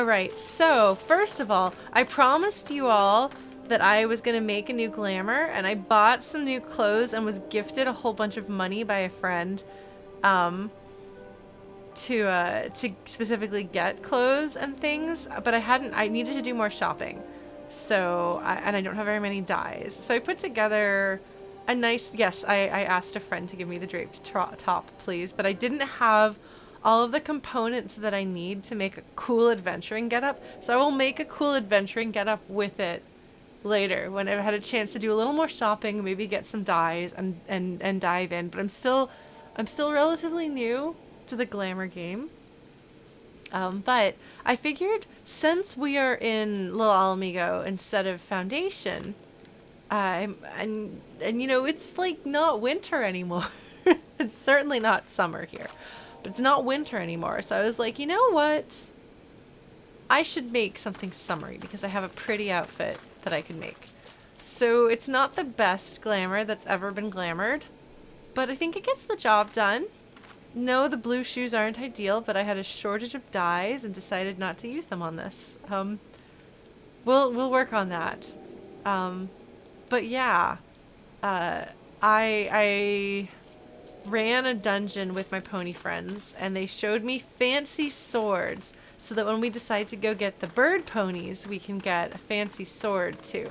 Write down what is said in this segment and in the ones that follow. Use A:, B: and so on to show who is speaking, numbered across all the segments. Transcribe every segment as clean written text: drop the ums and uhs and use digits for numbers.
A: Alright, so first of all, I promised you all that I was going to make a new glamour, and I bought some new clothes and was gifted a whole bunch of money by a friend to specifically get clothes and things, but I needed to do more shopping. So, and I don't have very many dyes. So I put together a nice, yes, I asked a friend to give me the draped top, please, but I didn't have all of the components that I need to make a cool adventuring getup. So I will make a cool adventuring getup with it later when I've had a chance to do a little more shopping, maybe get some dyes and dive in. But I'm still relatively new to the glamour game. But I figured since we are in Little Alamigo instead of Foundation, and you know, it's like not winter anymore. It's certainly not summer here, but it's not winter anymore. So I was like, you know what? I should make something summery because I have a pretty outfit that I can make. So it's not the best glamour that's ever been glamored, but I think it gets the job done. No, the blue shoes aren't ideal, but I had a shortage of dyes and decided not to use them on this. We'll work on that. But yeah, I ran a dungeon with my pony friends, and they showed me fancy swords so that when we decide to go get the bird ponies, we can get a fancy sword too.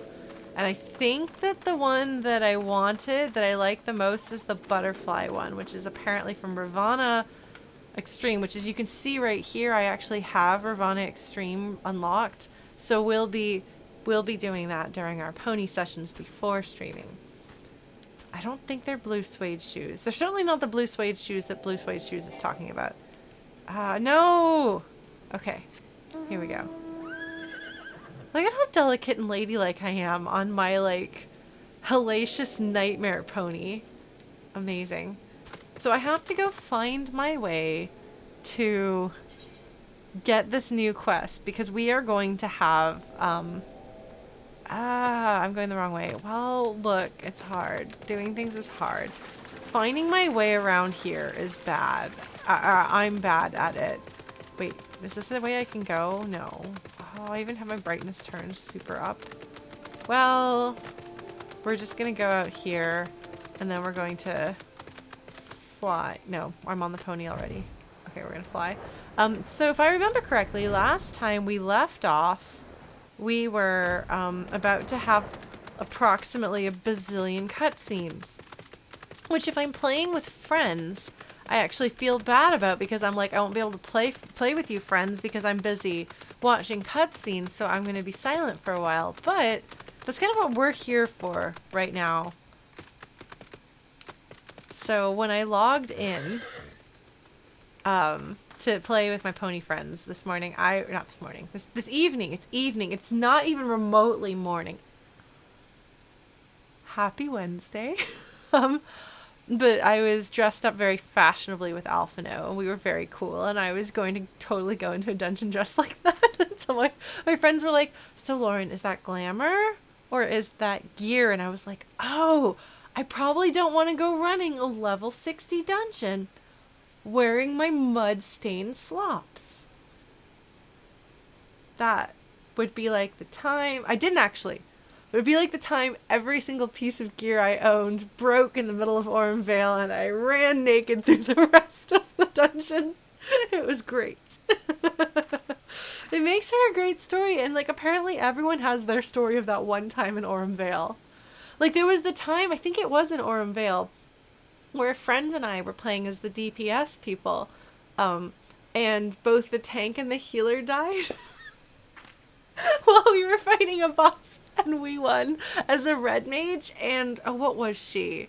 A: And I think that the one that I wanted, that I like the most, is the butterfly one, which is apparently from Ravana Extreme, which as you can see right here, I actually have Ravana Extreme unlocked. So we'll be doing that during our pony sessions before streaming. I don't think they're blue suede shoes. They're certainly not the blue suede shoes that Blue Suede Shoes is talking about. No! Okay, here we go. Look at how delicate and ladylike I am on my, like, hellacious nightmare pony. Amazing. So I have to go find my way to get this new quest because we are going to have, I'm going the wrong way. Well, look, it's hard. Doing things is hard. Finding my way around here is bad. I'm bad at it. Wait, is this the way I can go? No. Oh, I even have my brightness turned super up. Well, we're just gonna go out here, and then we're going to fly. No, I'm on the pony already. Okay, we're gonna fly. So if I remember correctly, last time we left off, we were about to have approximately a bazillion cutscenes, which if I'm playing with friends, I actually feel bad about because I'm like, I won't be able to play with you friends because I'm busy watching cutscenes, so I'm going to be silent for a while. But that's kind of what we're here for right now. So when I logged in to play with my pony friends this morning, this evening, it's evening, it's not even remotely morning. Happy Wednesday. But I was dressed up very fashionably with Alphino, and we were very cool, and I was going to totally go into a dungeon dressed like that until my friends were like, so Lauren, is that glamour or is that gear? And I was like, oh, I probably don't want to go running a level 60 dungeon wearing my mud-stained slops. That would be like the time... I didn't actually. It would be like the time every single piece of gear I owned broke in the middle of Orem Vale and I ran naked through the rest of the dungeon. It was great. It makes for a great story, and like apparently everyone has their story of that one time in Orem Vale. Like there was the time, I think it was in Orem Vale, where friends and I were playing as the DPS people, and both the tank and the healer died while we were fighting a boss. And we won as a red mage, and what was she?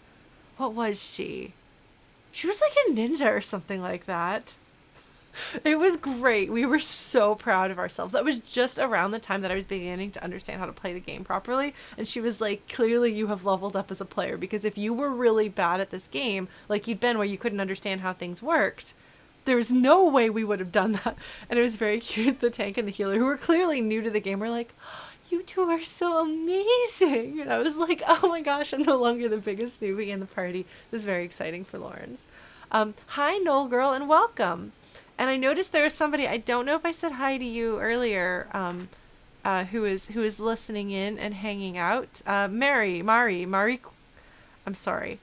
A: She was like a ninja or something like that. It was great. We were so proud of ourselves. That was just around the time that I was beginning to understand how to play the game properly, and she was like, clearly you have leveled up as a player, because if you were really bad at this game, like you'd been where you couldn't understand how things worked, there's no way we would have done that. And it was very cute. The tank and the healer, who were clearly new to the game, were like, you two are so amazing. And I was like, oh my gosh, I'm no longer the biggest newbie in the party. It was very exciting for Lawrence. Hi, Noel Girl, and welcome. And I noticed there was somebody, I don't know if I said hi to you earlier, who is listening in and hanging out. Mari, I'm sorry.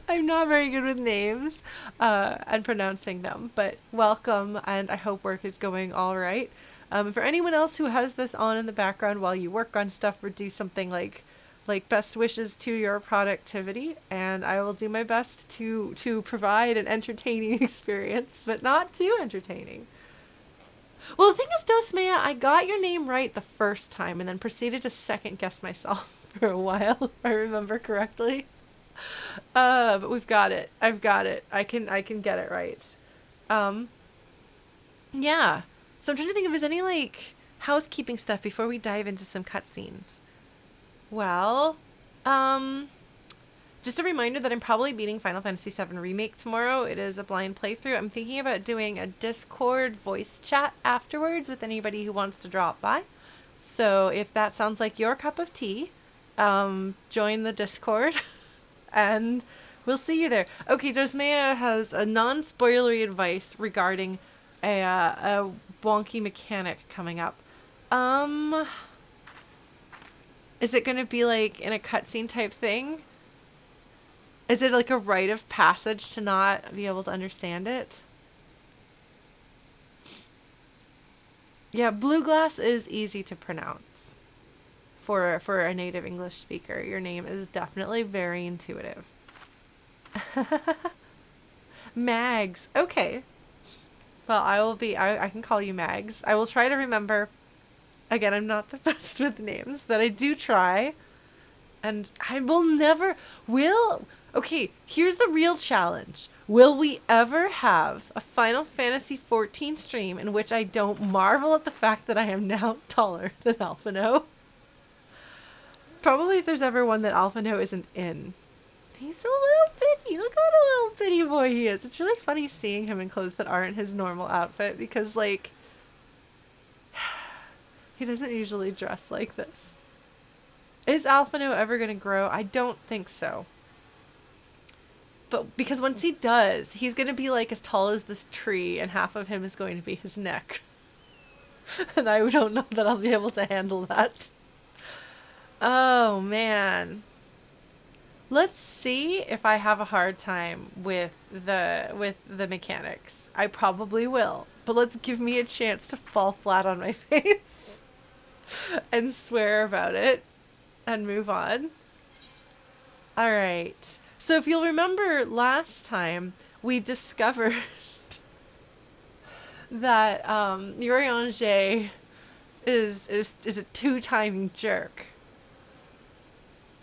A: I'm not very good with names and pronouncing them, but welcome, and I hope work is going all right. For anyone else who has this on in the background while you work on stuff or do something, like best wishes to your productivity, and I will do my best to provide an entertaining experience, but not too entertaining. Well, the thing is, Dosmea, I got your name right the first time and then proceeded to second guess myself for a while, if I remember correctly. But we've got it. I've got it. I can get it right. Yeah. So I'm trying to think if there's any, like, housekeeping stuff before we dive into some cutscenes. Well, just a reminder that I'm probably beating Final Fantasy VII Remake tomorrow. It is a blind playthrough. I'm thinking about doing a Discord voice chat afterwards with anybody who wants to drop by. So if that sounds like your cup of tea, join the Discord and we'll see you there. Okay, Dosmea has a non-spoilery advice regarding a wonky mechanic coming up. Is it going to be like in a cutscene type thing? Is it like a rite of passage to not be able to understand it? Yeah, blue glass is easy to pronounce for a native English speaker. Your name is definitely very intuitive. Mags. Okay. Well, I can call you Mags. I will try to remember. Again, I'm not the best with names, but I do try. And I will okay, here's the real challenge. Will we ever have a Final Fantasy XIV stream in which I don't marvel at the fact that I am now taller than Alphino? Probably if there's ever one that Alphino isn't in. He's a little bitty. Look what a little bitty boy he is. It's really funny seeing him in clothes that aren't his normal outfit because, like, he doesn't usually dress like this. Is Alphino ever going to grow? I don't think so. But because once he does, he's going to be like as tall as this tree and half of him is going to be his neck. And I don't know that I'll be able to handle that. Oh, man. Let's see if I have a hard time with the mechanics. I probably will. But let's give me a chance to fall flat on my face and swear about it and move on. All right. So if you'll remember last time, we discovered that Urianger is a two-timing jerk.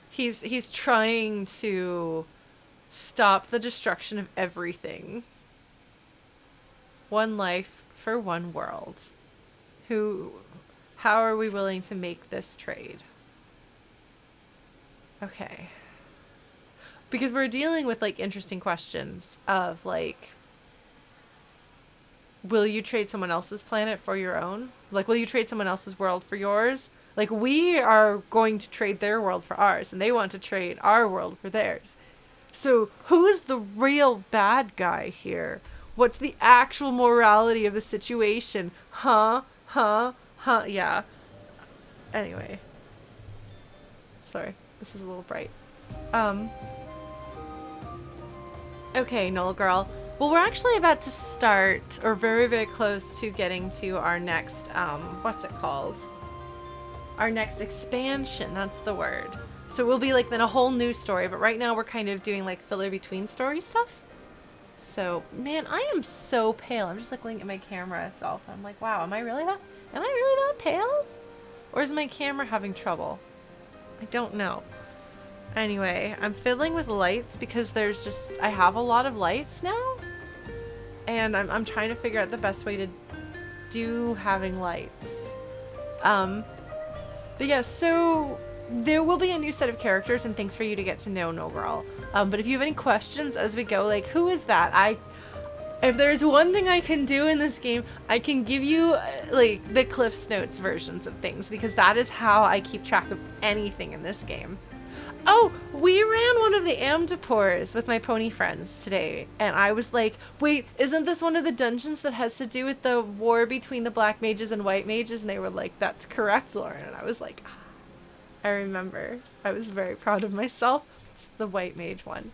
A: He's trying to stop the destruction of everything. One life for one world. How are we willing to make this trade? Okay. Because we're dealing with, like, interesting questions of, like, will you trade someone else's planet for your own? Like, will you trade someone else's world for yours? Like, we are going to trade their world for ours, and they want to trade our world for theirs. So, who's the real bad guy here? What's the actual morality of the situation? Huh? Yeah. Anyway. Sorry. This is a little bright. Okay, Noel girl. Well, we're actually about to start, or very, very close to getting to our next, what's it called? Our next expansion, that's the word. So we'll be, like, then a whole new story, but right now we're kind of doing, like, filler between story stuff. So, man, I am so pale. I'm just, like, looking at my camera itself. I'm like, wow, am I really that pale? Or is my camera having trouble? I don't know. Anyway, I'm fiddling with lights because I have a lot of lights now. And I'm trying to figure out the best way to do having lights. But yeah, so there will be a new set of characters and things for you to get to know No Girl. But if you have any questions as we go, like, who is that? If there's one thing I can do in this game, I can give you, like, the Cliff's Notes versions of things, because that is how I keep track of anything in this game. Oh, we ran one of the Amdapors with my pony friends today, and I was like, wait, isn't this one of the dungeons that has to do with the war between the black mages and white mages? And they were like, that's correct, Lauren. And I was like, ah, I remember. I was very proud of myself. It's the white mage one.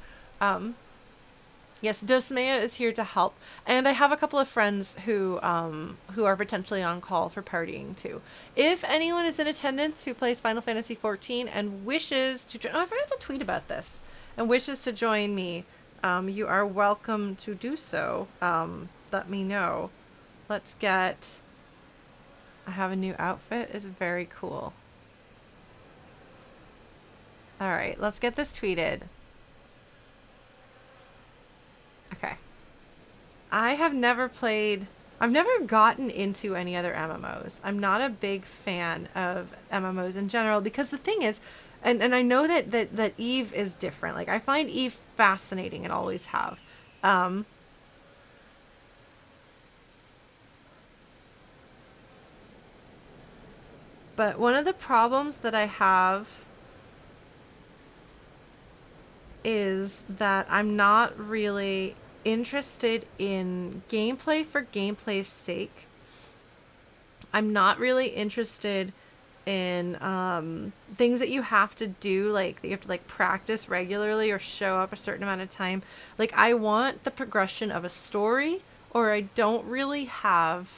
A: Yes, Dosmea is here to help, and I have a couple of friends who are potentially on call for partying too. If anyone is in attendance who plays Final Fantasy XIV and wishes to join, I forgot to tweet about this, and wishes to join me, you are welcome to do so. Let me know. Let's get. I have a new outfit. It's very cool. All right, let's get this tweeted. Okay. I've never gotten into any other MMOs. I'm not a big fan of MMOs in general because the thing is, and I know that Eve is different. Like, I find Eve fascinating and always have. But one of the problems that I have is that I'm not really interested in gameplay for gameplay's sake. I'm not really interested in things that you have to do, like that you have to like practice regularly or show up a certain amount of time. Like, I want the progression of a story, or I don't really have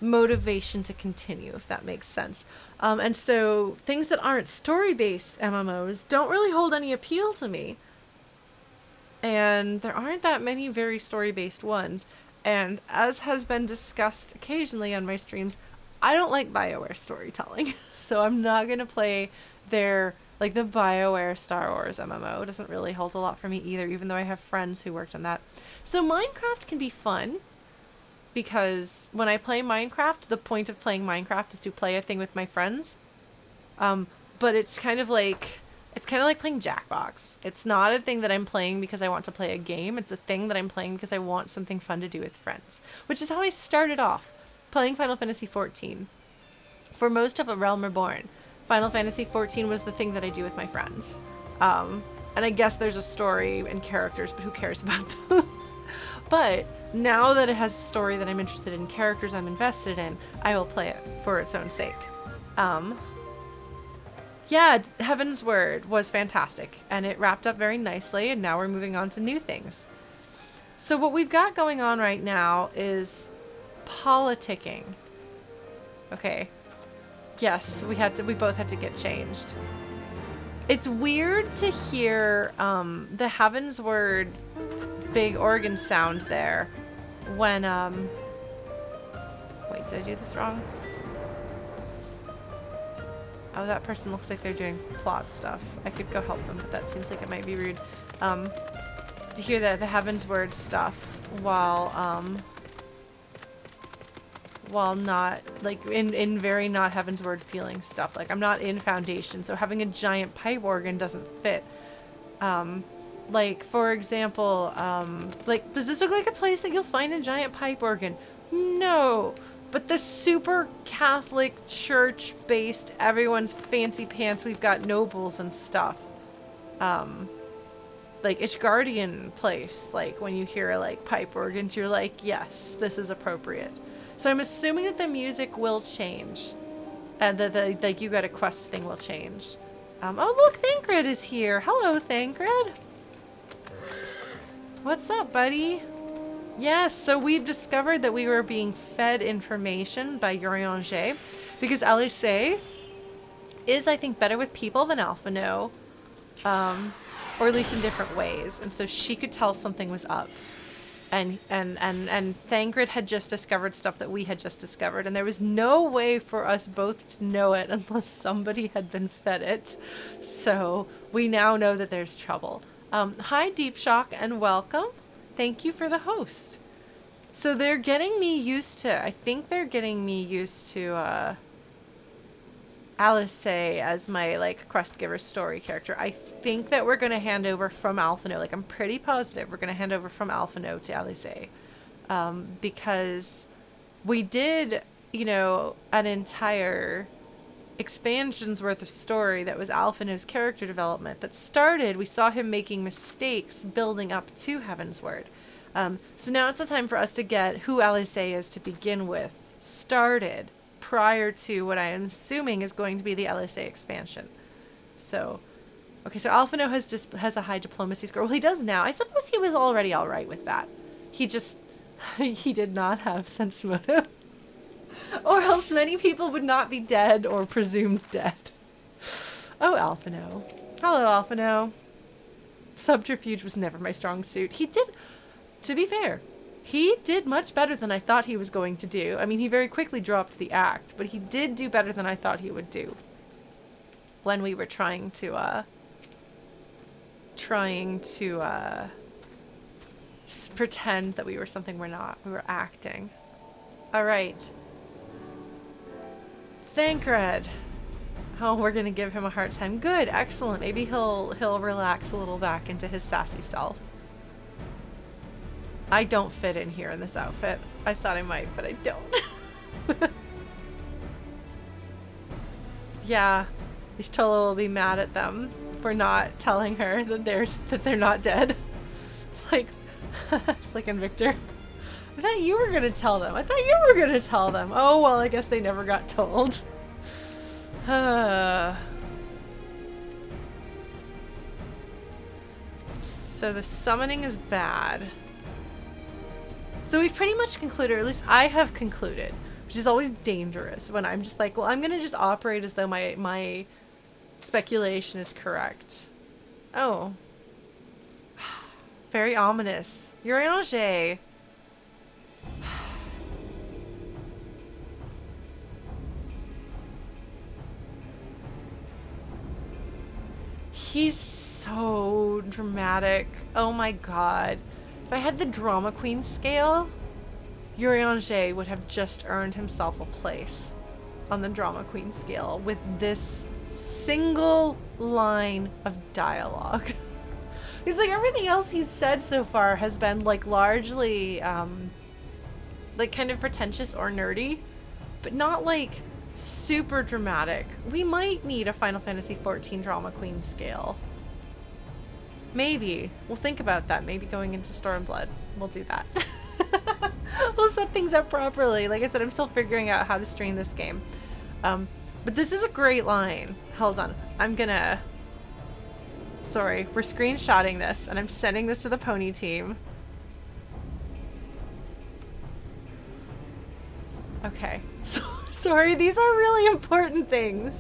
A: motivation to continue, if that makes sense. And so things that aren't story-based MMOs don't really hold any appeal to me. And there aren't that many very story-based ones. And as has been discussed occasionally on my streams, I don't like BioWare storytelling. So I'm not going to play the BioWare Star Wars MMO. It doesn't really hold a lot for me either, even though I have friends who worked on that. So Minecraft can be fun, because when I play Minecraft, the point of playing Minecraft is to play a thing with my friends. But it's kind of like playing Jackbox. It's not a thing that I'm playing because I want to play a game. It's a thing that I'm playing because I want something fun to do with friends, which is how I started off playing Final Fantasy XIV. For most of A Realm Reborn, Final Fantasy XIV was the thing that I do with my friends. And I guess there's a story and characters, but who cares about those? But now that it has a story that I'm interested in, characters I'm invested in, I will play it for its own sake. Yeah, Heaven's Word was fantastic, and it wrapped up very nicely, and now we're moving on to new things. So what we've got going on right now is politicking. Okay. Yes, we both had to get changed. It's weird to hear the Heaven's Word big organ sound there when wait, did I do this wrong? Oh, that person looks like they're doing plot stuff. I could go help them, but that seems like it might be rude. To hear the Heaven's Word stuff while not, like, in very not Heaven's Word feeling stuff. Like, I'm not in Foundation, so having a giant pipe organ doesn't fit. Like, for example, like, does this look like a place that you'll find a giant pipe organ? No. But the super Catholic church-based, everyone's fancy pants, we've got nobles and stuff. Like, Ishgardian place, like, when you hear, like, pipe organs, you're like, yes, this is appropriate. So I'm assuming that the music will change. And that the like, you got a quest thing will change. Oh, look, Thancred is here. Hello, Thancred. What's up, buddy? Yes, so we've discovered that we were being fed information by Urianger, because Alice is, I think, better with people than Alphino, or at least in different ways, and so she could tell something was up. And Thancred had just discovered stuff that we had just discovered, and there was no way for us both to know it unless somebody had been fed it. So we now know that there's trouble. Hi, Deep Shock, and welcome. Thank you for the host. So they're getting me used to, I think they're getting me used to Alice as my, like, quest giver story character. I think that we're going to hand over from Alphino. Like, I'm pretty positive we're going to hand over from Alphino to Alice. Because we did, you know, an entire expansion's worth of story that was Alphinaud's character development that started, we saw him making mistakes building up to Heavensward. So now it's the time for us to get who Alizé is to begin with started prior to what I am assuming is going to be the Alizé expansion. So, okay, so Alphinaud has a high diplomacy score. Well, he does now. I suppose he was already all right with that. He just, he did not have sense motive. Or else many people would not be dead or presumed dead. Oh, Alphinaud. Hello, Alphinaud. Subterfuge was never my strong suit. He did, to be fair, he did much better than I thought he was going to do. I mean, he very quickly dropped the act, but he did do better than I thought he would do. When we were trying to pretend that we were something we're not. We were acting. All right. Thancred. Oh, we're gonna give him a hard time. Good, excellent. Maybe he'll relax a little back into his sassy self. I don't fit in here in this outfit. I thought I might, but I don't. Yeah, Istolo will be mad at them for not telling her that they're not dead. It's like Invictor. I thought you were gonna tell them. I thought you were gonna tell them. Oh, well, I guess they never got told. So the summoning is bad. So we've pretty much concluded, or at least I have concluded, which is always dangerous when I'm just like, well, I'm gonna just operate as though my speculation is correct. Oh. Very ominous. Urianger. He's so dramatic. Oh my god. If I had the Drama Queen scale, Urianger would have just earned himself a place on the Drama Queen scale with this single line of dialogue. It's like everything else he's said so far has been like largely like kind of pretentious or nerdy, but not like super dramatic. We might need a Final Fantasy XIV Drama Queen scale. Maybe. We'll think about that. Maybe going into Stormblood. We'll do that. We'll set things up properly. Like I said, I'm still figuring out how to stream this game. But this is a great line. Hold on. Sorry, we're screenshotting this, and I'm sending this to the pony team. Okay. Sorry, these are really important things.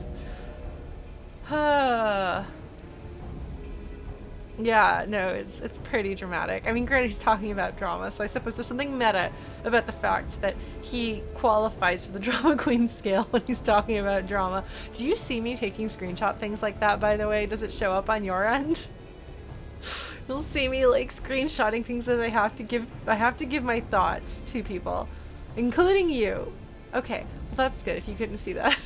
A: Yeah, no, it's pretty dramatic. I mean, granted, he's talking about drama, so I suppose there's something meta about the fact that he qualifies for the Drama Queen scale when he's talking about drama. Do you see me taking screenshot things like that, by the way? Does it show up on your end? You'll see me like screenshotting things as I have to give my thoughts to people, including you. Okay, well that's good if you couldn't see that.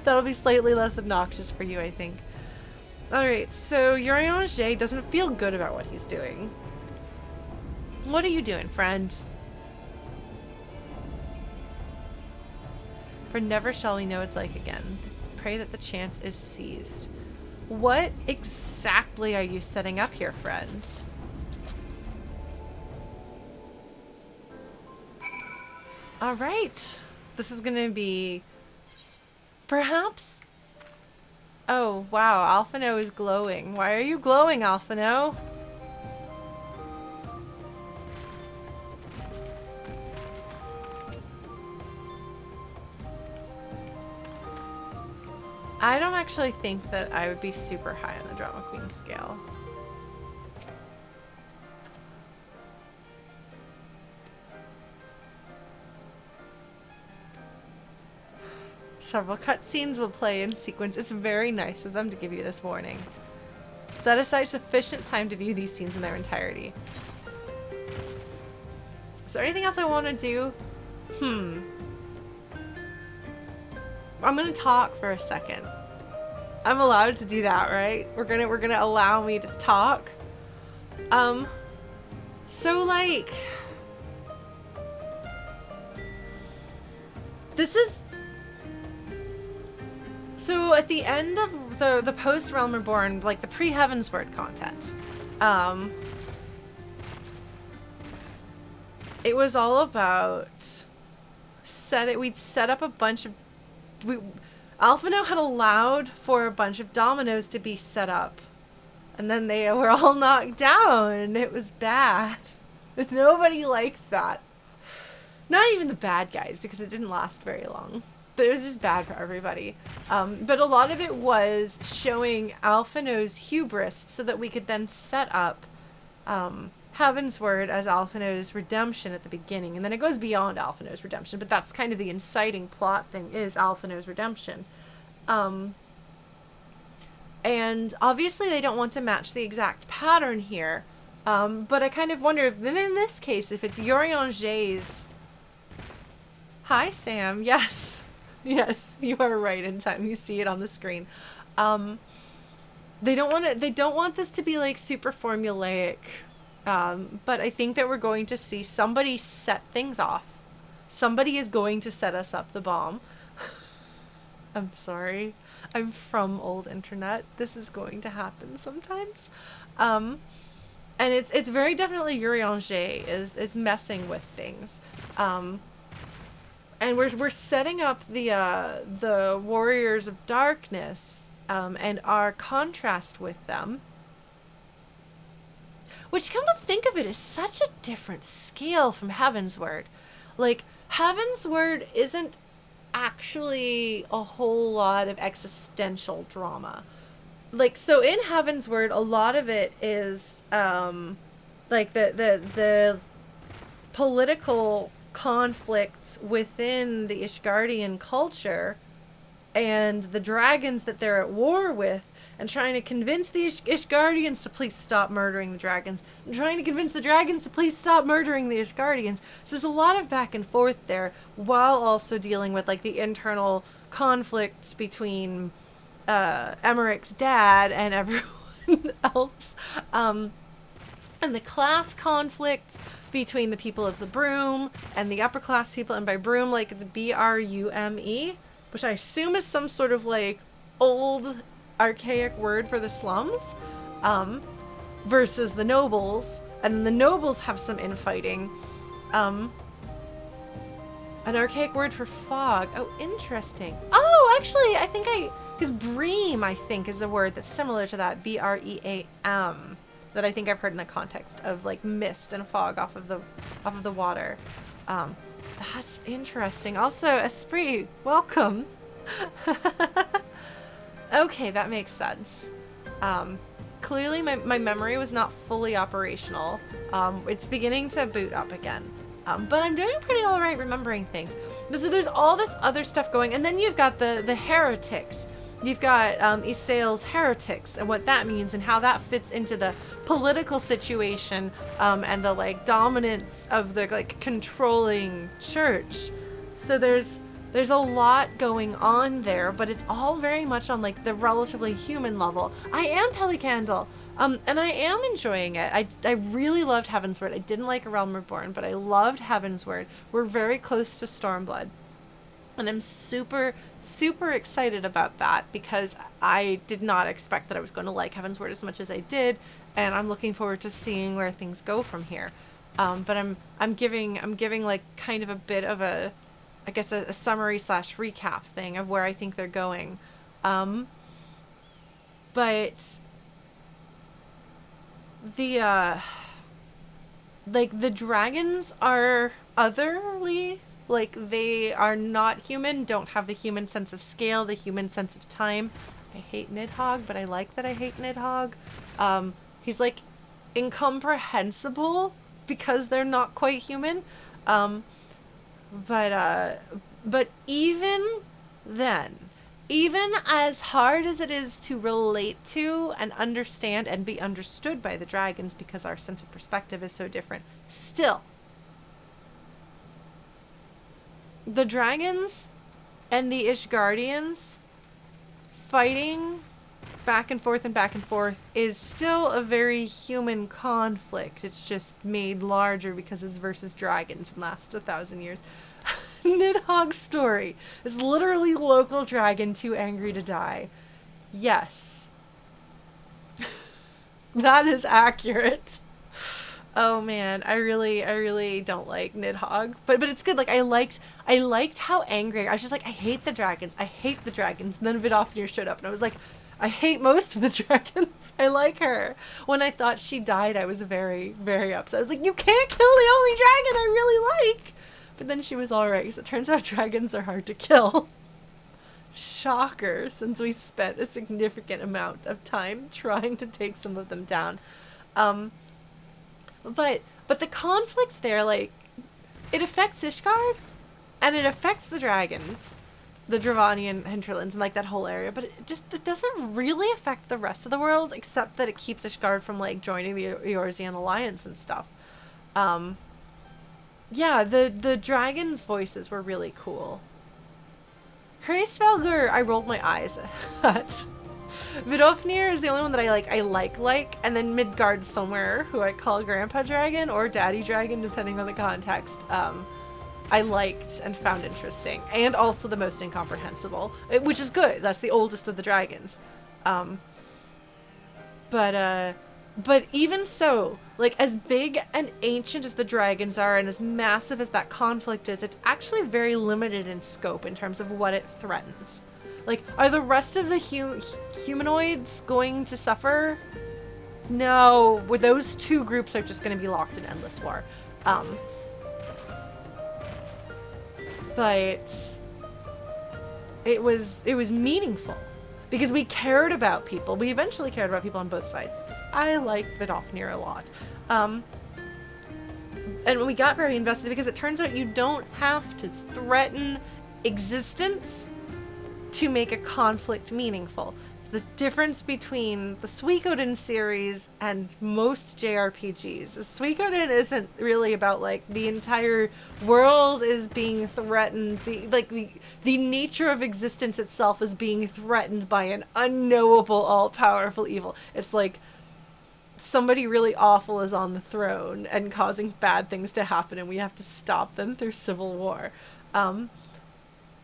A: That'll be slightly less obnoxious for you, I think. Alright, so Urianger doesn't feel good about what he's doing. What are you doing, friend? For never shall we know it's like again. Pray that the chance is seized. What exactly are you setting up here, friend? Alright. This is gonna be... perhaps? Oh, wow. Alphinaud is glowing. Why are you glowing, Alphinaud? I don't actually think that I would be super high on the Drama Queen scale. Several cutscenes will play in sequence. It's very nice of them to give you this warning. Set aside sufficient time to view these scenes in their entirety. Is there anything else I want to do? I'm gonna talk for a second. I'm allowed to do that, right? We're gonna allow me to talk. So like, So at the end of the post Realm Reborn, like the pre-Heavensward content, it was all about we'd set up a bunch of Alphino had allowed for a bunch of dominoes to be set up, and then they were all knocked down. It was bad. Nobody liked that. Not even the bad guys, because it didn't last very long. But it was just bad for everybody. But a lot of it was showing Alphino's hubris so that we could then set up Heavensward as Alphino's redemption at the beginning. And then it goes beyond Alphino's redemption, but that's kind of the inciting plot thing, is Alphino's redemption. And obviously they don't want to match the exact pattern here. But I kind of wonder if then in this case, if it's Urianger's... Hi, Sam. Yes. Yes, you are right in time. You see it on the screen. They don't want this to be like super formulaic. But I think that we're going to see somebody set things off. Somebody is going to set us up the bomb. I'm sorry. I'm from old internet. This is going to happen sometimes. And it's very definitely Urianger is messing with things. And we're setting up the Warriors of Darkness and our contrast with them. Which, come to think of it, is such a different scale from Heavensward. Like, Heavensward isn't actually a whole lot of existential drama. Like, so in Heavensward, a lot of it is, like, the political conflicts within the Ishgardian culture and the dragons that they're at war with, and trying to convince the Ishgardians to please stop murdering the dragons, and trying to convince the dragons to please stop murdering the Ishgardians. So there's a lot of back and forth there, while also dealing with, like, the internal conflicts between Emmerich's dad and everyone else. And the class conflicts between the people of the Broom and the upper class people, and by Broom, like, it's Brume, which I assume is some sort of, like, old archaic word for the slums, versus the nobles, and the nobles have some infighting. An archaic word for fog. Oh, interesting. Oh, actually, I think because bream, I think, is a word that's similar to that, Bream, that I think I've heard in the context of, like, mist and fog off of the water. That's interesting. Also, Esprit, welcome. Okay, that makes sense. Clearly my memory was not fully operational. It's beginning to boot up again. But I'm doing pretty alright remembering things. But so there's all this other stuff going, and then you've got the heretics. You've got Isael's heretics, and what that means, and how that fits into the political situation, and the, like, dominance of the, like, controlling church. So there's a lot going on there, but it's all very much on, like, the relatively human level. I am Pelicandle, and I am enjoying it. I really loved Heavensward. I didn't like A Realm Reborn, but I loved Heavensward. We're very close to Stormblood. And I'm super, super excited about that, because I did not expect that I was going to like Heavensward as much as I did, and I'm looking forward to seeing where things go from here. But I'm giving like kind of a bit of a, I guess, a summary / recap thing of where I think they're going. But the like, the dragons are otherly. Like, they are not human, don't have the human sense of scale, the human sense of time. I hate Nidhogg, but I like that I hate Nidhogg. He's, like, incomprehensible because they're not quite human. But even then, even as hard as it is to relate to and understand and be understood by the dragons, because our sense of perspective is so different, still, the dragons and the Ishgardians fighting back and forth is still a very human conflict. It's just made larger because it's versus dragons and lasts 1,000 years. Nidhogg's story is literally local dragon too angry to die. Yes. That is accurate. Oh man, I really don't like Nidhogg, but it's good. Like I liked how angry I was. Just like, I hate the dragons. And then Vidofnir showed up, and I was like, I hate most of the dragons. I like her. When I thought she died, I was very upset. I was like, you can't kill the only dragon I really like. But then she was alright. So it turns out dragons are hard to kill. Shocker, since we spent a significant amount of time trying to take some of them down. But the conflicts there, like, it affects Ishgard, and it affects the dragons, the Dravanian hinterlands, and like that whole area. But it doesn't really affect the rest of the world, except that it keeps Ishgard from like joining the Eorzean alliance and stuff. Yeah, the dragons' voices were really cool. Hraesvelgr, I rolled my eyes at. Vidofnir is the only one that I like, and then Midgard somewhere, who I call Grandpa Dragon or Daddy Dragon, depending on the context, I liked and found interesting, and also the most incomprehensible, which is good. That's the oldest of the dragons. But even so, like, as big and ancient as the dragons are, and as massive as that conflict is, it's actually very limited in scope in terms of what it threatens. Like, are the rest of the humanoids going to suffer? No, well, those two groups are just going to be locked in endless war. But it was meaningful because we cared about people. We eventually cared about people on both sides. I like Vidofnir a lot. And we got very invested because it turns out you don't have to threaten existence to make a conflict meaningful. The difference between the Suikoden series and most JRPGs. Suikoden isn't really about like the entire world is being threatened. The nature of existence itself is being threatened by an unknowable, all-powerful evil. It's like somebody really awful is on the throne and causing bad things to happen, and we have to stop them through civil war.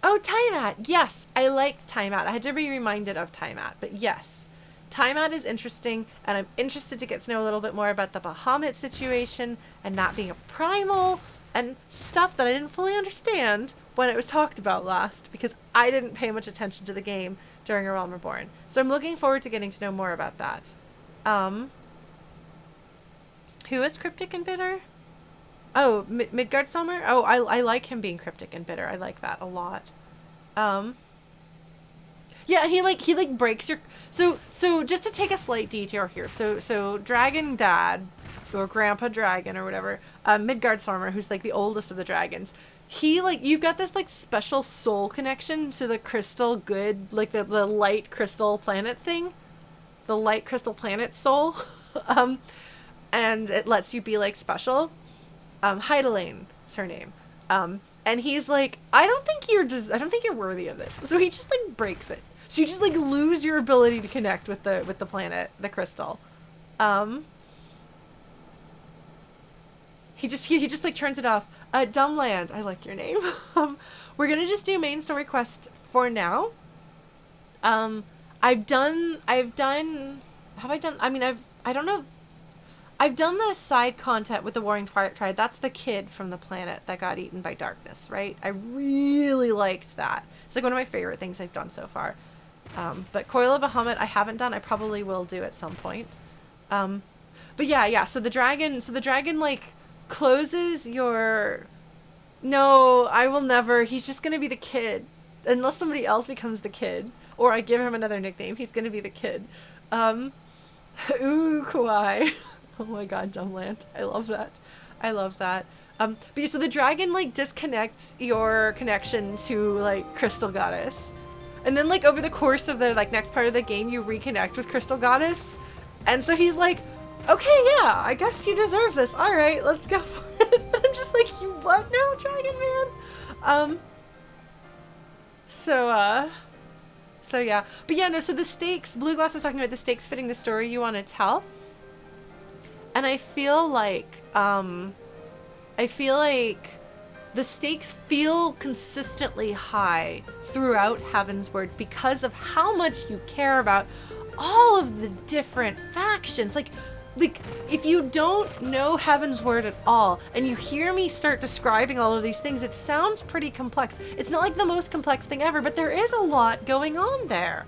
A: Oh, Tiamat! Yes, I liked Tiamat. I had to be reminded of Tiamat, but yes. Tiamat is interesting, and I'm interested to get to know a little bit more about the Bahamut situation, and that being a primal, and stuff that I didn't fully understand when it was talked about last, because I didn't pay much attention to the game during A Realm Reborn. So I'm looking forward to getting to know more about that. Who is Cryptic and Bitter? Oh, Midgard Sommer? Oh, I like him being cryptic and bitter. I like that a lot. Yeah, he breaks your... So just to take a slight detour here. So Dragon Dad, or Grandpa Dragon, or whatever, Midgard Sommer, who's like the oldest of the dragons, he, like, you've got this, like, special soul connection to the crystal good, like, the light crystal planet thing. The light crystal planet soul. And it lets you be, like, special. Heidelane is her name. And he's like, I don't think you're worthy of this. So he just like breaks it. So you just like lose your ability to connect with the planet, the crystal. He just like turns it off. Dumbland, I like your name. We're gonna just do main story quest for now. I've done the side content with the Warring Twilight Tribe. That's the kid from the planet that got eaten by darkness, right? I really liked that. It's like one of my favorite things I've done so far. But Coil of Bahamut I haven't done. I probably will do at some point. But yeah. So the dragon like closes your... No, I will never. He's just going to be the kid. Unless somebody else becomes the kid. Or I give him another nickname. He's going to be the kid. Ooh, Kawaii. Oh my god, Dumbland. I love that. But yeah, so the dragon, like, disconnects your connection to, like, Crystal Goddess. And then, like, over the course of the, like, next part of the game, you reconnect with Crystal Goddess. And so he's like, okay, yeah, I guess you deserve this. Alright, let's go for it. I'm just like, you what now, Dragon Man? So yeah. But yeah, no, so the stakes, Blue Glass is talking about the stakes fitting the story you want to tell. And I feel like the stakes feel consistently high throughout Heavensward because of how much you care about all of the different factions. Like if you don't know Heavensward at all and you hear me start describing all of these things, it sounds pretty complex. It's not like the most complex thing ever, but there is a lot going on there.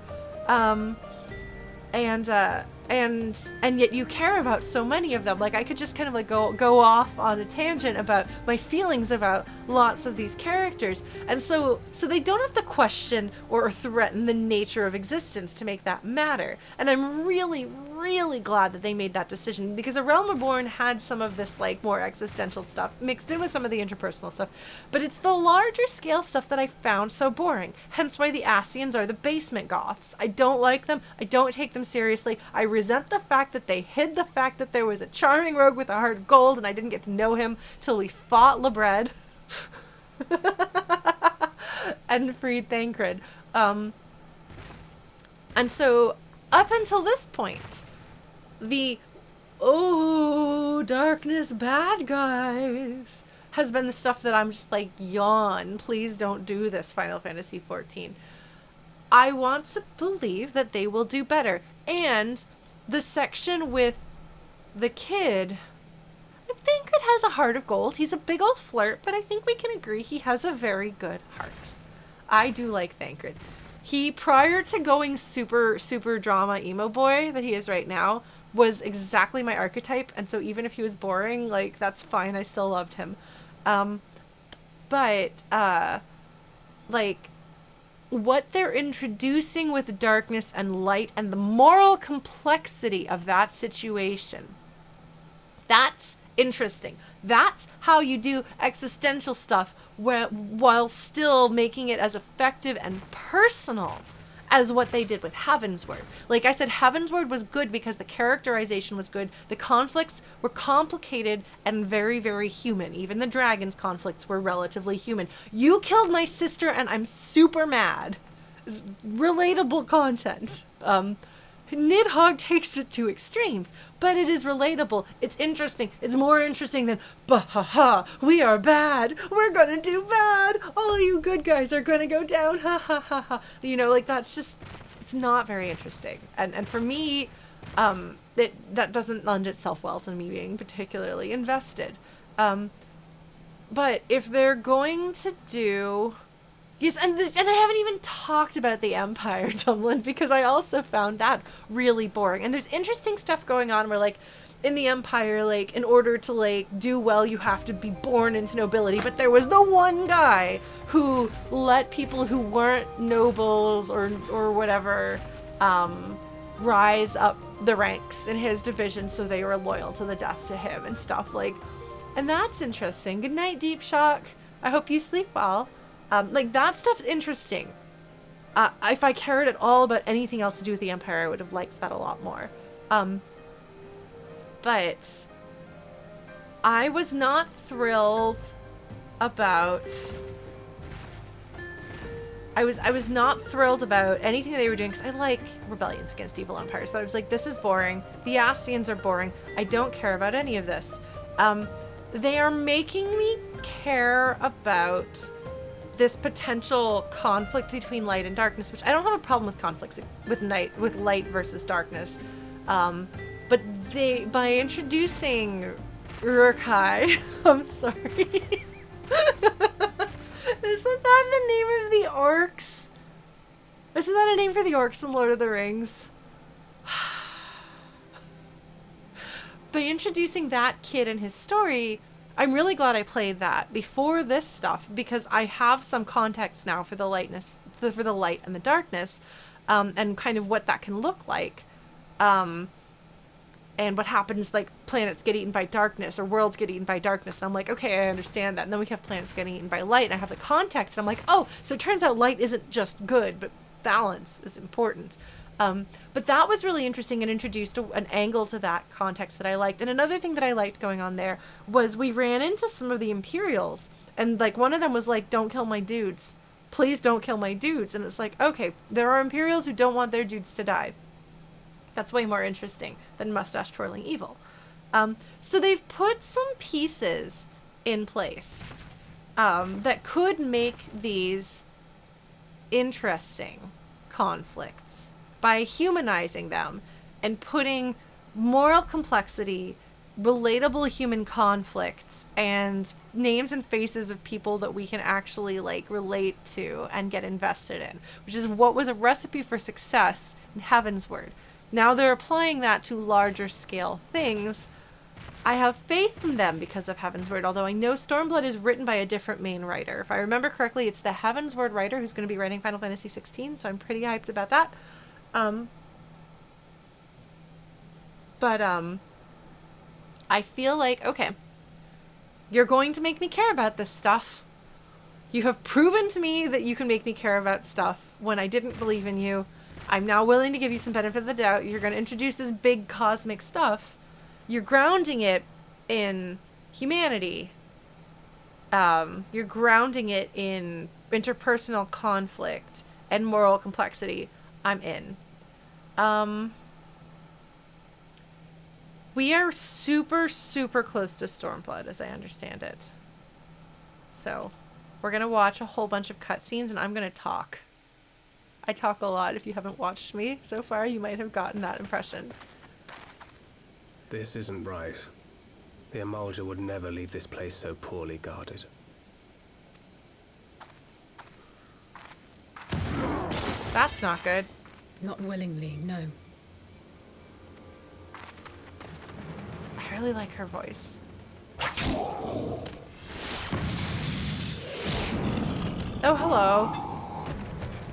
A: And yet you care about so many of them. Like, I could just kind of like go off on a tangent about my feelings about lots of these characters. And so they don't have to question or threaten the nature of existence to make that matter. And I'm really, really glad that they made that decision, because A Realm Reborn had some of this like more existential stuff mixed in with some of the interpersonal stuff, but it's the larger scale stuff that I found so boring. Hence why the Ascians are the basement goths. I don't like them. I don't take them seriously. I resent the fact that they hid the fact that there was a charming rogue with a heart of gold and I didn't get to know him till we fought Lebred and freed Thancred. And so up until this point, the darkness bad guys has been the stuff that I'm just like, yawn, please don't do this, Final Fantasy XIV. I want to believe that they will do better. And the section with the kid, I think it has a heart of gold. He's a big old flirt, but I think we can agree he has a very good heart. I do like Thancred. He, prior to going super, super drama emo boy that he is right now, was exactly my archetype. And so even if he was boring, like, that's fine. I still loved him. Like, what they're introducing with darkness and light and the moral complexity of that situation, that's interesting. That's how you do existential stuff while still making it as effective and personal as what they did with Heavensward. Like I said, Heavensward was good because the characterization was good. The conflicts were complicated and very, very human. Even the dragon's conflicts were relatively human. You killed my sister and I'm super mad. Relatable content. Nidhogg takes it to extremes, but it is relatable. It's interesting. It's more interesting than, bah-ha-ha, we are bad. We're gonna do bad. All you good guys are gonna go down. Ha-ha-ha-ha. You know, like, that's just, it's not very interesting. And for me, that doesn't lend itself well to me being particularly invested. But if they're going to do... Yes, and I haven't even talked about the Empire, Tumblin, because I also found that really boring. And there's interesting stuff going on where, like, in the Empire, like, in order to, like, do well, you have to be born into nobility. But there was the one guy who let people who weren't nobles or whatever rise up the ranks in his division, so they were loyal to the death to him and stuff, like. And that's interesting. Good night, Deep Shock. I hope you sleep well. Like, that stuff's interesting. If I cared at all about anything else to do with the Empire, I would have liked that a lot more. But I was not thrilled about... I was not thrilled about anything they were doing, because I like rebellions against evil empires, but I was like, this is boring. The Ascians are boring. I don't care about any of this. They are making me care about this potential conflict between light and darkness, which I don't have a problem with conflicts with light versus darkness. But by introducing Uruk-hai, I'm sorry. Isn't that the name of the orcs? Isn't that a name for the orcs in Lord of the Rings? By introducing that kid and his story, I'm really glad I played that before this stuff, because I have some context now for the light and the darkness, and kind of what that can look like, and what happens, like, planets get eaten by darkness or worlds get eaten by darkness. And I'm like, okay, I understand that. And then we have planets getting eaten by light, and I have the context. And I'm like, oh, so it turns out light isn't just good, but balance is important. But that was really interesting and introduced an angle to that context that I liked. And another thing that I liked going on there was we ran into some of the Imperials, and, like, one of them was like, don't kill my dudes. Please don't kill my dudes. And it's like, okay, there are Imperials who don't want their dudes to die. That's way more interesting than mustache twirling evil. So they've put some pieces in place that could make these interesting conflicts by humanizing them and putting moral complexity, relatable human conflicts, and names and faces of people that we can actually like relate to and get invested in, which is what was a recipe for success in Heavensward. Now they're applying that to larger scale things. I have faith in them because of Heavensward, although I know Stormblood is written by a different main writer. If I remember correctly, it's the Heavensward writer who's going to be writing Final Fantasy 16, so I'm pretty hyped about that. But I feel like, okay, you're going to make me care about this stuff. You have proven to me that you can make me care about stuff when I didn't believe in you. I'm now willing to give you some benefit of the doubt. You're going to introduce this big cosmic stuff. You're grounding it in humanity. You're grounding it in interpersonal conflict and moral complexity. I'm in. We are super, super close to Stormblood, as I understand it. So, we're going to watch a whole bunch of cutscenes, and I'm going to talk. I talk a lot. If you haven't watched me so far, you might have gotten that impression.
B: This isn't right. The Emulger would never leave this place so poorly guarded.
A: That's not good.
C: Not willingly, no.
A: I really like her voice. Oh, hello.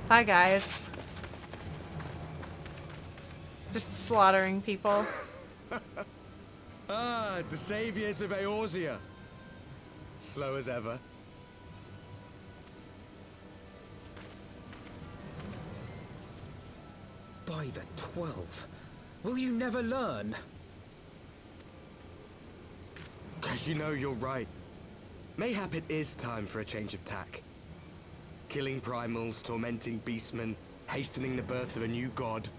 A: Hi, guys. Just slaughtering people.
D: Ah, the saviors of Eorzea. Slow as ever.
E: By the 12. Will you never learn?
D: You know, you're right. Mayhap it is time for a change of tack. Killing primals, tormenting beastmen, hastening the birth of a new god.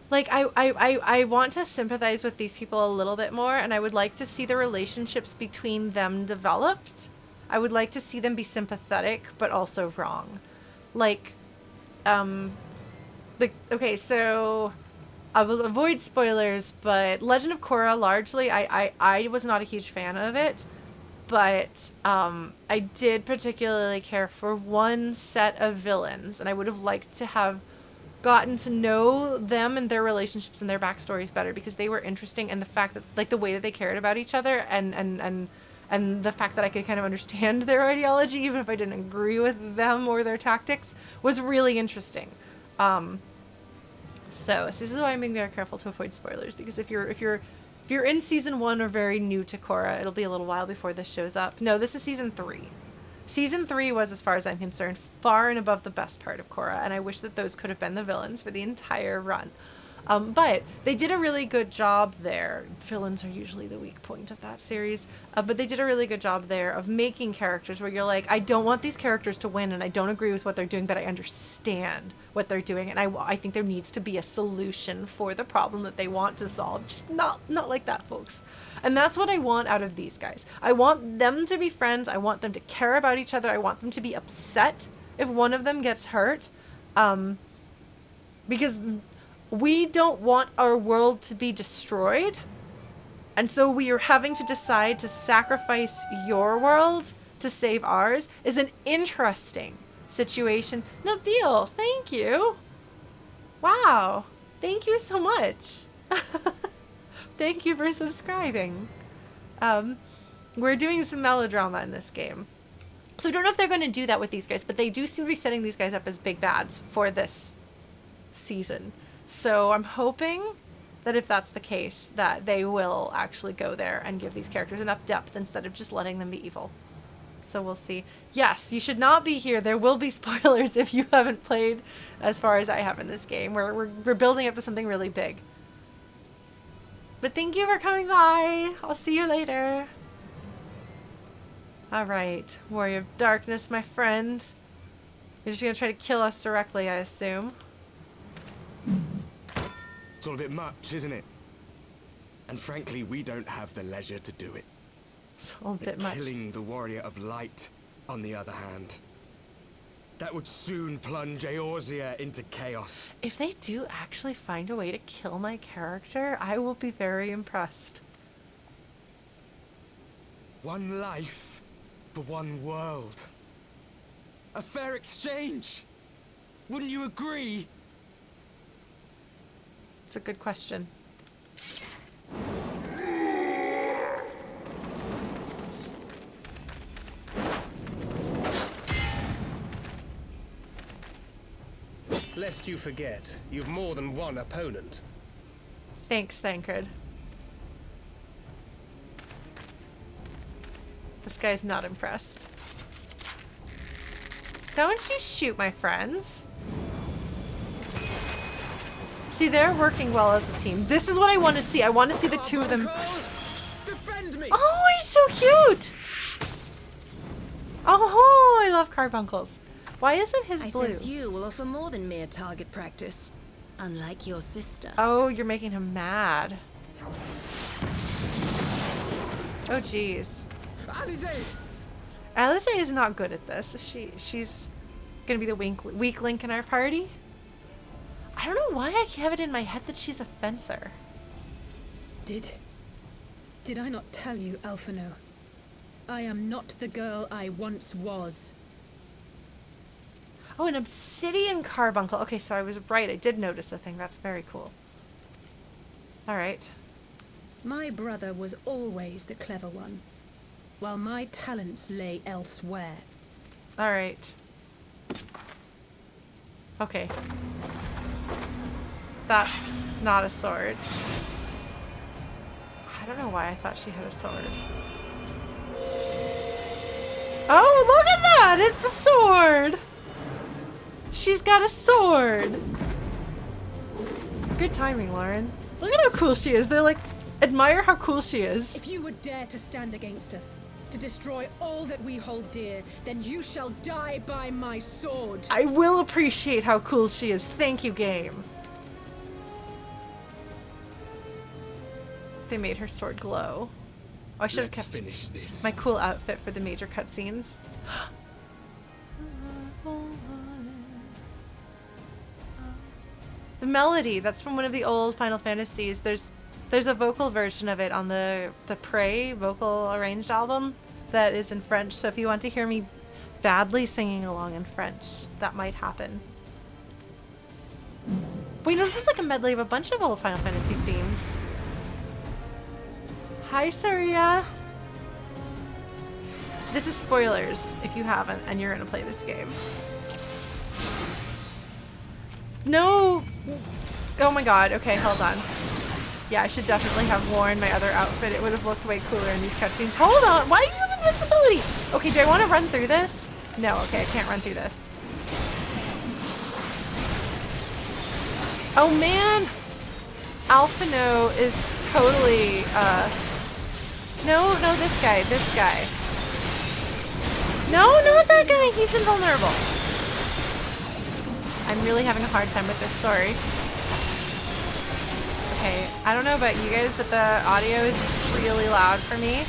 A: Like, I want to sympathize with these people a little bit more, and I would like to see the relationships between them developed. I would like to see them be sympathetic, but also wrong. Like, okay, so I will avoid spoilers, but Legend of Korra, largely, I was not a huge fan of it, but I did particularly care for one set of villains, and I would have liked to have gotten to know them and their relationships and their backstories better, because they were interesting, and the fact that, like, the way that they cared about each other, and the fact that I could kind of understand their ideology, even if I didn't agree with them or their tactics, was really interesting. So this is why I'm being very careful to avoid spoilers, because if you're in season 1 or very new to Korra, it'll be a little while before this shows up. No, this is season 3. Season 3 was, as far as I'm concerned, far and above the best part of Korra, and I wish that those could have been the villains for the entire run. But they did a really good job there. Villains are usually the weak point of that series. But they did a really good job there of making characters where you're like, I don't want these characters to win, and I don't agree with what they're doing, but I understand what they're doing, and I think there needs to be a solution for the problem that they want to solve. Just not like that, folks. And that's what I want out of these guys. I want them to be friends. I want them to care about each other. I want them to be upset if one of them gets hurt. Because we don't want our world to be destroyed. And so we are having to decide to sacrifice your world to save ours is an interesting situation. Nabil, thank you. Wow. Thank you so much. Thank you for subscribing. We're doing some melodrama in this game. So I don't know if they're going to do that with these guys, but they do seem to be setting these guys up as big bads for this season. So I'm hoping that if that's the case, that they will actually go there and give these characters enough depth instead of just letting them be evil. So we'll see. Yes, you should not be here. There will be spoilers if you haven't played as far as I have in this game. We're building up to something really big. But thank you for coming by. I'll see you later. Alright, Warrior of Darkness, my friend. You're just gonna try to kill us directly, I assume.
D: It's all a bit much, isn't it? And frankly, we don't have the leisure to do it.
A: It's a little bit much.
D: Killing the Warrior of Light, on the other hand, that would soon plunge Eorzea into chaos.
A: If they do actually find a way to kill my character, I will be very impressed.
D: One life for one world. A fair exchange. Wouldn't you agree?
A: It's a good question.
B: Lest you forget, you've more than one opponent.
A: Thanks, Thancred. This guy's not impressed. Don't you shoot my friends. See, they're working well as a team. This is what I want to see. I want to see the two of them.
E: Defend me!
A: Oh, he's so cute! Oh, I love carbuncles. Why isn't his
F: I
A: blue?
F: sense you will offer more than mere target practice, unlike your sister.
A: Oh, you're making him mad. Oh, jeez. Alice is not good at this. She's gonna be the weak link in our party. I don't know why I have it in my head that she's a fencer.
C: Did I not tell you, Alphino? I am not the girl I once was.
A: Oh, an obsidian carbuncle. Okay, so I was right. I did notice a thing. That's very cool. All right.
C: My brother was always the clever one, while my talents lay elsewhere.
A: All right. Okay. That's not a sword. I don't know why I thought she had a sword. Oh, look at that! It's a sword! She's got a sword! Good timing, Lauren. Look at how cool she is. They're like, admire how cool she is.
C: If you would dare to stand against us, to destroy all that we hold dear, then you shall die by my sword.
A: I will appreciate how cool she is. Thank you, game. They made her sword glow. Oh, I should have kept
D: finish this.
A: my cool outfit for the major cutscenes. The melody, that's from one of the old Final Fantasies. There's a vocal version of it on the Prey vocal arranged album that is in French. So if you want to hear me badly singing along in French, that might happen. Wait, no, this is like a medley of a bunch of old Final Fantasy themes. Hi, Surya. This is spoilers if you haven't and you're gonna play this game. No! Oh my god, okay, hold on. Yeah, I should definitely have worn my other outfit. It would have looked way cooler in these cutscenes. Hold on! Why do you have invincibility? Okay, do I want to run through this? No, okay, I can't run through this. Oh man! Alphino is totally, No, this guy. No, not that guy! He's invulnerable. I'm really having a hard time with this, sorry. Okay, I don't know about you guys, but the audio is really loud for me.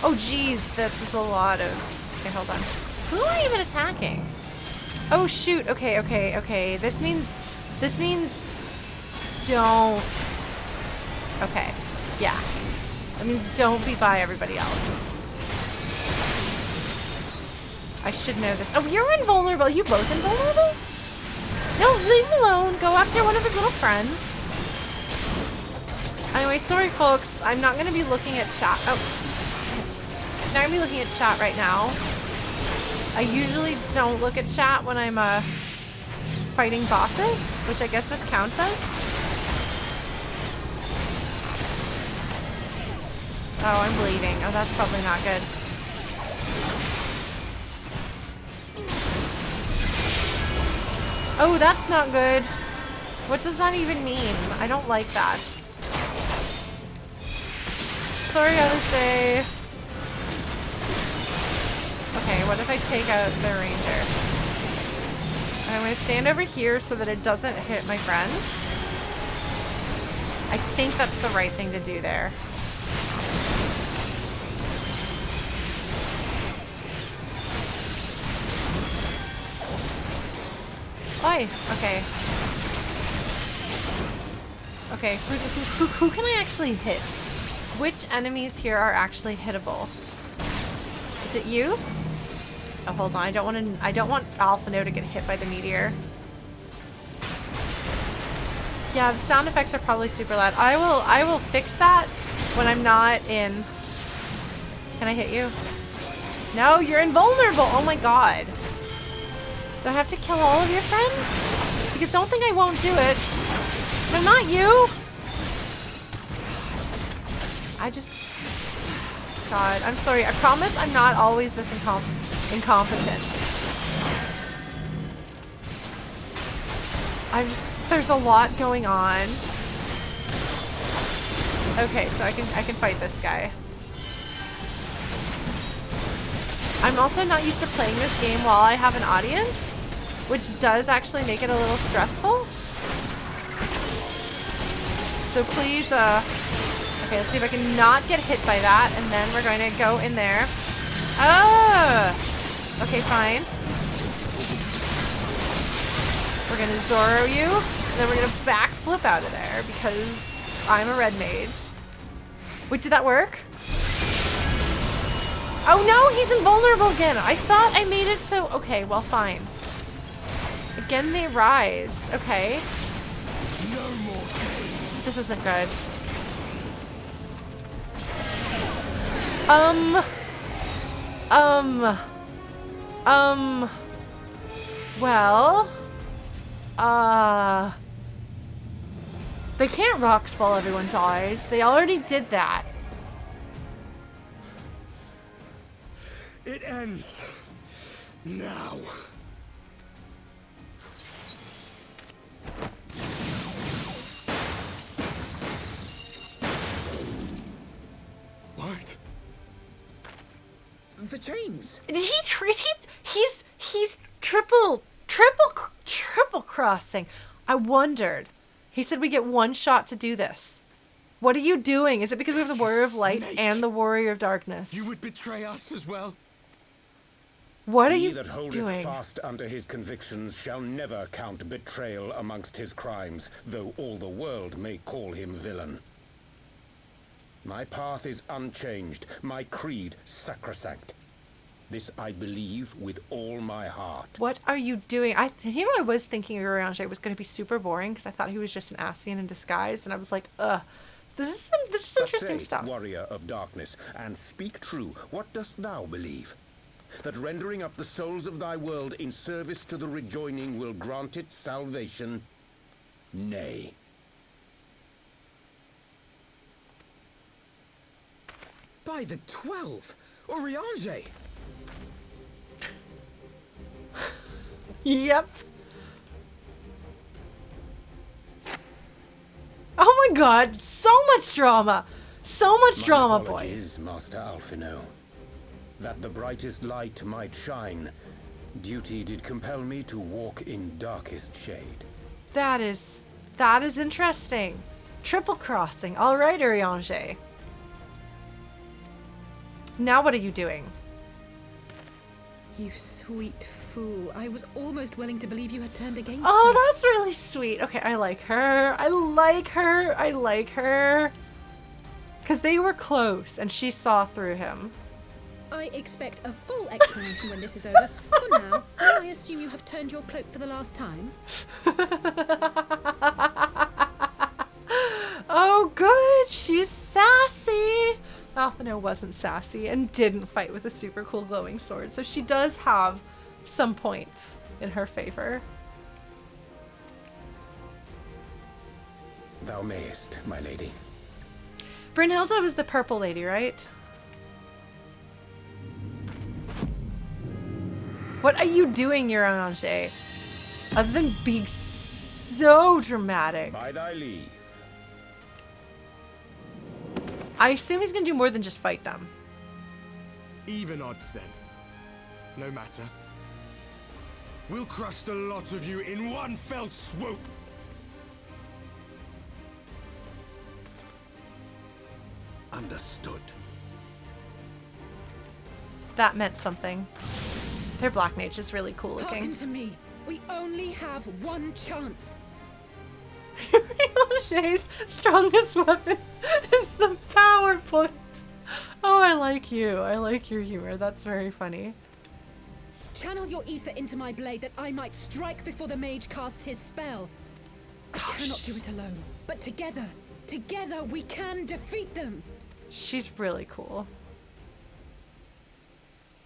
A: Oh geez, this is a lot of... Okay, hold on. Who am I even attacking? Oh shoot, okay. This means don't... Okay, yeah. That means don't be by everybody else. I should know this. Oh, you're invulnerable. Are you both invulnerable? No, leave him alone. Go after one of his little friends. Anyway, sorry folks. I'm not going to be looking at chat. Oh. I'm not going to be looking at chat right now. I usually don't look at chat when I'm fighting bosses, which I guess this counts as. Oh, I'm bleeding. Oh, that's probably not good. Oh, that's not good. What does that even mean? I don't like that. Sorry, Odyssey. Okay, what if I take out the ranger? And I'm going to stand over here so that it doesn't hit my friends. I think that's the right thing to do there. Oi, okay. Okay, who can I actually hit? Which enemies here are actually hittable? Is it you? Oh, hold on. I don't want Alphino to get hit by the meteor. Yeah, the sound effects are probably super loud. I will fix that when I'm not in. Can I hit you? No, you're invulnerable. Oh my god. Do I have to kill all of your friends? Because don't think I won't do it. No, not you. I just... God, I'm sorry. I promise I'm not always this incompetent. There's a lot going on. Okay, so I can fight this guy. I'm also not used to playing this game while I have an audience, which does actually make it a little stressful. So please, okay, let's see if I can not get hit by that, and then we're going to go in there. Ah! Okay, fine. We're going to Zoro you, and then we're going to backflip out of there because I'm a red mage. Wait, did that work? Oh no, he's invulnerable again. I thought I made it so... Okay, well, fine. Again, they rise. Okay.
D: No more.
A: This isn't good. Well... They can't rocks while everyone dies. They already did that.
D: It ends now. What?
E: The chains.
A: Did he's triple crossing. I wondered. He said we get one shot to do this. What are you doing? Is it because we have the Warrior of Light and the Warrior of Darkness?
D: You would betray us as well?
A: What are
B: He
A: you
B: that holdeth
A: doing?
B: fast unto his convictions shall never count betrayal amongst his crimes, though all the world may call him villain. My path is unchanged, my creed sacrosanct. This I believe with all my heart.
A: What are you doing? I was thinking Urianger was going to be super boring because I thought he was just an Ascian in disguise, and I was like, ugh. This is interesting stuff.
B: Warrior of darkness, and speak true, what dost thou believe? That rendering up the souls of thy world in service to the rejoining will grant it salvation? Nay.
E: By the 12! Urianger!
A: Yep. Oh my god, so much drama. So much drama, boy.
B: My apologies, Master Alphino. That the brightest light might shine, duty did compel me to walk in darkest shade.
A: That is interesting. Triple crossing. All right, Urianger. Now what are you doing?
C: You sweet fool. I was almost willing to believe you had turned against us.
A: Oh, that's really sweet. Okay, I like her. I like her. I like her. Because they were close, and she saw through him.
C: I expect a full explanation when this is over. For now, may I assume you have turned your cloak for the last time?
A: Oh, good. She's sassy. Alphino wasn't sassy and didn't fight with a super cool glowing sword, so she does have some points in her favor.
B: Thou mayest, my lady.
A: Brynhilda was the purple lady, right? What are you doing, Urianger? Other than being so dramatic.
B: By thy leave.
A: I assume he's gonna do more than just fight them.
D: Even odds then. No matter. We'll crush the lot of you in one fell swoop.
B: Understood.
A: That meant something. Their black mage is really cool
C: Hearken
A: looking.
C: to me. We only have one chance.
A: Urianger's strongest weapon is the power point. Oh, I like you. I like your humor. That's very funny.
C: Channel your ether into my blade that I might strike before the mage casts his spell. I cannot do it alone, but together we can defeat them.
A: She's really cool.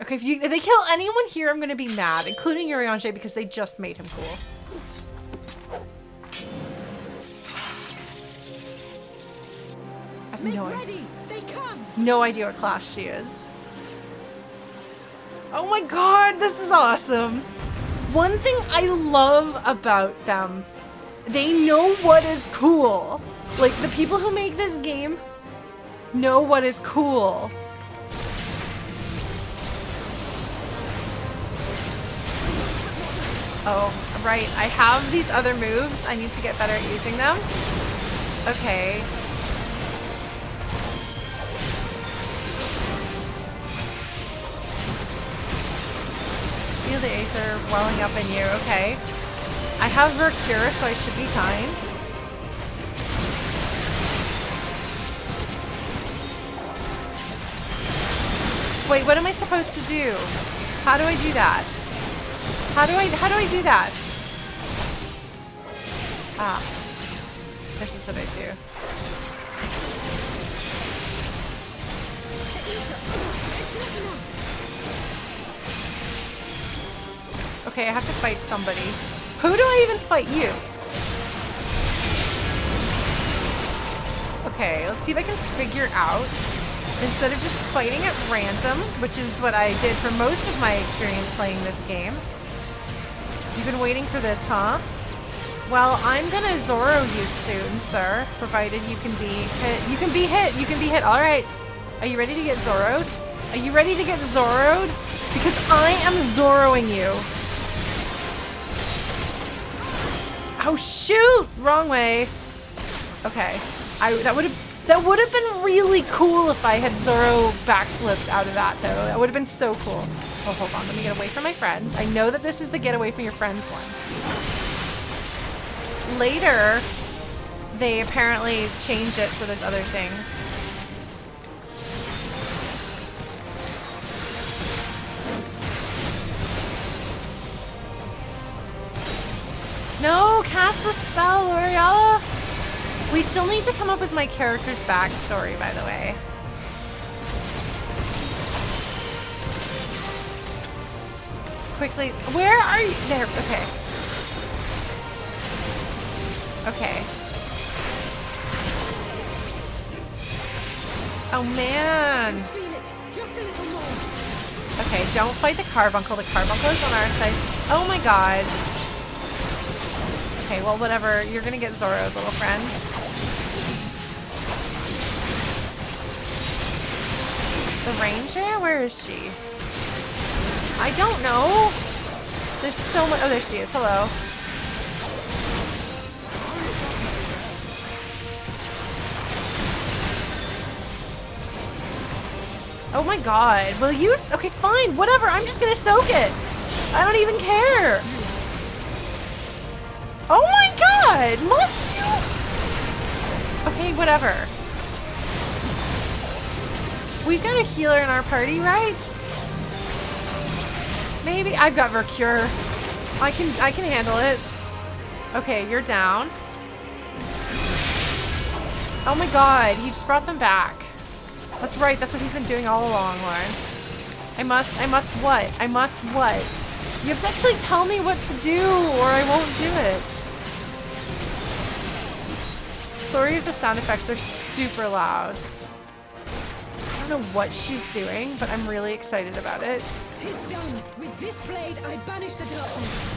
A: Okay, if they kill anyone here, I'm gonna be mad, including Urianger, because they just made him cool. I have no idea what class she is. Oh my god, this is awesome. One thing I love about them, they know what is cool. Like, the people who make this game know what is cool. Oh, right. I have these other moves. I need to get better at using them. Okay. Feel the aether welling up in you. Okay. I have Vercure, so I should be fine. Wait, what am I supposed to do? How do I do that? How do I do that? Ah. This is what I do. Okay, I have to fight somebody. Who do I even fight? You. Okay, let's see if I can figure out, instead of just fighting at random, which is what I did for most of my experience playing this game. You've been waiting for this, huh? Well, I'm gonna Zoro you soon, sir. Provided you can be hit. You can be hit! You can be hit! Alright. Are you ready to get Zoro'd? Are you ready to get Zoro'd? Because I am Zoroing you. Oh shoot! Wrong way. Okay. That would have been really cool if I had Zoro backflipped out of that, though. That would have been so cool. Oh, hold on. Let me get away from my friends. I know that this is the get away from your friends one. Later, they apparently changed it so there's other things. No! Cast the spell, L'Oreal! We still need to come up with my character's backstory, by the way. Quickly, where are you? There, okay. Okay. Oh man. Okay, don't fight the carbuncle. The carbuncle is on our side. Oh my god. Okay, well whatever. You're gonna get Zoro'd, little friend. The ranger? Where is she? I don't know. There's so much. Oh, there she is. Hello. Oh my god. Will you? Okay, fine. Whatever. I'm just gonna soak it. I don't even care. Oh my god. Must you? Okay, whatever. We've got a healer in our party, right? Maybe. I've got Vercure. I can handle it. Okay, you're down. Oh my god, he just brought them back. That's right, that's what he's been doing all along, Lauren. I must what? I must what? You have to actually tell me what to do, or I won't do it. Sorry if the sound effects are super loud. I don't know what she's doing, but I'm really excited about it.
C: 'Tis done. With this blade, I banish the darkness.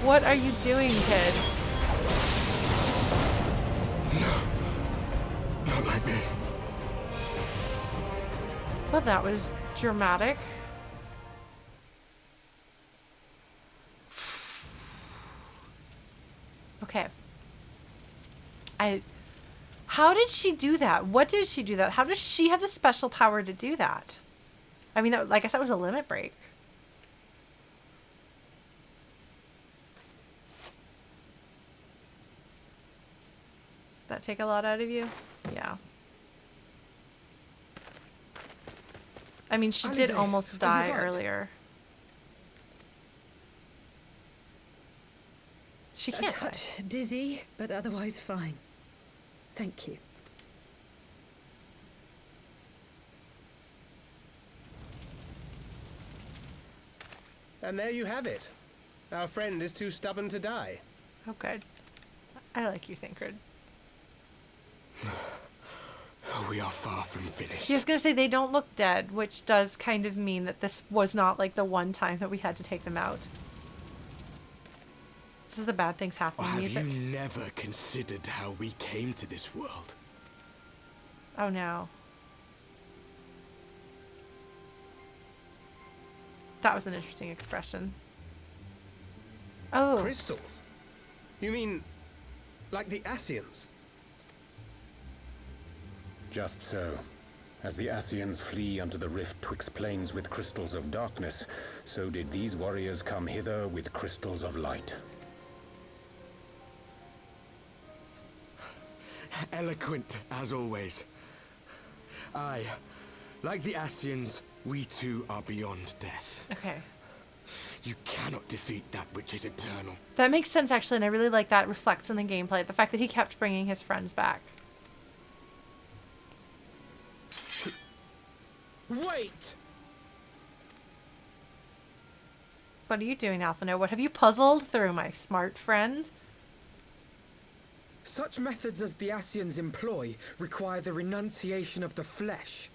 A: What are you doing, kid?
D: No. Not like this.
A: Well, that was dramatic. Okay. How did she do that? What did she do that? How does she have the special power to do that? I mean, I guess that was a limit break. That take a lot out of you? Yeah. I mean, she did
E: Alize,
A: almost
E: are
A: die
E: you right?
A: earlier. She
C: A
A: can't die.
C: touch dizzy, but otherwise fine. Thank you.
G: And there you have it. Our friend is too stubborn to die.
A: Oh, good. I like you, Thancred.
D: We are far from finished.
A: He was going to say they don't look dead, which does kind of mean that this was not like the one time that we had to take them out. This is the bad things
D: Or
A: happening
D: have
A: music.
D: you never considered how we came to this world?
A: Oh no. That was an interesting expression. Oh.
G: Crystals? You mean, like the Ascians?
B: Just so. As the Ascians flee unto the rift twixt plains with crystals of darkness, so did these warriors come hither with crystals of light.
D: Eloquent, as always. Aye, like the Ascians, we too are beyond death.
A: Okay.
D: You cannot defeat that which is eternal.
A: That makes sense, actually, and I really like that reflects in the gameplay. The fact that he kept bringing his friends back.
E: Wait!
A: What are you doing, Alphino? What have you puzzled through, my smart friend?
E: Such methods as the Ascians employ require the renunciation of the flesh.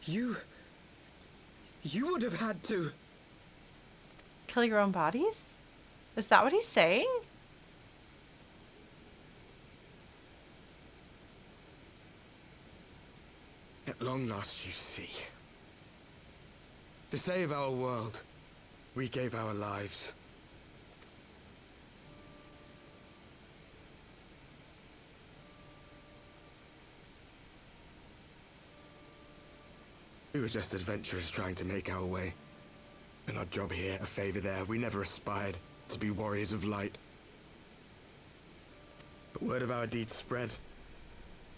E: You would have had to...
A: Kill your own bodies? Is that what he's saying?
D: At long last you see. To save our world, we gave our lives. We were just adventurers trying to make our way. An odd job here, a favor there. We never aspired to be warriors of light. But word of our deeds spread,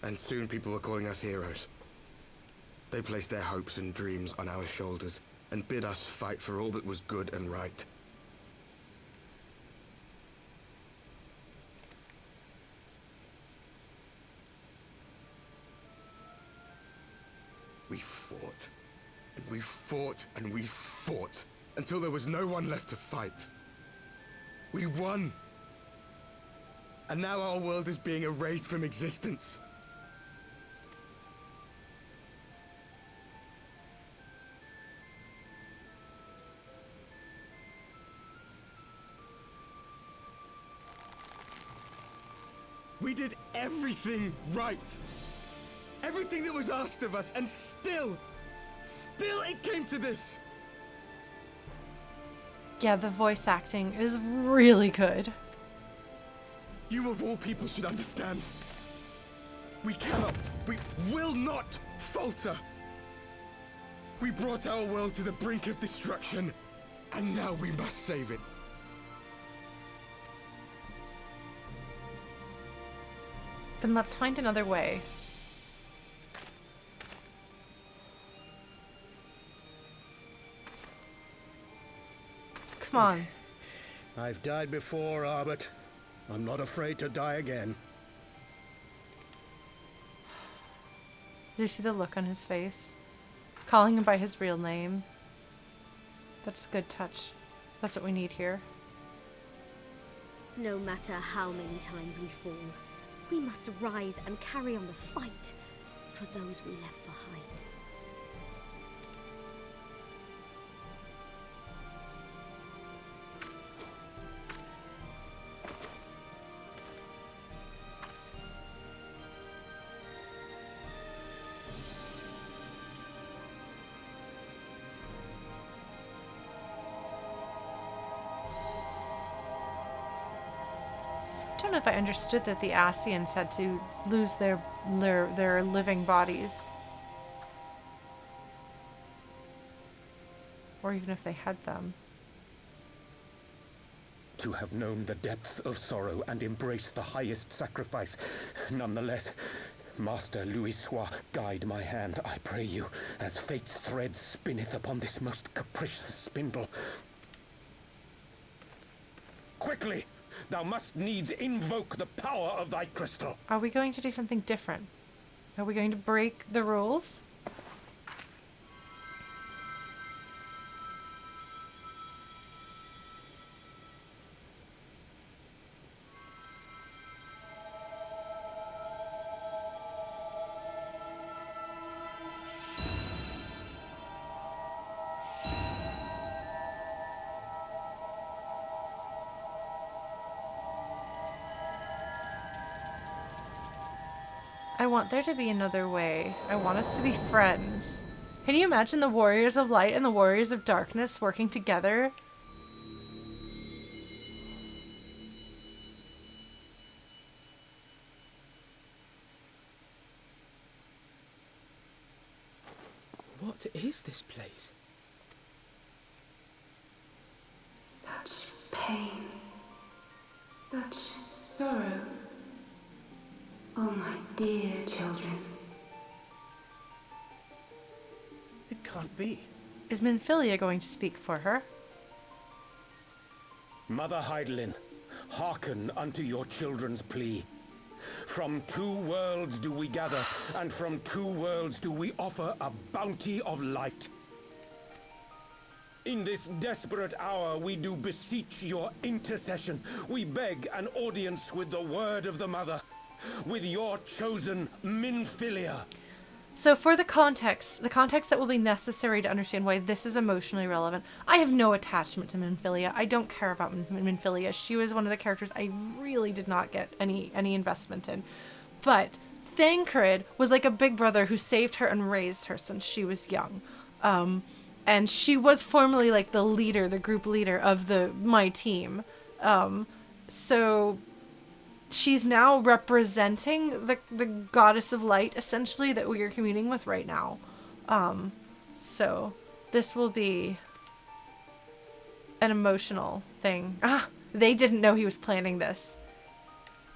D: and soon people were calling us heroes. They placed their hopes and dreams on our shoulders and bid us fight for all that was good and right. We fought, and we fought, and we fought, until there was no one left to fight. We won! And now our world is being erased from existence. We did everything right. Everything that was asked of us, and still it came to this.
A: Yeah, the voice acting is really good.
D: You of all people should understand. We cannot, we will not falter. We brought our world to the brink of destruction, and now we must save it.
A: Then let's find another way. Come on.
H: I've died before, Arbet. I'm not afraid to die again.
A: Did you see the look on his face? Calling him by his real name. That's a good touch. That's what we need here.
I: No matter how many times we fall, we must rise and carry on the fight for those we left behind.
A: I don't know if I understood that the Ascians had to lose their living bodies. Or even if they had them.
B: to have known the depth of sorrow and embraced the highest sacrifice. Nonetheless, Master Louis-Sois, guide my hand, I pray you, as fate's thread spinneth upon this most capricious spindle. Quickly! Thou must needs invoke the power of thy crystal.
A: Are we going to do something different? Are we going to break the rules? I want there to be another way. I want us to be friends. Can you imagine the Warriors of Light and the Warriors of Darkness working together?
E: What is this place?
J: Such pain. Such sorrow. Oh, my dear children.
G: It can't be.
A: Is Minfilia going to speak for her?
B: Mother Heidelin, hearken unto your children's plea. From two worlds do we gather, and from two worlds do we offer a bounty of light. In this desperate hour we do beseech your intercession. We beg an audience with the word of the Mother, with your chosen Minfilia.
A: So for the context that will be necessary to understand why this is emotionally relevant, I have no attachment to Minfilia. I don't care about Minfilia. She was one of the characters I really did not get any investment in. But Thancred was like a big brother who saved her and raised her since she was young. And she was formerly like the leader, the group leader of my team. So she's now representing the goddess of light, essentially, that we are communing with right now. So this will be an emotional thing. They didn't know he was planning this.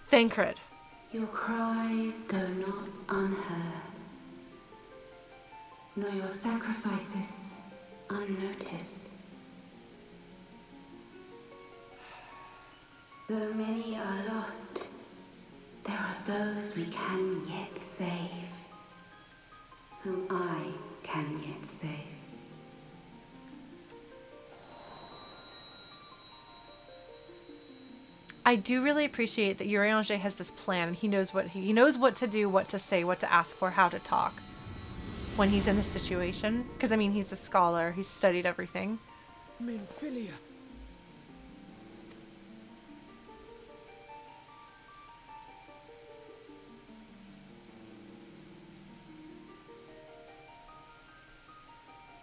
A: Thancred.
J: Your cries go not unheard, nor your sacrifices unnoticed. Though many are lost, there are those we can yet save, whom I can yet save.
A: I do really appreciate that Urianger has this plan. He knows what to do, what to say, what to ask for, how to talk when he's in this situation. Because, I mean, he's a scholar. He's studied everything.
E: Minfilia.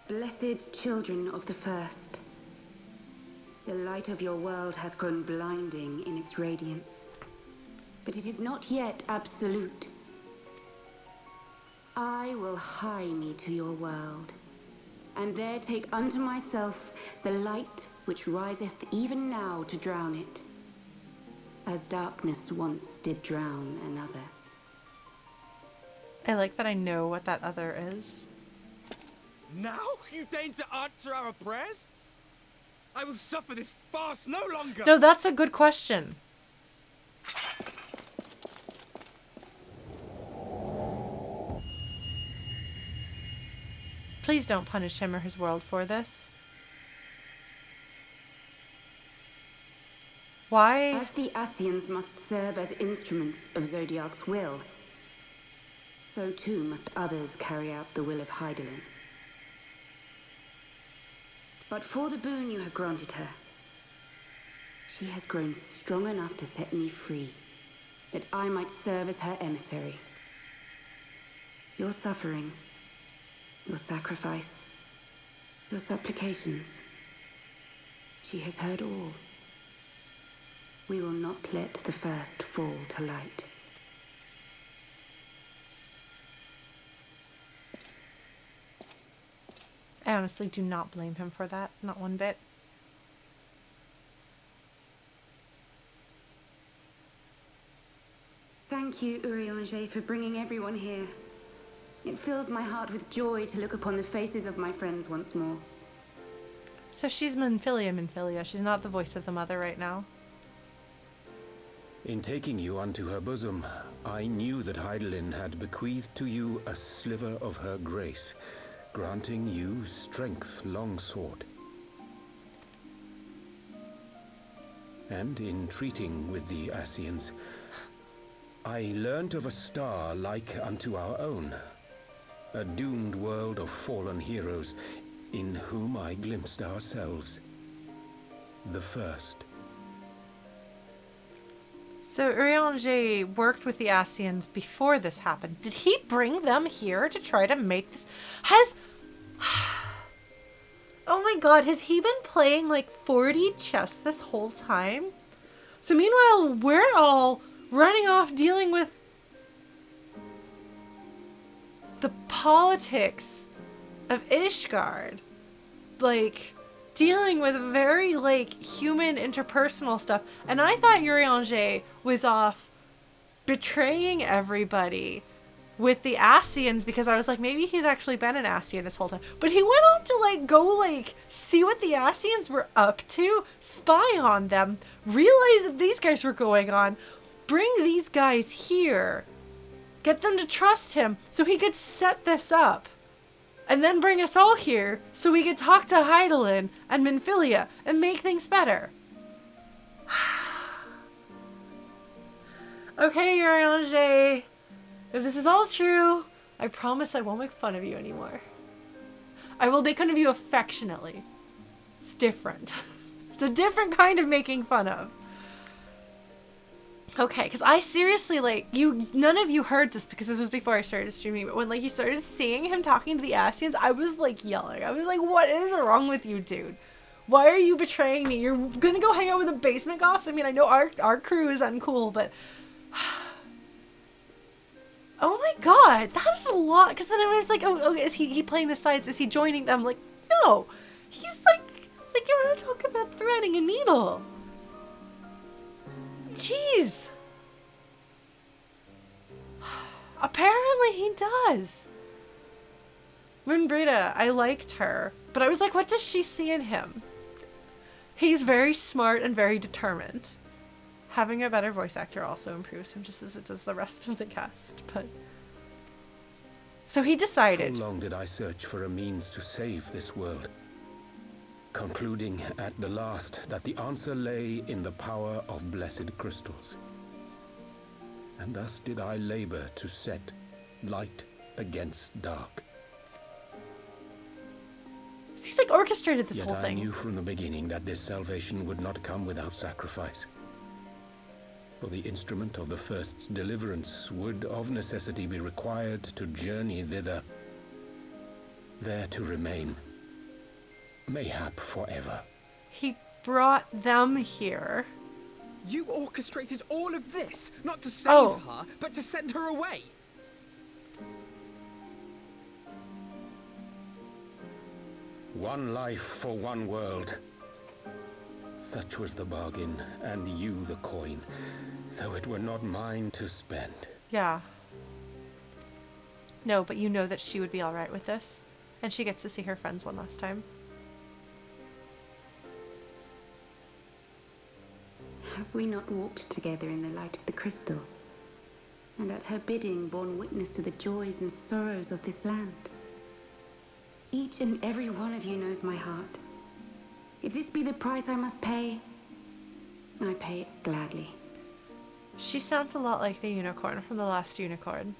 J: Blessed children of the First, the light of your world hath grown blinding in its radiance, but it is not yet absolute. I will hie me to your world, and there take unto myself the light which riseth even now to drown it, as darkness once did drown another.
A: I like that I know what that other is.
D: Now you deign to answer our prayers? I will suffer this farce no longer!
A: No, that's a good question. Please don't punish him or his world for this. Why?
J: As the Ascians must serve as instruments of Zodiac's will, so too must others carry out the will of Heidelin. But for the boon you have granted her, she has grown strong enough to set me free, that I might serve as her emissary. Your suffering, your sacrifice, your supplications, she has heard all. We will not let the first fall to light.
A: I honestly do not blame him for that, not one bit.
J: Thank you, Urianger, for bringing everyone here. It fills my heart with joy to look upon the faces of my friends once more.
A: So she's Minfilia. She's not the voice of the mother right now.
B: In taking you unto her bosom, I knew that Hydaelyn had bequeathed to you a sliver of her grace, granting you strength longsword. And in treating with the Ascians, I learnt of a star like unto our own, a doomed world of fallen heroes, in whom I glimpsed ourselves, the first.
A: So Urianger worked with the Ascians before this happened. Did he bring them here to try to make this? Oh my god, has he been playing like 4D chess this whole time? So meanwhile, we're all running off dealing with the politics of Ishgard. Like, dealing with very, like, human interpersonal stuff. And I thought Urianger was off betraying everybody with the Ascians, because I was like, maybe he's actually been an Ascian this whole time. But he went off to, like, go, like, see what the Ascians were up to, spy on them, realize that these guys were going on, bring these guys here, get them to trust him so he could set this up. And then bring us all here so we could talk to Hydaelyn and Minfilia and make things better. Okay, Urianger. If this is all true, I promise I won't make fun of you anymore. I will make fun of you affectionately. It's different. It's a different kind of making fun of. Okay, because I seriously, like, none of you heard this because this was before I started streaming, but when, like, you started seeing him talking to the Ascians, I was, like, yelling. I was like, what is wrong with you, dude? Why are you betraying me? You're gonna go hang out with the basement goths? I mean, I know our crew is uncool, but... Oh my god, that is a lot. Because then I was like, oh, is he playing the sides? Is he joining them? Like, no. He's like you want to talk about threading a needle. Jeez. Apparently he does. Moonbrita, I liked her, but I was like, what does she see in him? He's very smart and very determined. Having a better voice actor also improves him just as it does the rest of the cast, but... So he decided...
B: How long did I search for a means to save this world? Concluding at the last that the answer lay in the power of blessed crystals. And thus did I labor to set light against dark.
A: He's like orchestrated this whole thing.
B: Yet I knew from the beginning that this salvation would not come without sacrifice. For the instrument of the first's deliverance would of necessity be required to journey thither, there to remain, mayhap forever.
A: He brought them here.
E: You orchestrated all of this, not to save her, but to send her away.
B: One life for one world. Such was the bargain, and you the coin, though it were not mine to spend.
A: Yeah. No, but you know that she would be alright with this, and she gets to see her friends one last time.
J: Have we not walked together in the light of the crystal, and at her bidding borne witness to the joys and sorrows of this land? Each and every one of you knows my heart. If this be the price I must pay, I pay it gladly.
A: She sounds a lot like the unicorn from the last unicorn.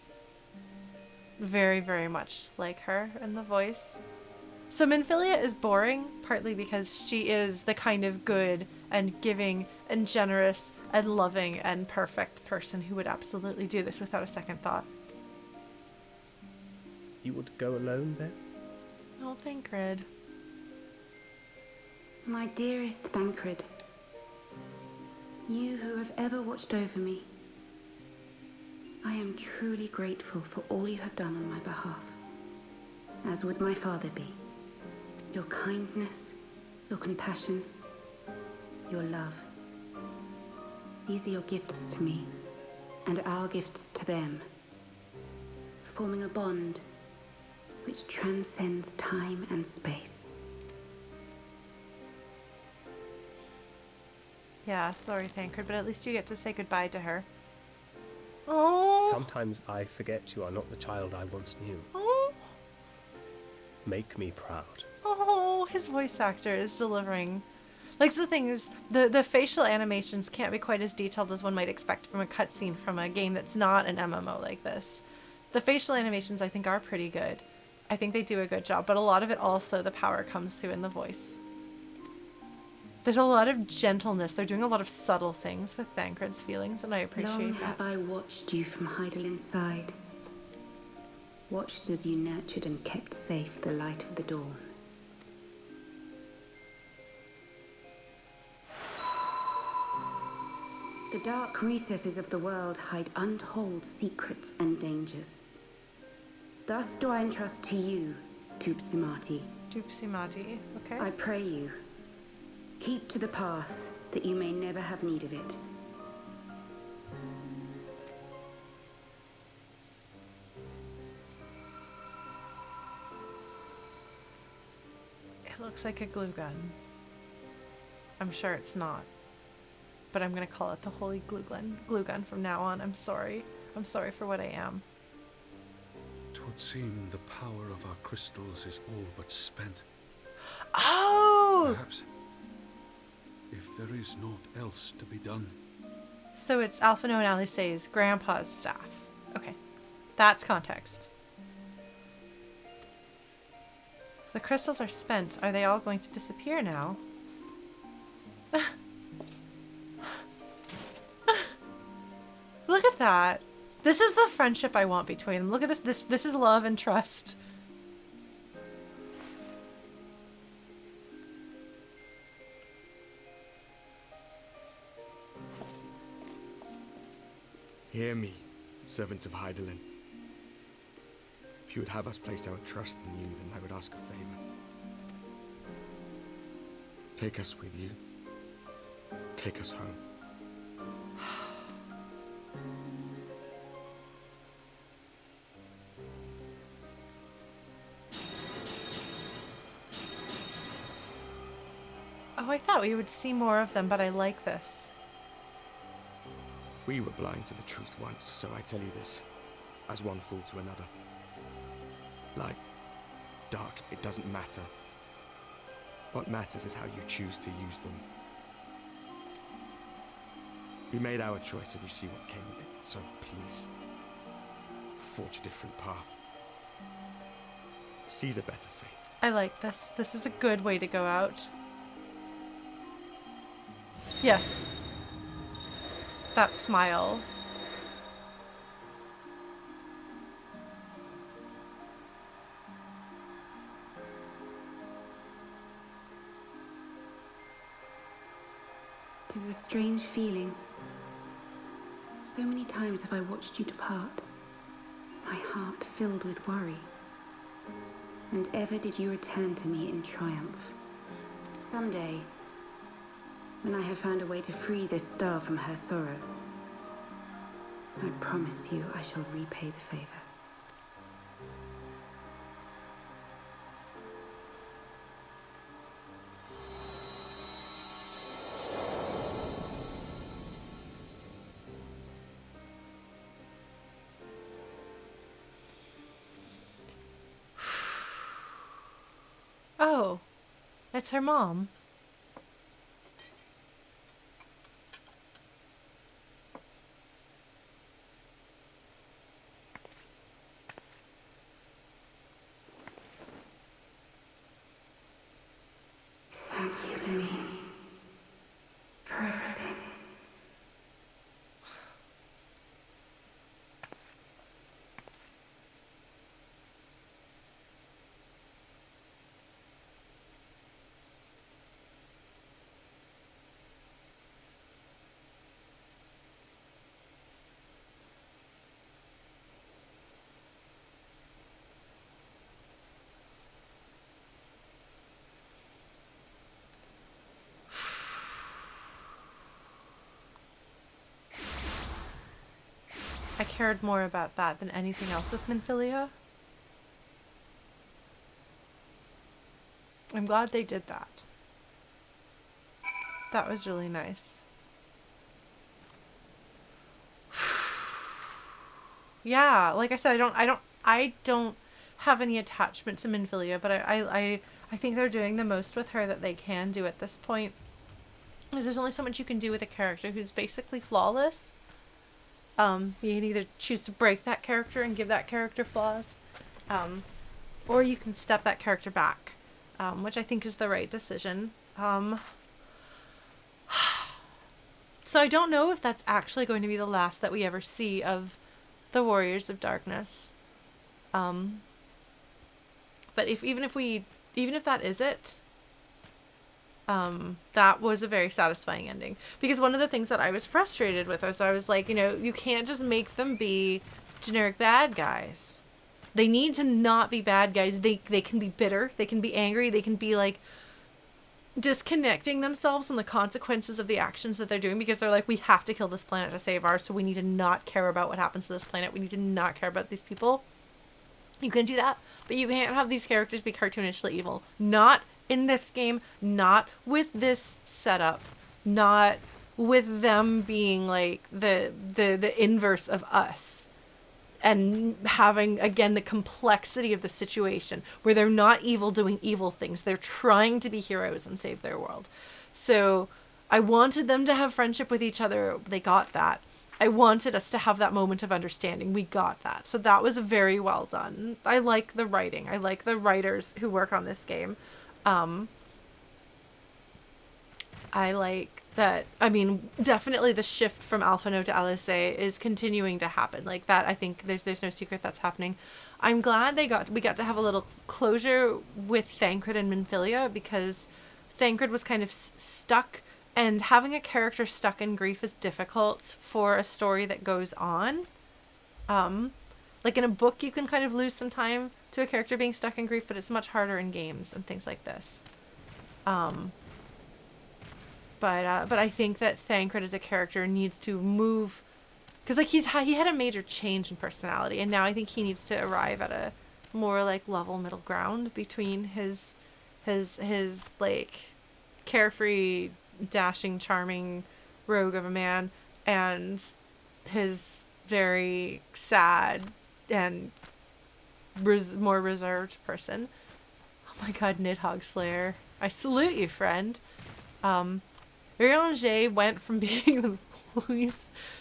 A: Very, very much like her in the voice. So Minfilia is boring, partly because she is the kind of good and giving and generous and loving and perfect person who would absolutely do this without a second thought.
G: You would go alone then?
A: Oh, Thancred.
J: My dearest Thancred, you who have ever watched over me, I am truly grateful for all you have done on my behalf, as would my father be. Your kindness, your compassion, your love. These are your gifts to me, and our gifts to them, forming a bond which transcends time and space.
A: Yeah, sorry, Thancred, but at least you get to say goodbye to her. Oh.
G: Sometimes I forget you are not the child I once knew.
A: Oh.
G: Make me proud.
A: Oh, his voice actor is delivering. Like, the thing is, the facial animations can't be quite as detailed as one might expect from a cutscene from a game that's not an MMO like this. The facial animations, I think, are pretty good. I think they do a good job, but a lot of it also, the power comes through in the voice. There's a lot of gentleness. They're doing a lot of subtle things with Thancred's feelings, and I appreciate
J: Long
A: that.
J: have I watched you from Heidelin's side. Watched as you nurtured and kept safe the light of the dawn. The dark recesses of the world hide untold secrets and dangers. Thus do I entrust to you, Tupsimati.
A: Tupsimati, okay.
J: I pray you, keep to the path that you may never have need of it.
A: It looks like a glue gun. I'm sure it's not. But I'm going to call it the Holy Glue Gun from now on. I'm sorry. I'm sorry for what I am.
K: 'Twould seem the power of our crystals is all but spent.
A: Oh!
K: Perhaps, if there is naught else to be done.
A: So it's Alphino and Alice's grandpa's staff. Okay. That's context. The crystals are spent. Are they all going to disappear now? Look at that. This is the friendship I want between them. Look at this. This is love and trust.
D: Hear me, servants of Heidelin. If you would have us place our trust in you, then I would ask a favor. Take us with you. Take us home.
A: Oh, I thought we would see more of them, but I like this.
D: We were blind to the truth once, so I tell you this, as one fool to another. Light, dark, it doesn't matter. What matters is how you choose to use them. We made our choice and you see what came of it, so please, forge a different path. Seize a better fate.
A: I like this. This is a good way to go out. Yes. That smile.
J: It is a strange feeling. So many times have I watched you depart, my heart filled with worry. And ever did you return to me in triumph. Someday, when I have found a way to free this star from her sorrow, I promise you I shall repay the favor.
A: Oh, it's her mom.
J: Thank you, Lemmy, for everything.
A: I cared more about that than anything else with Minfilia. I'm glad they did that. That was really nice. Yeah, like I said, I don't have any attachment to Minfilia, but I think they're doing the most with her that they can do at this point. Because there's only so much you can do with a character who's basically flawless. You can either choose to break that character and give that character flaws, or you can step that character back, which I think is the right decision. So I don't know if that's actually going to be the last that we ever see of the Warriors of Darkness. But even if that is it, that was a very satisfying ending. Because one of the things that I was frustrated with was I was like, you can't just make them be generic bad guys. They need to not be bad guys. They can be bitter. They can be angry. They can be like disconnecting themselves from the consequences of the actions that they're doing because they're like, we have to kill this planet to save ours, so we need to not care about what happens to this planet. We need to not care about these people. You can do that, but you can't have these characters be cartoonishly evil. Not in this game, not with this setup, not with them being like the inverse of us. And having, again, the complexity of the situation where they're not evil doing evil things. They're trying to be heroes and save their world. So I wanted them to have friendship with each other. They got that. I wanted us to have that moment of understanding. We got that. So that was very well done. I like the writing. I like the writers who work on this game. I like that, I mean, definitely the shift from Alphinaud to LSA is continuing to happen. Like that, I think there's no secret that's happening. I'm glad we got to have a little closure with Thancred and Minfilia, because Thancred was kind of stuck, and having a character stuck in grief is difficult for a story that goes on. Like in a book, you can kind of lose some time to a character being stuck in grief, but it's much harder in games and things like this. But I think that Thancred as a character needs to move, because like he had a major change in personality, and now I think he needs to arrive at a more like level middle ground between his like carefree, dashing, charming rogue of a man and his very sad and more reserved person. Oh my god, Nidhogg Slayer, I salute you, friend. Urianger went from being the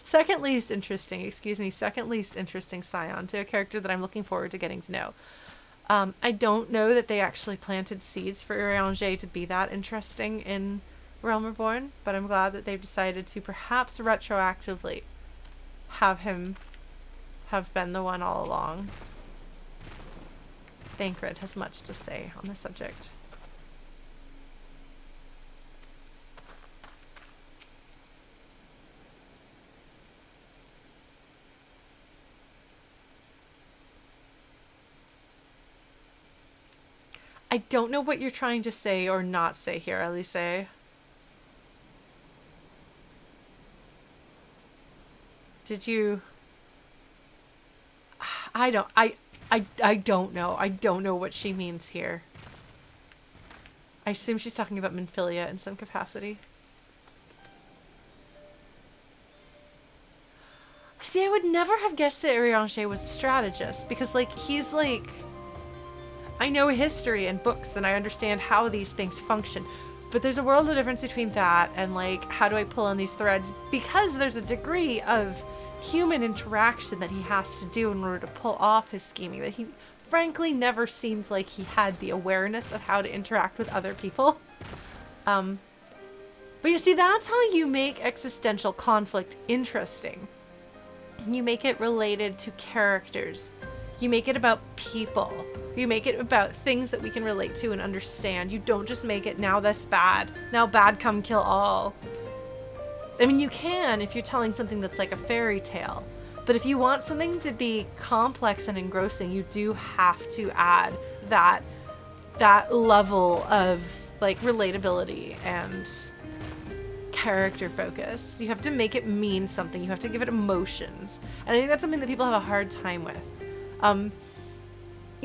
A: second least interesting scion to a character that I'm looking forward to getting to know. I don't know that they actually planted seeds for Urianger to be that interesting in Realm Reborn, but I'm glad that they've decided to perhaps retroactively have him have been the one all along. Thancred has much to say on the subject. I don't know what you're trying to say or not say here, Elise. Did you... I don't know. I don't know what she means here. I assume she's talking about Minfilia in some capacity. See, I would never have guessed that Urianger was a strategist, because, like, he's, like... I know history and books, and I understand how these things function, but there's a world of difference between that and, like, how do I pull on these threads? Because there's a degree of human interaction that he has to do in order to pull off his scheming, that he frankly never seems like he had the awareness of how to interact with other people. But you see, that's how you make existential conflict interesting. You make it related to characters. You make it about people. You make it about things that we can relate to and understand. You don't just make it now this bad. Now bad come kill all. I mean, you can if you're telling something that's like a fairy tale. But if you want something to be complex and engrossing, you do have to add that level of like relatability and character focus. You have to make it mean something. You have to give it emotions. And I think that's something that people have a hard time with.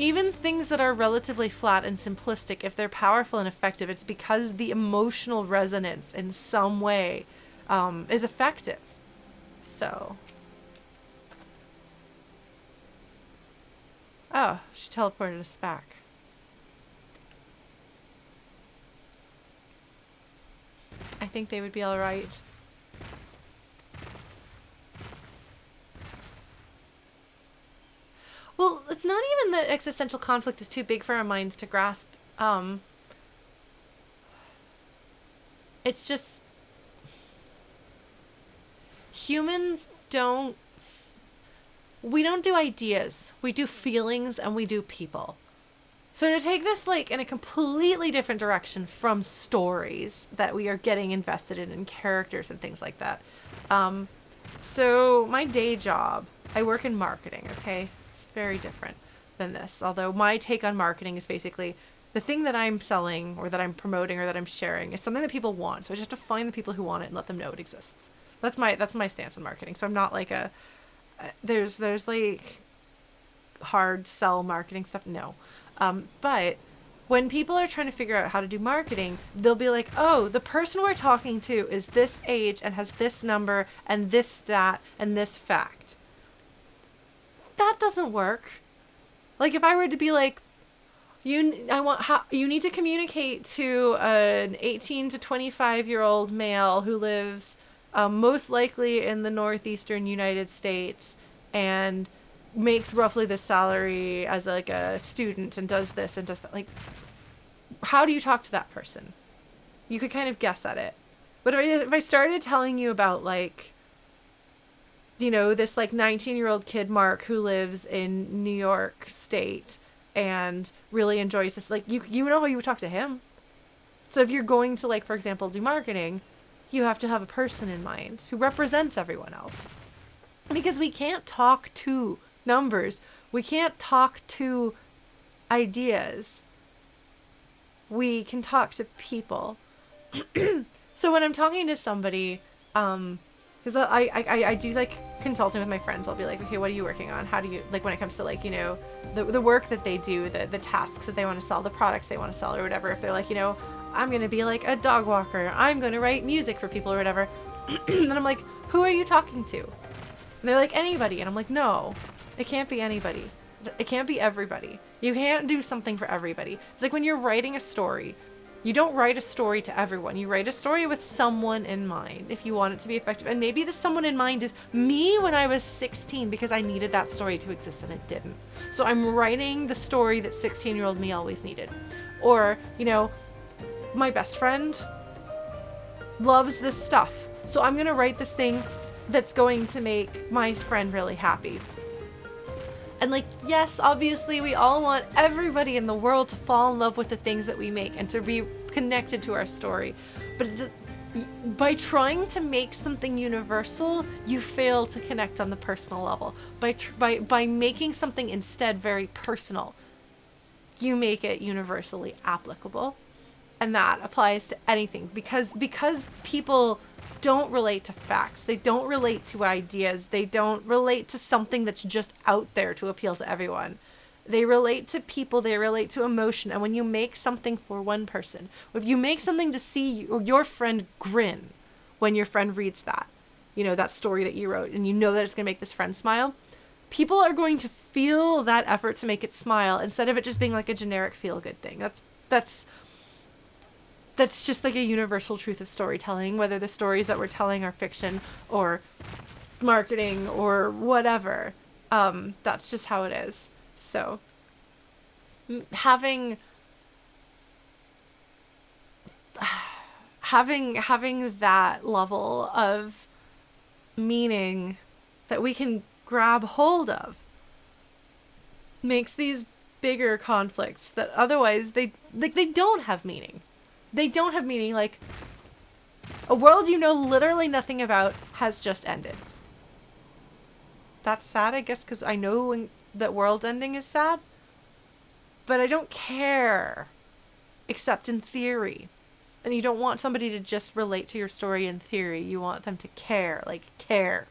A: Even things that are relatively flat and simplistic, if they're powerful and effective, it's because the emotional resonance in some way is effective. So. Oh, she teleported us back. I think they would be all right. Well, it's not even that existential conflict is too big for our minds to grasp. It's just humans we don't do ideas. We do feelings and we do people. So to take this like in a completely different direction from stories that we are getting invested in and characters and things like that. So my day job, I work in marketing, okay? It's very different than this. Although my take on marketing is basically the thing that I'm selling or that I'm promoting or that I'm sharing is something that people want. So I just have to find the people who want it and let them know it exists. That's my stance on marketing. So I'm not like there's like hard sell marketing stuff. No. But when people are trying to figure out how to do marketing, they'll be like, oh, the person we're talking to is this age and has this number and this stat and this fact. That doesn't work. Like if I were to be like, you need to communicate to an 18 to 25-year-old male who lives most likely in the northeastern United States and makes roughly this salary as like a student and does this and does that. Like, how do you talk to that person? You could kind of guess at it. But if I started telling you about like, you know, this like 19-year-old kid, Mark, who lives in New York State and really enjoys this, like you know how you would talk to him. So if you're going to like, for example, do marketing, you have to have a person in mind who represents everyone else. Because we can't talk to numbers. We can't talk to ideas. We can talk to people. So when I'm talking to somebody, because I do like consulting with my friends. I'll be like, okay, what are you working on? How do you, like when it comes to like, you know, the work that they do, the tasks that they want to sell, the products they want to sell or whatever. If they're like, you know, I'm going to be like a dog walker. I'm going to write music for people or whatever. And I'm like, who are you talking to? And they're like, anybody. And I'm like, no, it can't be anybody. It can't be everybody. You can't do something for everybody. It's like when you're writing a story, you don't write a story to everyone. You write a story with someone in mind if you want it to be effective. And maybe the someone in mind is me when I was 16 because I needed that story to exist and it didn't. So I'm writing the story that 16-year-old me always needed. Or, you know, my best friend loves this stuff. So I'm going to write this thing that's going to make my friend really happy. And like, yes, obviously we all want everybody in the world to fall in love with the things that we make and to be connected to our story. But by trying to make something universal, you fail to connect on the personal level. By making something instead very personal, you make it universally applicable. And that applies to anything because people don't relate to facts. They don't relate to ideas. They don't relate to something that's just out there to appeal to everyone. They relate to people. They relate to emotion. And when you make something for one person, if you make something to see your friend grin when your friend reads that, you know, that story that you wrote, and you know that it's going to make this friend smile, people are going to feel that effort to make it smile instead of it just being like a generic feel-good thing. That's just like a universal truth of storytelling, whether the stories that we're telling are fiction or marketing or whatever. That's just how it is. So having that level of meaning that we can grab hold of makes these bigger conflicts that otherwise they don't have meaning. They don't have meaning. Like, a world you know literally nothing about has just ended. That's sad, I guess, because I know that world ending is sad. But I don't care. Except in theory. And you don't want somebody to just relate to your story in theory. You want them to care, like care.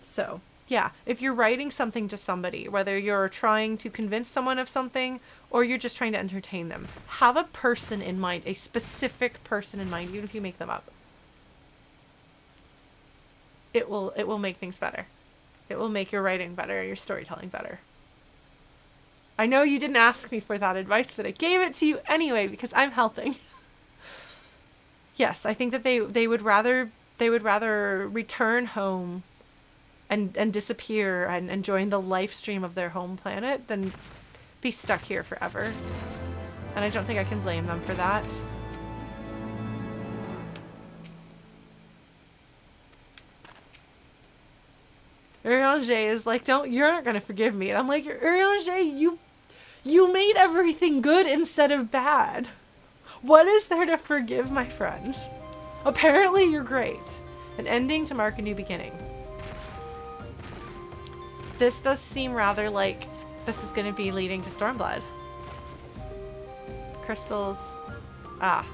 A: So, yeah, if you're writing something to somebody, whether you're trying to convince someone of something or you're just trying to entertain them, have a person in mind, a specific person in mind, even if you make them up. It will make things better. It will make your writing better, your storytelling better. I know you didn't ask me for that advice, but I gave it to you anyway because I'm helping. Yes, I think that they would rather return home and disappear and join the life stream of their home planet than be stuck here forever. And I don't think I can blame them for that. Urianger is like, you're not gonna forgive me. And I'm like, Urianger, you made everything good instead of bad. What is there to forgive, my friend? Apparently you're great. An ending to mark a new beginning. This does seem rather like this is gonna be leading to Stormblood. Crystals. Ah.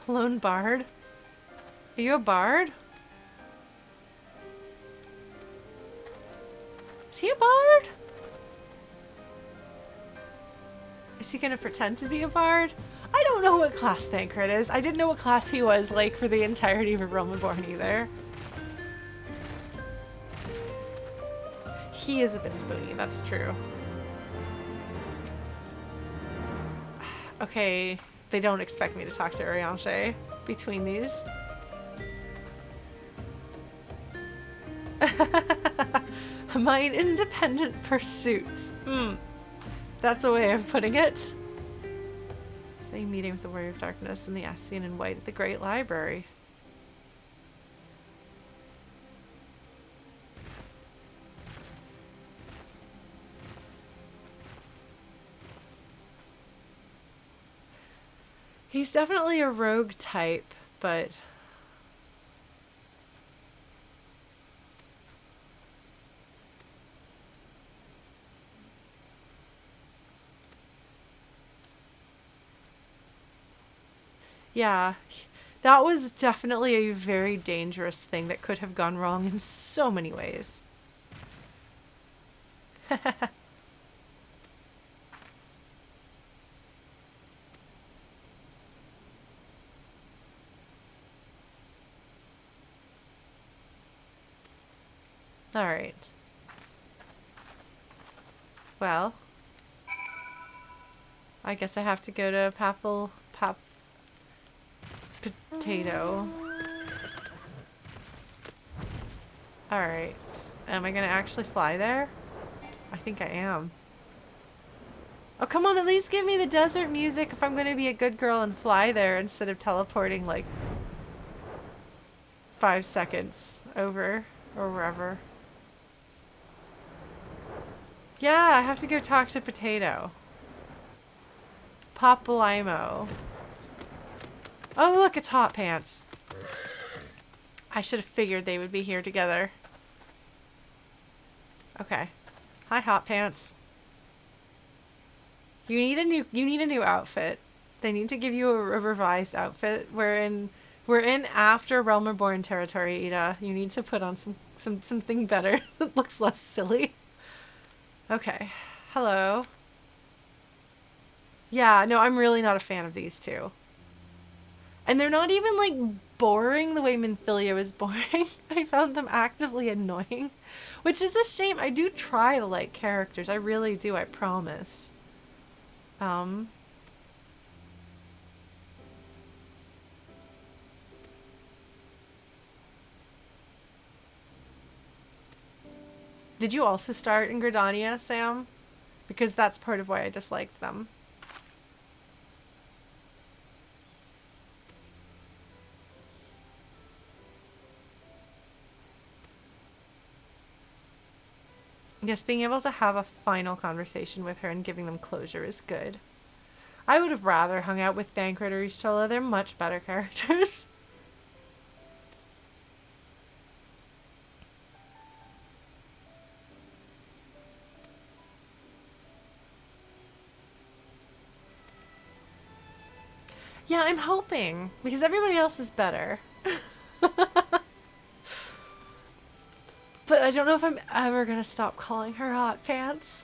A: Lone Bard? Are you a bard? Is he a bard? Is he gonna pretend to be a bard? I don't know what class Thancred is. I didn't know what class he was like for the entirety of A Realm Reborn either. He is a bit spoony, that's true. Okay, they don't expect me to talk to Urianger between these. My independent pursuits. That's a way of putting it. Say meeting with the Warrior of Darkness and the Ascian in White at the Great Library. He's definitely a rogue type, but yeah, that was definitely a very dangerous thing that could have gone wrong in so many ways. All right. Well, I guess I have to go to Potato. Alright. Am I gonna actually fly there? I think I am. Oh, come on, at least give me the desert music if I'm gonna be a good girl and fly there instead of teleporting like 5 seconds over or wherever. Yeah, I have to go talk to Potato. Popolimo. Oh, look, it's Hot Pants. I should have figured they would be here together. Okay. Hi, Hot Pants. You need a new outfit. They need to give you a revised outfit. We're in after Realm Reborn territory, Ida. You need to put on something better that looks less silly. Okay. Hello. Yeah, no, I'm really not a fan of these two. And they're not even, like, boring the way Minfilia was boring. I found them actively annoying. Which is a shame. I do try to like characters. I really do, I promise. Did you also start in Gridania, Sam? Because that's part of why I disliked them. Yes, being able to have a final conversation with her and giving them closure is good. I would have rather hung out with Thancred or Ishtola. They're much better characters. Yeah, I'm hoping, because everybody else is better. But I don't know if I'm ever gonna stop calling her Hot Pants.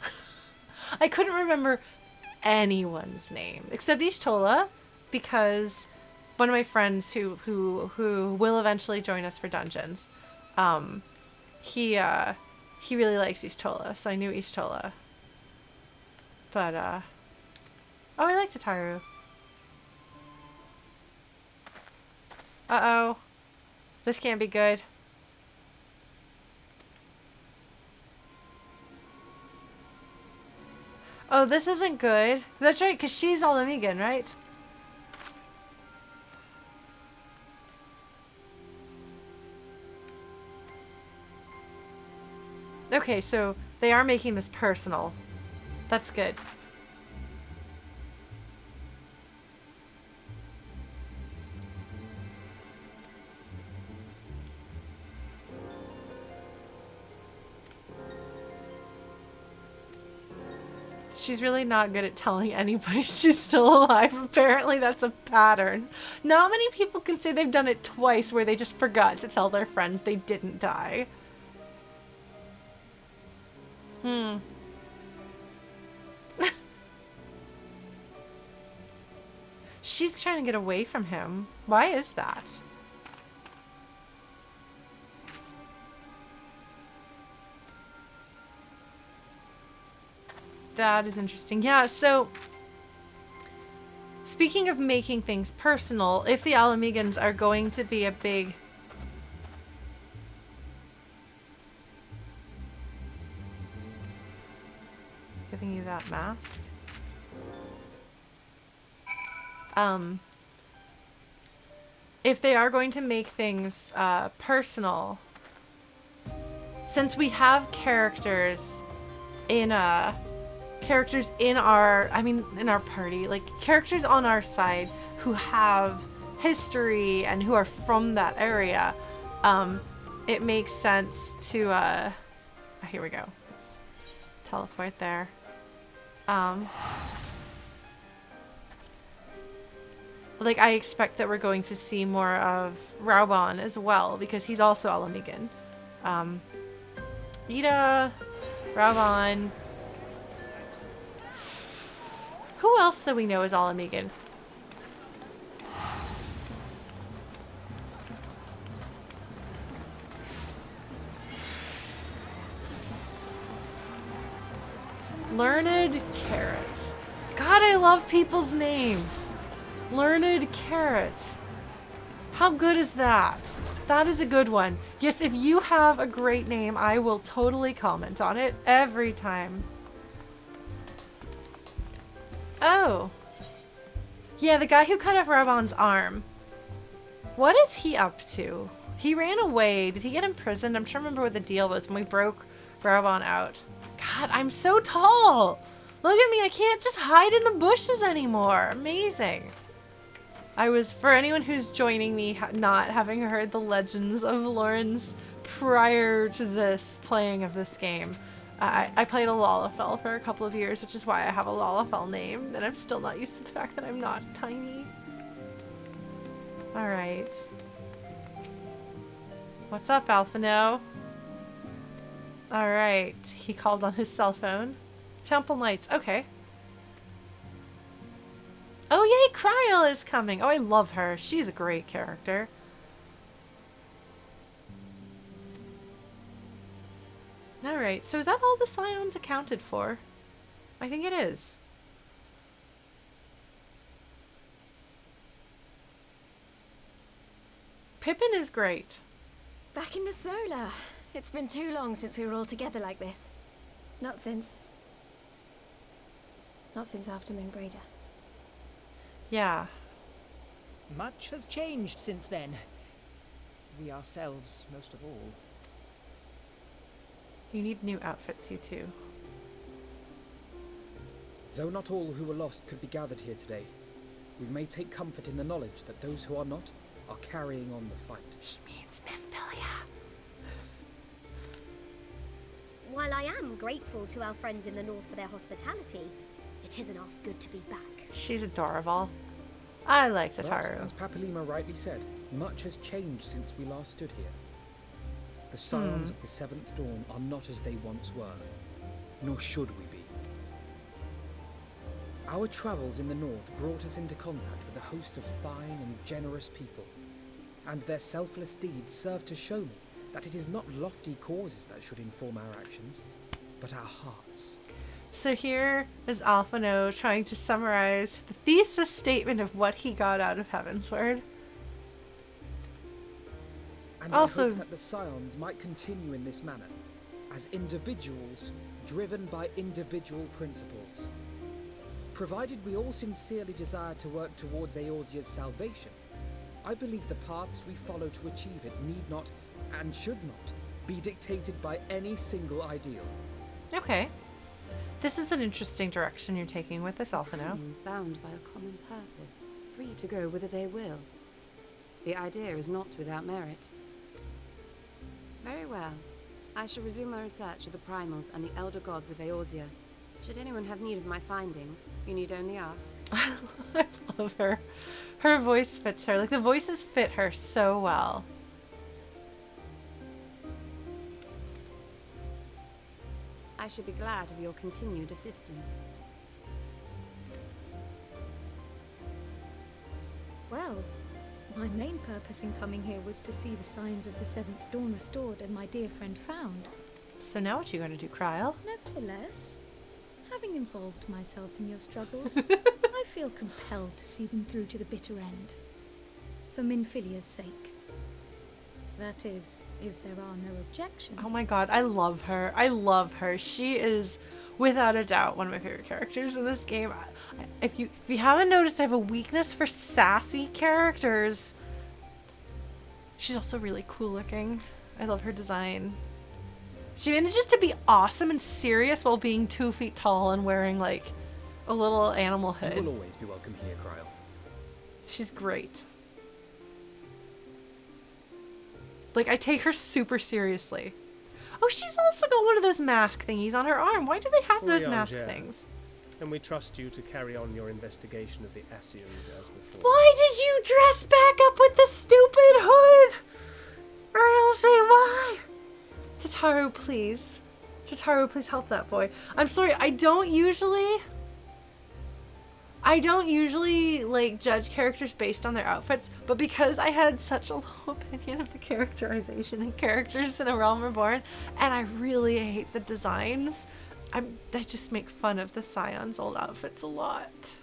A: I couldn't remember anyone's name except Ishtola, because one of my friends who will eventually join us for dungeons, he really likes Ishtola, so I knew Ishtola. But oh, I like Tataru. Uh-oh. This can't be good. Oh, this isn't good. That's right, because she's Alamigan, right? Okay, so they are making this personal. That's good. She's really not good at telling anybody she's still alive. Apparently that's a pattern. Not many people can say they've done it twice where they just forgot to tell their friends they didn't die. She's trying to get away from him. Why is that? That is interesting. Yeah, so speaking of making things personal, if the Alamegans are going to be a big... Giving you that mask. If they are going to make things personal, since we have characters in our party, like characters on our side who have history and who are from that area, it makes sense to here we go. Teleport there. Like, I expect that we're going to see more of Raubon as well, because he's also Alamigan. Ida, Raubon. Who else that we know is Alamigan? Learned Carrot. God, I love people's names. Learned Carrot. How good is that? That is a good one. Yes, if you have a great name, I will totally comment on it every time. Oh. Yeah, the guy who cut off Raubon's arm. What is he up to? He ran away. Did he get imprisoned? I'm trying to remember what the deal was when we broke Raubon out. God, I'm so tall. Look at me. I can't just hide in the bushes anymore. Amazing. For anyone who's joining me not having heard the legends of Lawrence prior to this playing of this game, I played a Lalafell for a couple of years, which is why I have a Lalafell name, and I'm still not used to the fact that I'm not tiny. Alright. What's up, Alphino? Alright, he called on his cell phone. Temple Knights, okay. Oh yay, Kryl is coming! Oh, I love her. She's a great character. Alright, so is that all the Scions accounted for? I think it is. Pippin is great.
L: Back in the Solar. It's been too long since we were all together like this. Not since after Minbreda.
A: Yeah.
M: Much has changed since then. We ourselves, most of all.
A: You need new outfits, you two.
E: Though not all who were lost could be gathered here today, we may take comfort in the knowledge that those who are not are carrying on the fight.
A: He means Minfilia.
I: While I am grateful to our friends in the north for their hospitality, it isn't half good to be back.
A: She's adorable. I like
E: But,
A: Tataru.
E: as Papalima rightly said, much has changed since we last stood here. The Scions of the Seventh Dawn are not as they once were, nor should we be. Our travels in the north brought us into contact with a host of fine and generous people, and their selfless deeds serve to show me that it is not lofty causes that should inform our actions, but our hearts.
A: So here is Alphino trying to summarize the thesis statement of what he got out of Heavensward.
E: And
A: Also,
E: I hope that the Scions might continue in this manner, as individuals driven by individual principles. Provided we all sincerely desire to work towards Eorzea's salvation, I believe the paths we follow to achieve it need not, and should not, be dictated by any single ideal.
A: Okay. This is an interesting direction you're taking with this, Alphino.
J: Companions bound by a common purpose, free to go whither they will. The idea is not without merit. Very well. I shall resume my research of the primals and the elder gods of Eorzea. Should anyone have need of my findings, you need only ask.
A: I love her. Her voice fits her. Like, the voices fit her so well.
J: I should be glad of your continued assistance.
I: Well, my main purpose in coming here was to see the signs of the Seventh Dawn restored and my dear friend found.
A: So now what are you going to do, Kryl?
I: Nevertheless, having involved myself in your struggles, I feel compelled to see them through to the bitter end. For Minfilia's sake. That is, if there are no objections.
A: Oh my god, I love her. I love her. She is, without a doubt, one of my favorite characters in this game. If you haven't noticed, I have a weakness for sassy characters. She's also really cool looking. I love her design. She manages to be awesome and serious while being 2 feet tall and wearing, like, a little animal hood.
E: You will always be welcome here, Kryl.
A: She's great. Like, I take her super seriously. Oh, she's also got one of those mask thingies on her arm. Why do they have those mask
G: Urianger,
A: things?
G: And we trust you to carry on your investigation of the Ascians as before.
A: Why did you dress back up with the stupid hood? Urianger, why? Tataru, please. Tataru, please help that boy. I'm sorry, I don't usually like judge characters based on their outfits, but because I had such a low opinion of the characterization and characters in A Realm Reborn, and I really hate the designs, I just make fun of the Scion's old outfits a lot.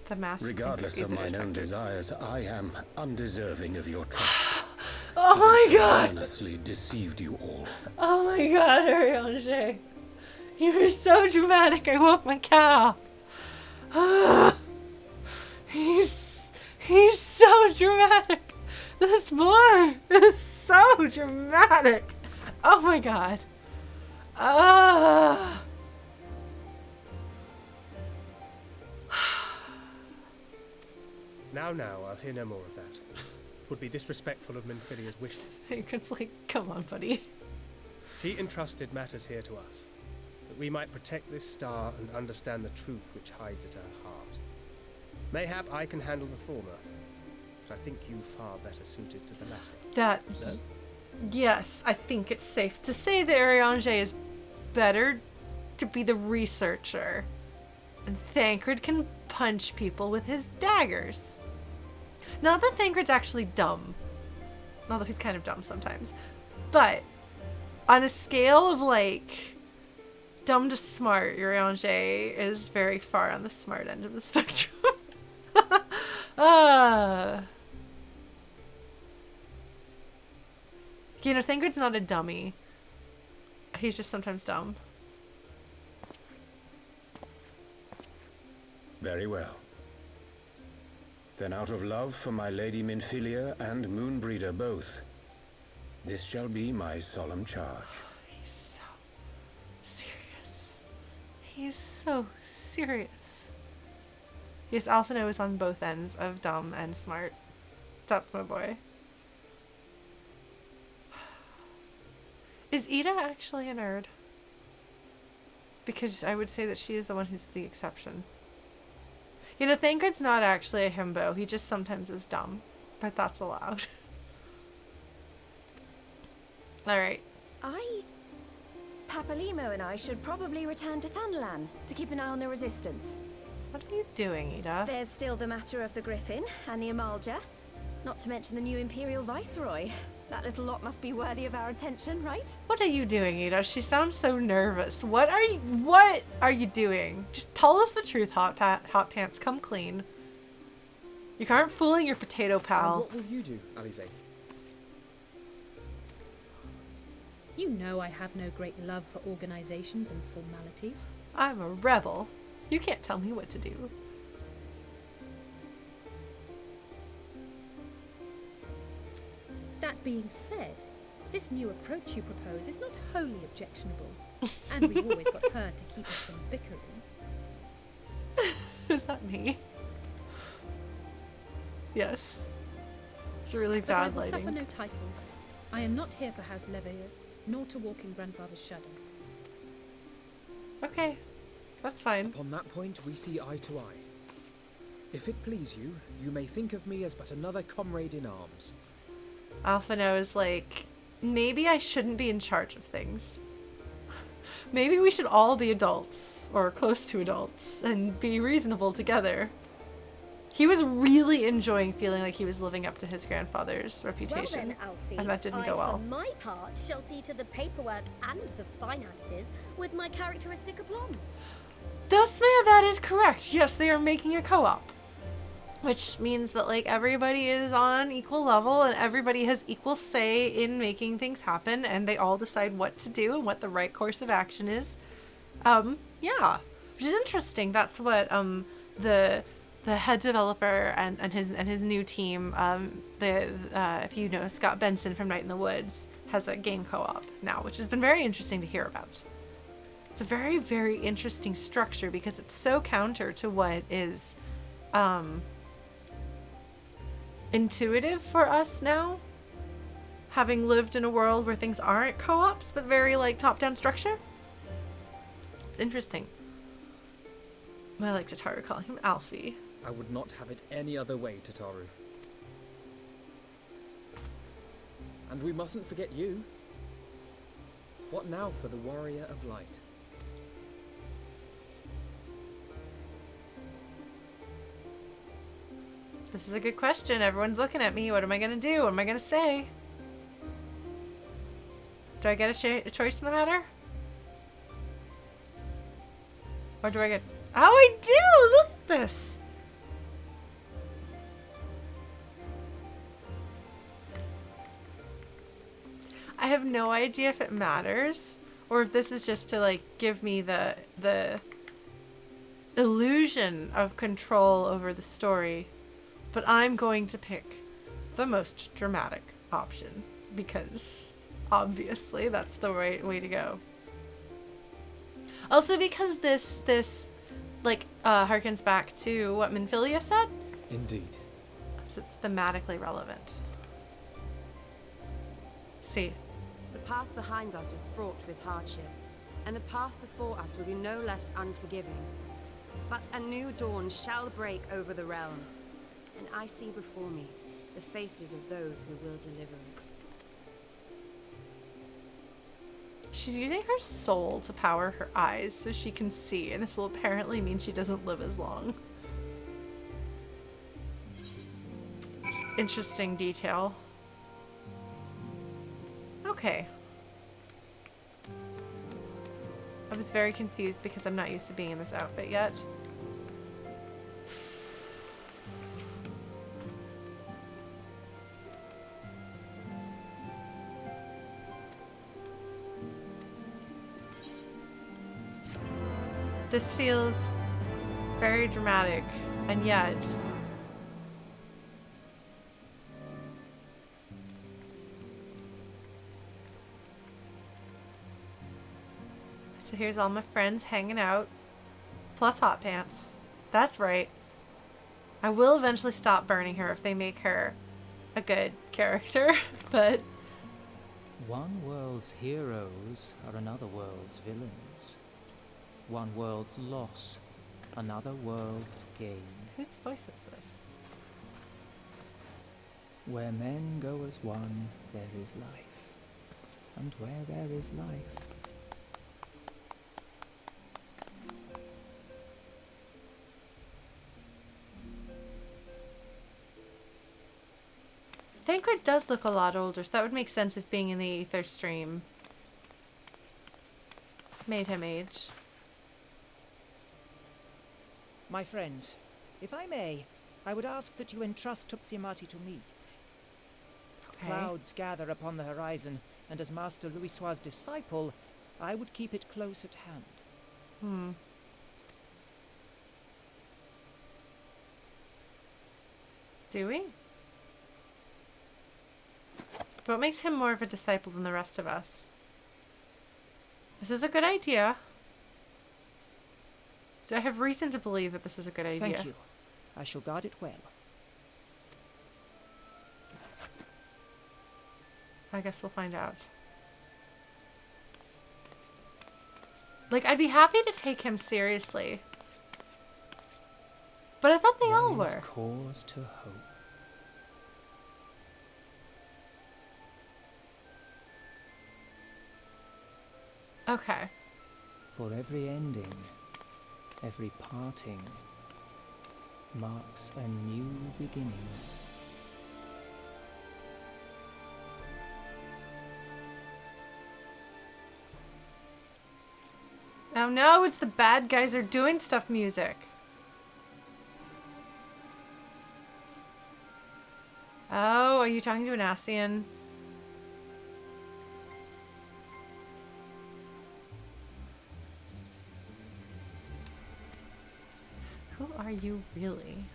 A: The mask.
B: Regardless of mine own desires, I am undeserving of your trust.
A: Oh my god!
B: I honestly deceived you all.
A: Oh my god, Urianger. You were so dramatic, I woke my cat off. He's so dramatic. This boy is so dramatic. Oh my god.
G: Now, I'll hear no more of that. It would be disrespectful of Minfilia's wishes.
A: It's like, come on, buddy.
G: She entrusted matters here to us, that we might protect this star and understand the truth which hides at her heart. Mayhap I can handle the former, but I think you far better suited to the latter. No?
A: Yes, I think it's safe to say that Urianger is better to be the researcher, and Thancred can punch people with his daggers. Not that Thancred's actually dumb. Although he's kind of dumb sometimes. But on a scale of, like, dumb to smart, Urianger is very far on the smart end of the spectrum. You know, Thancred's not a dummy. He's just sometimes dumb.
B: Very well. Then out of love for my Lady Minfilia and Moonbreeder both, this shall be my solemn charge.
A: He's so serious. He's so serious. Yes, Alphino is on both ends of dumb and smart. That's my boy. Is Ida actually a nerd? Because I would say that she is the one who's the exception. You know, Thancred's not actually a himbo. He just sometimes is dumb. But that's allowed. Alright.
L: Papalimo and I should probably return to Thanalan to keep an eye on the resistance.
A: What are you doing, Ida?
L: There's still the matter of the Griffin and the Amalja. Not to mention the new Imperial Viceroy. That little lot must be worthy of our attention, right?
A: What are you doing, Ida? She sounds so nervous. What are you doing? Just tell us the truth, Hot Pants. Come clean. You aren't fooling your potato pal.
E: And what will you do, Alize?
I: You know I have no great love for organizations and formalities.
A: I'm a rebel. You can't tell me what to do.
I: That being said, this new approach you propose is not wholly objectionable. And we've always got her to keep us from bickering.
A: Is that me? Yes. It's really
I: But I
A: bad
I: will
A: lighting.
I: suffer no titles. I am not here for House Leveilleur, nor to walk in Grandfather's shadow.
A: Okay, that's fine.
E: Upon that point, we see eye to eye. If it please you, you may think of me as but another comrade in arms.
A: Alpha knows, like, maybe I shouldn't be in charge of things. Maybe we should all be adults, or close to adults, and be reasonable together. He was really enjoying feeling like he was living up to his grandfather's reputation.
N: Well then, Alfie,
A: and that didn't
N: I,
A: go well.
N: for my part, shall see to the paperwork and the finances with my characteristic aplomb.
A: Dustmaya, that is correct. Yes, they are making a co-op. Which means that, like, everybody is on equal level and everybody has equal say in making things happen, and they all decide what to do and what the right course of action is. Yeah. Which is interesting. That's what the head developer and his new team, if you know Scott Benson from Night in the Woods, has a game co-op now, which has been very interesting to hear about. It's a very, very interesting structure because it's so counter to what is intuitive for us now, having lived in a world where things aren't co-ops but very like top-down structure. It's interesting. I like Tataru calling him Alfie.
E: I would not have it any other way, Tataru. And we mustn't forget you. What now for the Warrior of Light?
A: This is a good question. Everyone's looking at me. What am I going to do? What am I going to say? Do I get a choice in the matter? Or do I get... Oh, I do! Look at this! I have no idea if it matters, or if this is just to, like, give me the illusion of control over the story. But I'm going to pick the most dramatic option, because obviously that's the right way to go. Also because this like harkens back to what Minfilia said.
E: Indeed.
A: So it's thematically relevant. See.
O: The path behind us was fraught with hardship, and the path before us will be no less unforgiving. But a new dawn shall break over the realm, and I see before me the faces of those who will deliver it.
A: She's using her soul to power her eyes so she can see, and this will apparently mean she doesn't live as long. Interesting detail. Okay. I was very confused because I'm not used to being in this outfit yet. This feels very dramatic, and yet so here's all my friends hanging out, plus Hot Pants. That's right. I will eventually stop burning her if they make her a good character, but
P: one world's heroes are another world's villains.
M: One world's loss, another world's gain.
A: Whose voice is this?
M: Where men go as one, there is life. And where there is life...
A: Thancred does look a lot older, so that would make sense if being in the Aether stream made him age.
M: My friends, if I may, I would ask that you entrust Tupsimati to me.
A: Okay.
M: Clouds gather upon the horizon, and as Master Louisoix's disciple, I would keep it close at hand.
A: Do we? What makes him more of a disciple than the rest of us? This is a good idea. Do I have reason to believe that this is a good idea?
M: Thank you. I shall guard it well.
A: I guess we'll find out. Like, I'd be happy to take him seriously. But I thought they all were.
M: There is cause to hope.
A: Okay.
M: For every ending, every parting, marks a new beginning.
A: Oh no, it's the bad guys are doing stuff music. Oh, are you talking to an Ascian? Who are you really?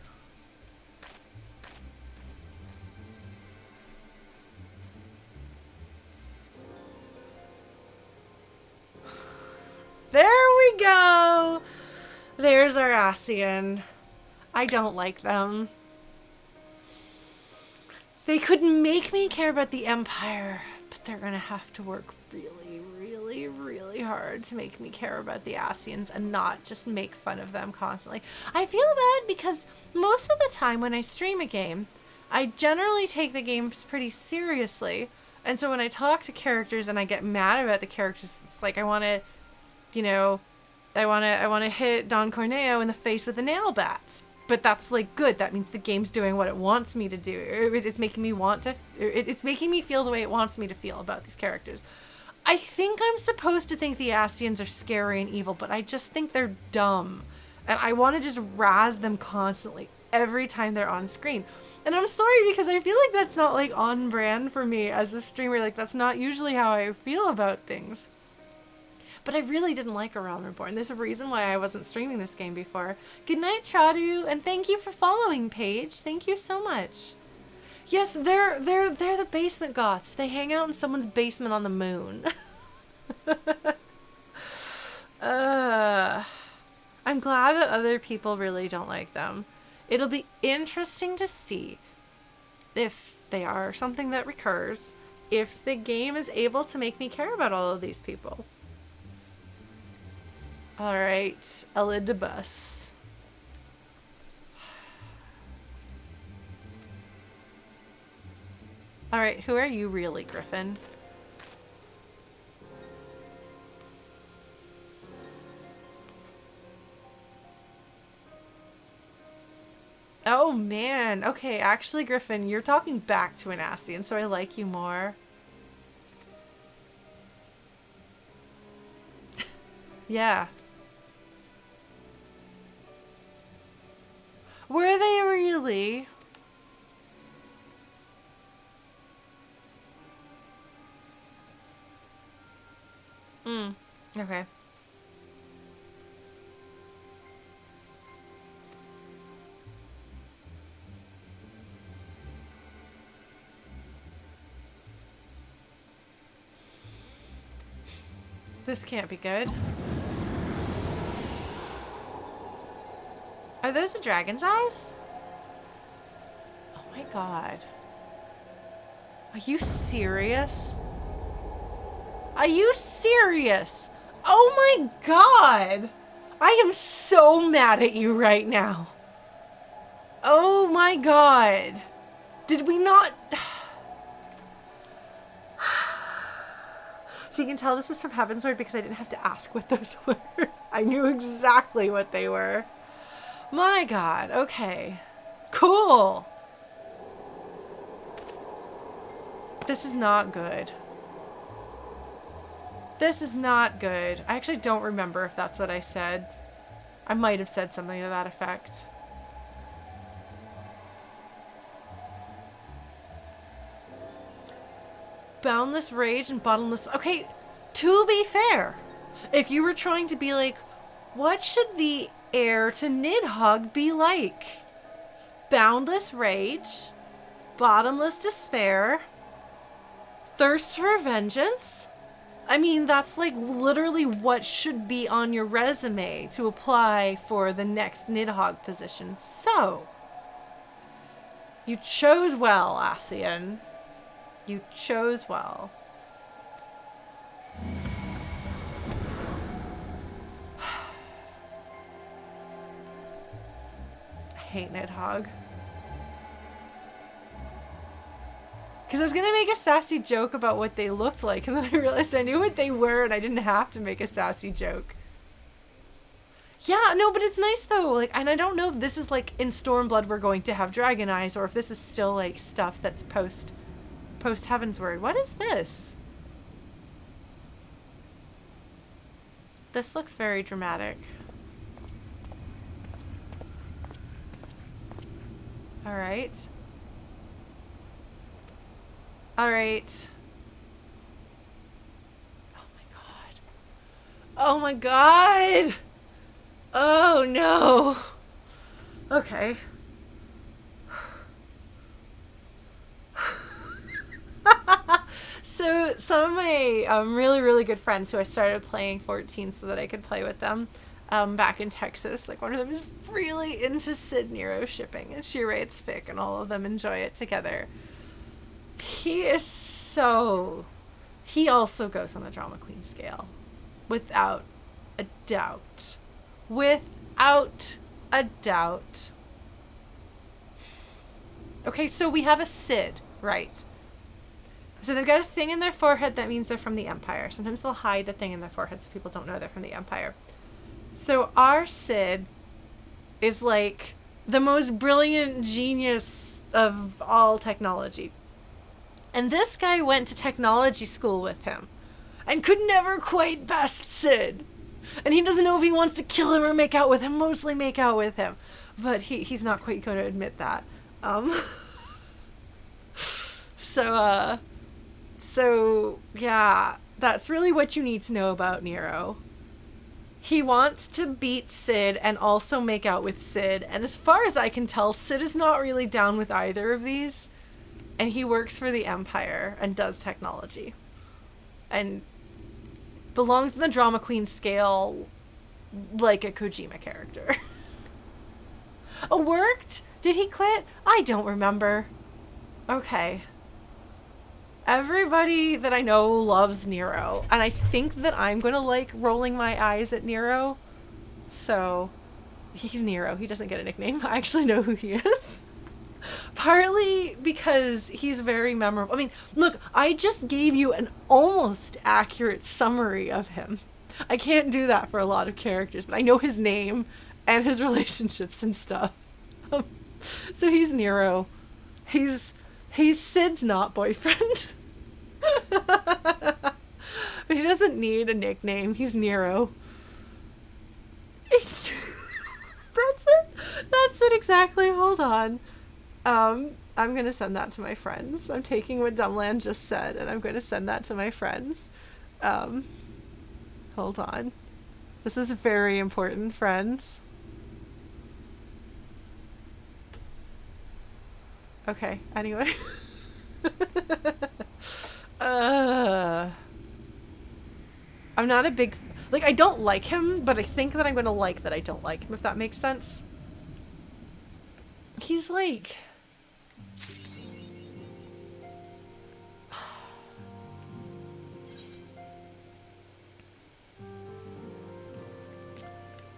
A: There we go! There's our Ascian. I don't like them. They could make me care about the Empire, but they're gonna have to work really, really, really hard to make me care about the Ascians and not just make fun of them constantly. I feel bad because most of the time when I stream a game, I generally take the games pretty seriously. And so when I talk to characters and I get mad about the characters, it's like I want to, you know, I want to hit Don Corneo in the face with a nail bat. But that's like good. That means the game's doing what it wants me to do. It's making me want to. It's making me feel the way it wants me to feel about these characters. I think I'm supposed to think the Ascians are scary and evil, but I just think they're dumb, and I want to just razz them constantly every time they're on screen. And I'm sorry because I feel like that's not like on brand for me as a streamer. Like that's not usually how I feel about things. But I really didn't like A Realm Reborn. There's a reason why I wasn't streaming this game before. Good night, Chadu, and thank you for following, Paige. Thank you so much. Yes, they're the basement goths. They hang out in someone's basement on the moon. I'm glad that other people really don't like them. It'll be interesting to see if they are something that recurs, if the game is able to make me care about all of these people. Alright, Elidibus. Alright, who are you really, Griffin? Oh man, okay, actually Griffin, you're talking back to an Ascian, so I like you more. Yeah. Were they really? Okay. This can't be good. Are those the dragon's eyes? Oh my god. Are you serious? Are you serious? Oh my god! I am so mad at you right now. Oh my god. Did we not... So you can tell this is from Heavensward because I didn't have to ask what those were. I knew exactly what they were. My god, okay. Cool. This is not good. This is not good. I actually don't remember if that's what I said. I might have said something to that effect. Boundless rage and bottomless... Okay, to be fair, if you were trying to be like, what should the heir to Nidhogg be like? Boundless rage, bottomless despair, thirst for vengeance? I mean, that's like literally what should be on your resume to apply for the next Nidhogg position. So, you chose well, Ascian. You chose well. I hate Nidhogg. Because I was going to make a sassy joke about what they looked like, and then I realized I knew what they were, and I didn't have to make a sassy joke. Yeah, no, but it's nice, though. Like, and I don't know if this is, like, in Stormblood we're going to have Dragon Eyes, or if this is still, like, stuff that's post-Heavensward. What is this? This looks very dramatic. Alright. Alright. Oh my god. Oh my god! Oh no! Okay. So some of my really, really good friends who I started playing 14 so that I could play with them back in Texas, like one of them is really into Sid Nero shipping, and she rates fic, and all of them enjoy it together. He is so... He also goes on the Drama Queen scale. Without a doubt. Without a doubt. Okay, so we have a Sid, right? So they've got a thing in their forehead that means they're from the Empire. Sometimes they'll hide the thing in their forehead so people don't know they're from the Empire. So our Sid is like the most brilliant genius of all technology. And this guy went to technology school with him and could never quite best Sid. And he doesn't know if he wants to kill him or make out with him, mostly make out with him. But he's not quite going to admit that. So, yeah, that's really what you need to know about Nero. He wants to beat Sid and also make out with Sid. And as far as I can tell, Sid is not really down with either of these. And he works for the Empire and does technology. And belongs in the Drama Queen scale like a Kojima character. Oh, worked? Did he quit? I don't remember. Okay. Everybody that I know loves Nero, and I think that I'm gonna like rolling my eyes at Nero. So, he's Nero. He doesn't get a nickname. I actually know who he is. Partly because he's very memorable. I mean, look, I just gave you an almost accurate summary of him. I can't do that for a lot of characters, but I know his name and his relationships and stuff. So he's Nero. He's Sid's not boyfriend. But he doesn't need a nickname. He's Nero. That's it. That's it exactly. Hold on. I'm gonna send that to my friends. I'm taking what Dumbland just said and I'm gonna send that to my friends. Hold on. This is very important, friends. Okay, anyway. I'm not a big... Like, I don't like him, but I think that I'm gonna like that I don't like him, if that makes sense. He's like...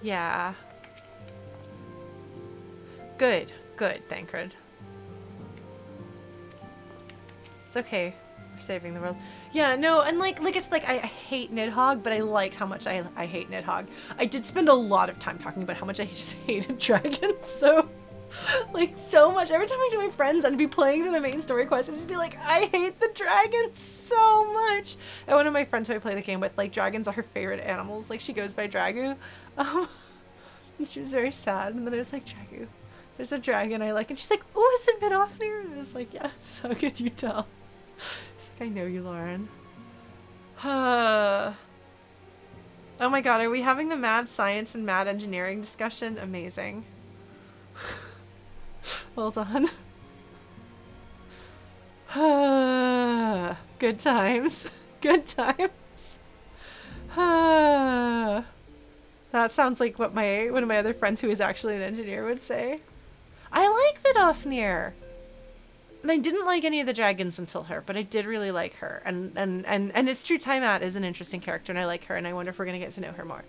A: Yeah. Good. Good, Thancred. It's okay. We're saving the world. Yeah, no, and like it's like I hate Nidhogg, but I like how much I hate Nidhogg. I did spend a lot of time talking about how much I just hated dragons, so like so much. Every time I do my friends, I'd be playing through the main story quest and just be like, I hate the dragons so much. And one of my friends who I play the game with, like, dragons are her favorite animals. Like, she goes by Dragu. And she was very sad. And then I was like, Dragu, there's a dragon I like. And she's like, oh, is it Vidofnir? And I was like, yeah, so could you tell? She's like, I know you, Lauren. Oh my god, are we having the mad science and mad engineering discussion? Amazing. Hold on. Good times. Good times. That sounds like what one of my other friends who is actually an engineer would say. I like Vidofnir. And I didn't like any of the dragons until her, but I did really like her. And it's true, Tiamat is an interesting character, and I like her, and I wonder if we're going to get to know her more.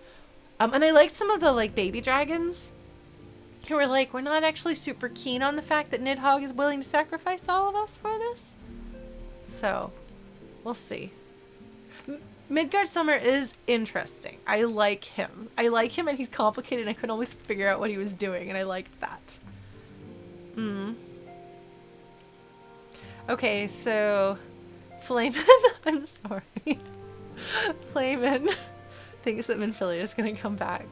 A: And I liked some of the, like, baby dragons who were like, we're not actually super keen on the fact that Nidhogg is willing to sacrifice all of us for this. So, we'll see. Midgard Summer is interesting. I like him. And he's complicated, and I couldn't always figure out what he was doing, and I liked that. Okay, so Flamin, I'm sorry. Flamin thinks that Minfilia is gonna come back.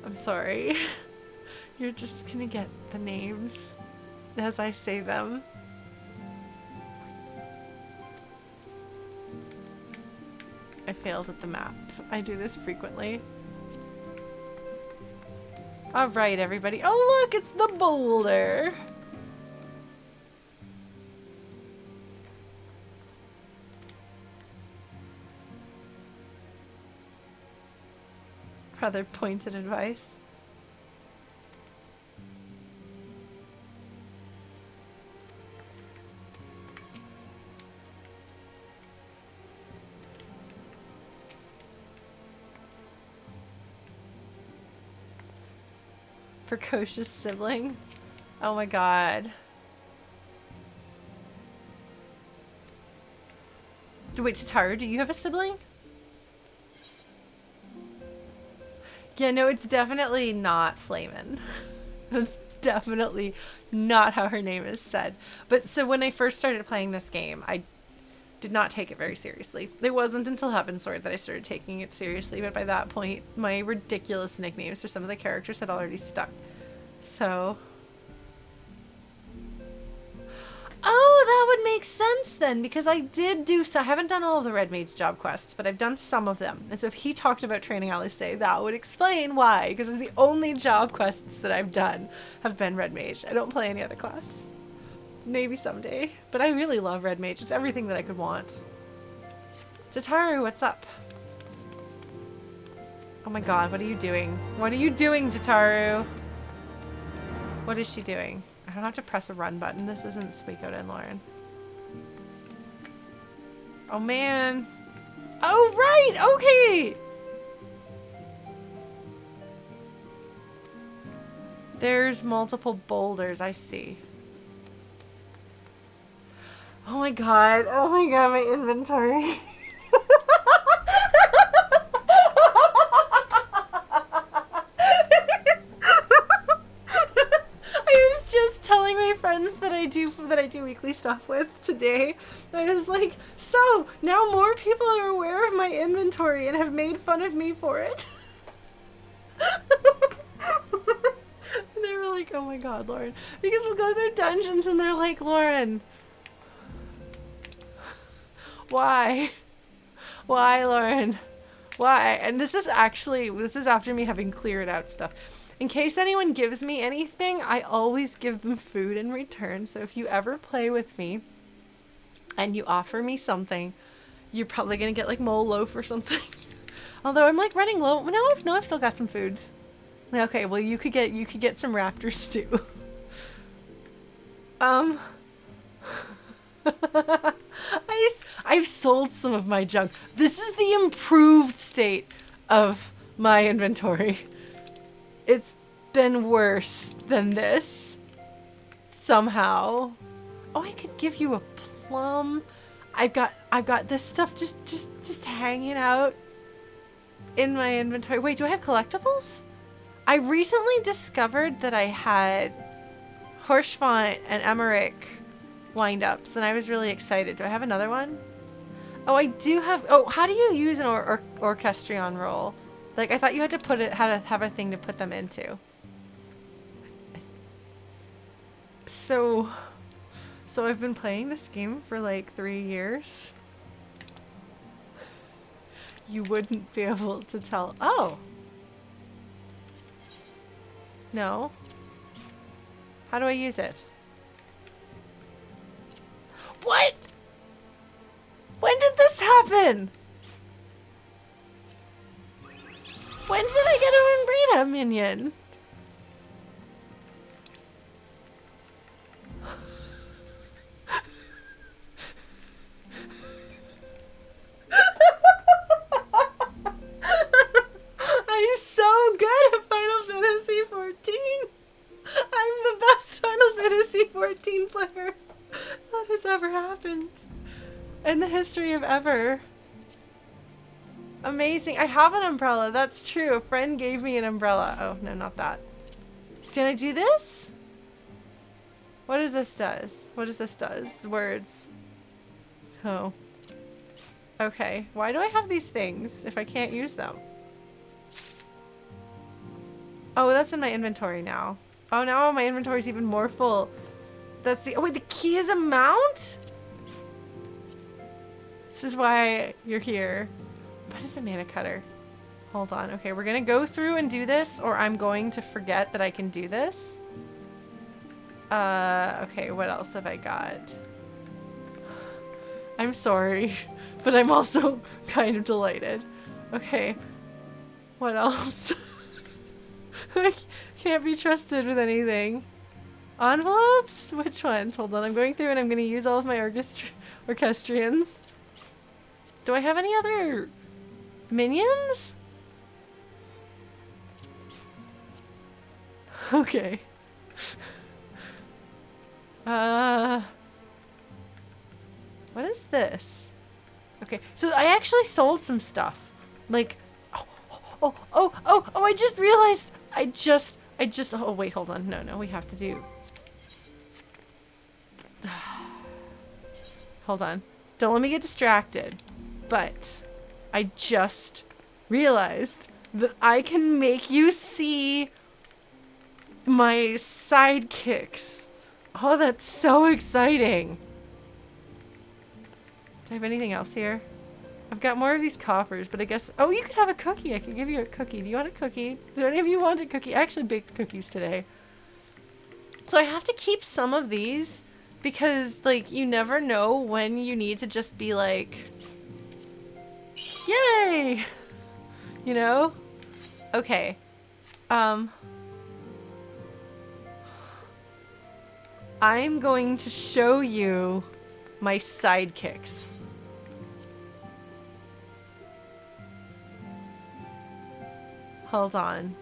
A: I'm sorry. You're just gonna get the names as I say them. I failed at the map. I do this frequently. Alright, everybody. Oh, look, it's the boulder. Rather pointed advice. Precocious sibling. Oh my god. Wait, Tataru, do you have a sibling? Yeah, no, it's definitely not Flamin. That's definitely not how her name is said. But so when I first started playing this game, I did not take it very seriously. It wasn't until Heavensward that I started taking it seriously, but by that point, my ridiculous nicknames for some of the characters had already stuck. So... Oh, that would make sense then, because I did do so. I haven't done all of the Red Mage job quests, but I've done some of them. And so if he talked about training Alice, that would explain why, because it's the only job quests that I've done have been Red Mage. I don't play any other class. Maybe someday, but I really love Red Mage. It's everything that I could want. Tataru, what's up? Oh my god, what are you doing? What are you doing, Tataru? What is she doing? I don't have to press a run button. This isn't Suikoden and Lauren. Oh man. Oh right, okay. There's multiple boulders, I see. Oh my god, my inventory. That I do weekly stuff with today. I was like, so now more people are aware of my inventory and have made fun of me for it. And they were like, oh my god, Lauren. Because we'll go through dungeons and they're like, Lauren, why? Why, Lauren? Why? And this is after me having cleared out stuff. In case anyone gives me anything, I always give them food in return. So if you ever play with me and you offer me something, you're probably going to get like mole loaf or something. Although I'm like running low. No, I've still got some foods. Okay, well you could get some raptor stew. I've sold some of my junk. This is the improved state of my inventory. It's been worse than this. Somehow. Oh, I could give you a plum. I've got this stuff just hanging out in my inventory. Wait, do I have collectibles? I recently discovered that I had Horschfont and Emmerich wind-ups, and I was really excited. Do I have another one? Oh, I do have... Oh, how do you use an orchestrion roll? Like, I thought you had to put it... had to have a thing to put them into. So I've been playing this game for like 3 years. You wouldn't be able to tell. Oh! No. How do I use it? What? When did this happen? When did I get an Umbrita minion? I'm so good at Final Fantasy XIV. I'm the best Final Fantasy XIV player that has ever happened in the history of ever. Amazing. I have an umbrella. That's true. A friend gave me an umbrella. Oh, no, not that. Can I do this? What does this does? What does this does? Words. Oh. Okay. Why do I have these things if I can't use them? Oh, that's in my inventory now. Oh, now my inventory's even more full. That's the... Oh, wait, the key is a mount? This is why you're here. What is a mana cutter? Hold on. Okay, we're gonna go through and do this, or I'm going to forget that I can do this. Okay, what else have I got? I'm sorry, but I'm also kind of delighted. Okay, what else? I can't be trusted with anything. Envelopes? Which ones? Hold on, I'm going through and I'm gonna use all of my orchestrions. Do I have any other minions? Okay. What is this? Okay, so I actually sold some stuff. Like, oh, I just realized. Oh, wait, hold on. No, we have to do. Hold on. Don't let me get distracted. But I just realized that I can make you see my sidekicks. Oh, that's so exciting. Do I have anything else here? I've got more of these coffers, but I guess... Oh, you could have a cookie. I could give you a cookie. Do you want a cookie? Does any of you want a cookie? I actually baked cookies today. So I have to keep some of these because, like, you never know when you need to just be like... Yay! You know? Okay. I'm going to show you my sidekicks. Hold on.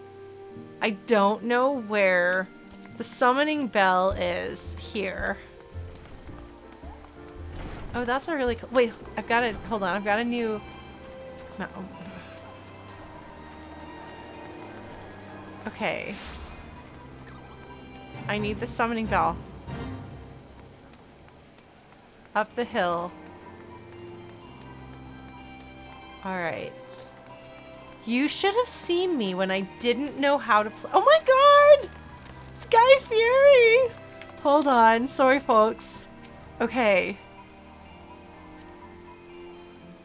A: I don't know where the summoning bell is here. Oh, that's a really cool... Wait, I've got it. Hold on. I've got a new... No. Okay. I need the summoning bell. Up the hill. Alright. You should have seen me when I didn't know how to play. Oh my god! Sky Fury! Hold on. Sorry, folks. Okay.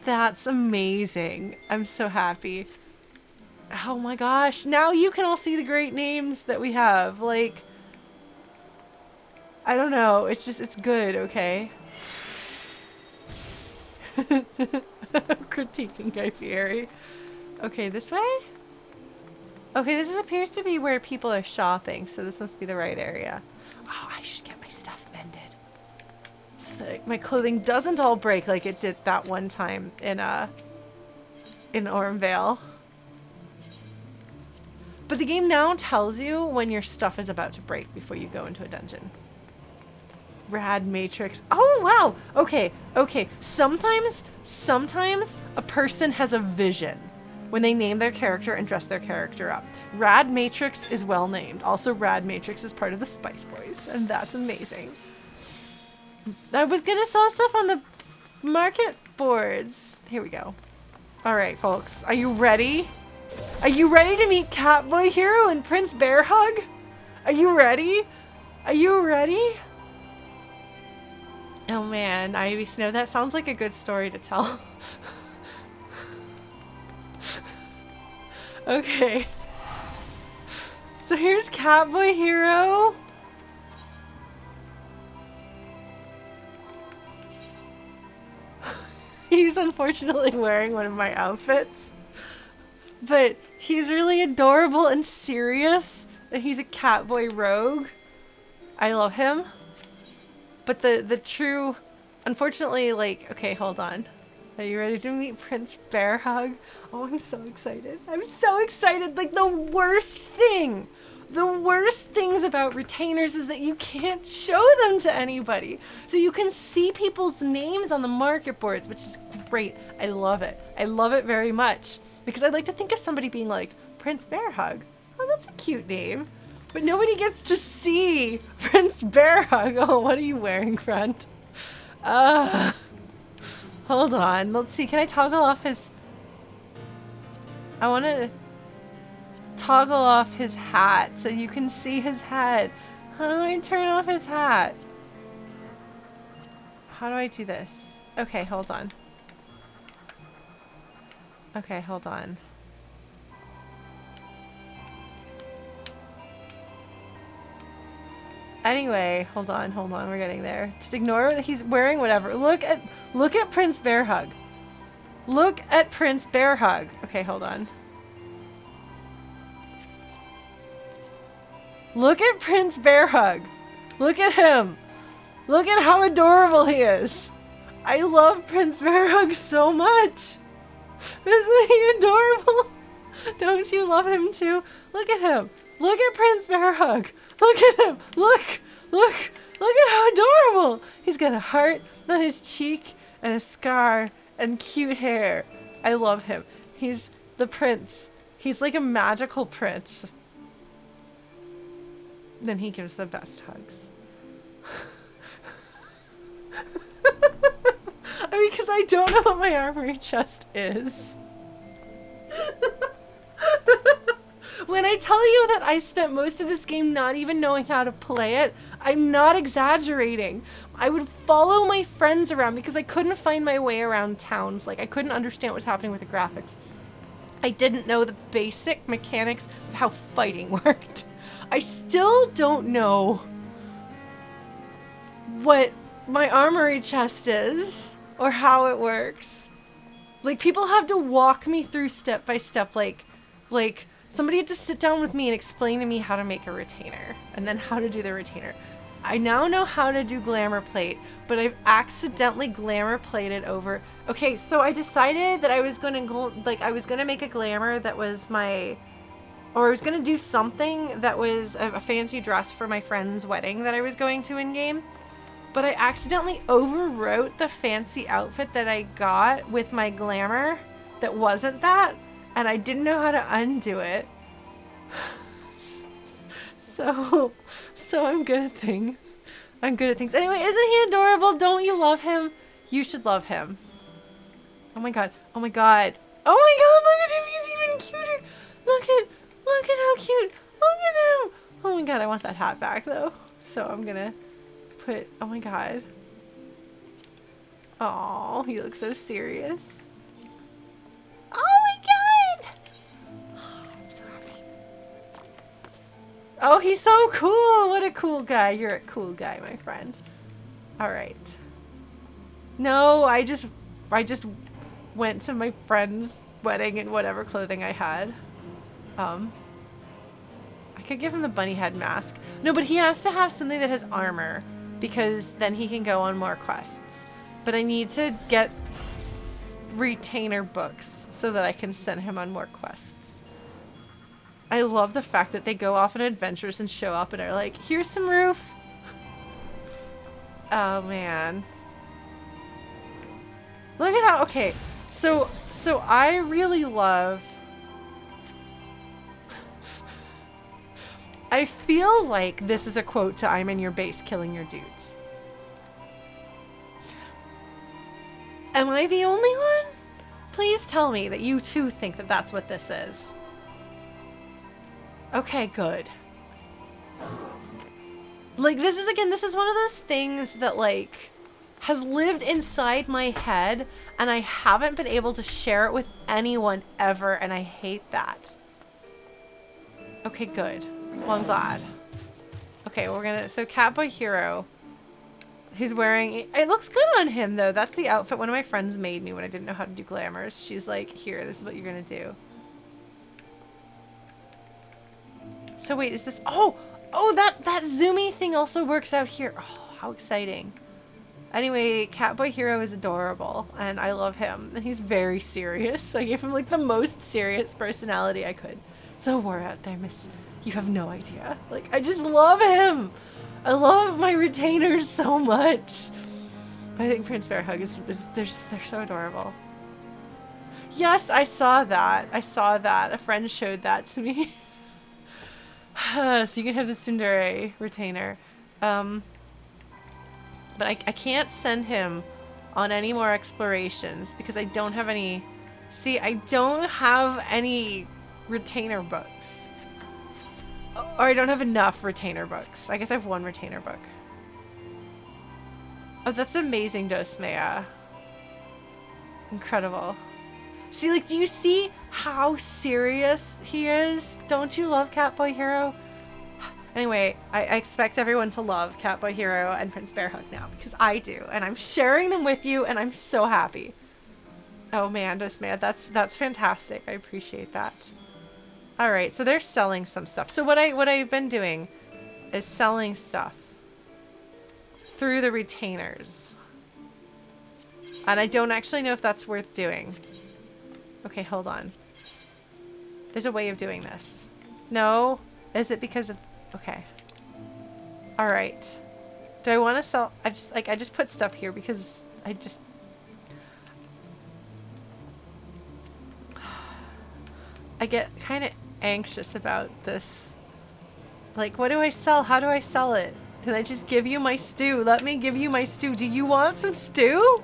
A: That's amazing. I'm so happy. Oh my gosh. Now you can all see the great names that we have. Like, I don't know. It's just, it's good, okay? Critiquing Guy Fieri. Okay, this way? Okay, this appears to be where people are shopping, so this must be the right area. Oh, I should get my stuff mended. So that my clothing doesn't all break like it did that one time in Ormvale. But the game now tells you when your stuff is about to break before you go into a dungeon. Rad Matrix. Oh, wow. Okay. Sometimes a person has a vision when they name their character and dress their character up. Rad Matrix is well named. Also, Rad Matrix is part of the Spice Boys, and that's amazing. I was gonna sell stuff on the market boards. Here we go. All right, folks. Are you ready? Are you ready to meet Catboy Hero and Prince Bearhug? Are you ready? Are you ready? Oh man, Ivy Snow, that sounds like a good story to tell. Okay. So here's Catboy Hero. He's unfortunately wearing one of my outfits. But he's really adorable and serious. And he's a Catboy rogue. I love him. But the true... Unfortunately, like... Okay, hold on. Are you ready to meet Prince Bearhug? Oh, I'm so excited. I'm so excited. Like, the worst thing... The worst things about retainers is that you can't show them to anybody. So you can see people's names on the market boards, which is great. I love it. I love it very much. Because I'd like to think of somebody being like, Prince Bearhug. Oh, that's a cute name. But nobody gets to see Prince Bearhug. Oh, what are you wearing, friend? Hold on. Let's see. Can I toggle off his... I want to toggle off his hat so you can see his head. How do I turn off his hat? How do I do this? Okay, hold on. Okay, hold on. Anyway, hold on, we're getting there. Just ignore that he's wearing whatever. Look at Prince Bearhug. Look at Prince Bearhug. Okay, hold on. Look at Prince Bearhug. Look at him. Look at how adorable he is. I love Prince Bearhug so much. Isn't he adorable? Don't you love him too? Look at him. Look at Prince Bearhug. Look at him. Look at how adorable. He's got a heart on his cheek and a scar and cute hair. I love him. He's the prince. He's like a magical prince. Then he gives the best hugs. I mean, because I don't know what my armory chest is. When I tell you that I spent most of this game not even knowing how to play it, I'm not exaggerating. I would follow my friends around because I couldn't find my way around towns. Like, I couldn't understand what was happening with the graphics. I didn't know the basic mechanics of how fighting worked. I still don't know what my armory chest is or how it works. Like, people have to walk me through step by step. Like somebody had to sit down with me and explain to me how to make a retainer and then how to do the retainer. I now know how to do glamour plate, but I've accidentally glamour plated over. Okay, so I decided that I was going to make a glamour that was I was going to do something that was a fancy dress for my friend's wedding that I was going to in game. But I accidentally overwrote the fancy outfit that I got with my glamour that wasn't that. And I didn't know how to undo it. So I'm good at things. Anyway, isn't he adorable? Don't you love him? You should love him. Oh my god. Oh my god. Oh my god, look at him. He's even cuter. Look at how cute. Look at him. Oh my god, I want that hat back though. So I'm gonna put, oh my god. Oh, he looks so serious. Oh my god. I'm so happy. Oh, he's so cool. What a cool guy. You're a cool guy, my friend. All right. No, I just went to my friend's wedding in whatever clothing I had. I could give him the bunny head mask. No, but he has to have something that has armor because then he can go on more quests. But I need to get retainer books so that I can send him on more quests. I love the fact that they go off on adventures and show up and are like, here's some roof. Oh, man. Look at how, okay. So I really love, I feel like this is a quote to I'm in your base killing your dudes. Am I the only one? Please tell me that you too think that that's what this is. Okay, good. Like, this is one of those things that, like, has lived inside my head, and I haven't been able to share it with anyone ever, and I hate that. Okay, good. Well, I'm glad. Okay, we're gonna, so Catboy Hero, who's wearing, it looks good on him, though. That's the outfit one of my friends made me when I didn't know how to do glamours. She's like, here, this is what you're gonna do. So wait, is this... Oh, that zoomy thing also works out here. Oh, how exciting. Anyway, Catboy Hero is adorable, and I love him. And he's very serious. I gave him, like, the most serious personality I could. So war out there, miss. You have no idea. Like, I just love him. I love my retainers so much. But I think Prince Bear Hug they're so adorable. Yes, I saw that. A friend showed that to me. So you can have the tsundere retainer. But I can't send him on any more explorations because I don't have any... See, I don't have any retainer books. Or I don't have enough retainer books. I guess I have one retainer book. Oh, that's amazing, Dosmea. Incredible. See, like, do you see how serious he is? Don't you love Catboy Hero? Anyway, I expect everyone to love Catboy Hero and Prince Bearhug now, because I do, and I'm sharing them with you, and I'm so happy. Oh man, Dosmea, that's fantastic. I appreciate that. All right, so they're selling some stuff. So what I've been doing is selling stuff through the retainers, and I don't actually know if that's worth doing. Okay, hold on. There's a way of doing this. No, is it because of? Okay. All right. Do I want to sell? I just put stuff here because I get kind of anxious about this. Like, what do I sell? How do I sell it? Did I just give you my stew? Let me give you my stew. Do you want some stew?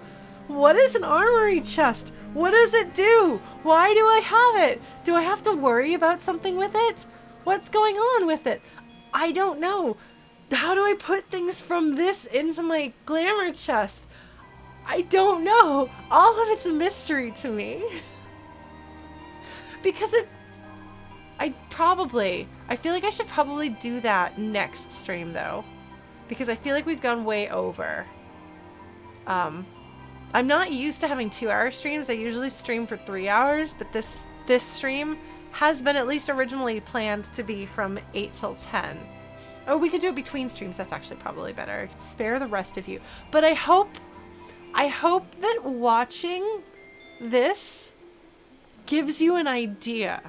A: What is an armory chest? What does it do? Why do I have it? Do I have to worry about something with it? What's going on with it? I don't know. How do I put things from this into my glamour chest? I don't know. All of it's a mystery to me. Because I feel like I should probably do that next stream though. Because I feel like we've gone way over. I'm not used to having 2-hour streams. I usually stream for 3 hours, but this stream has been at least originally planned to be from 8 till 10. Oh, we could do it between streams. That's actually probably better. Spare the rest of you. But I hope that watching this gives you an idea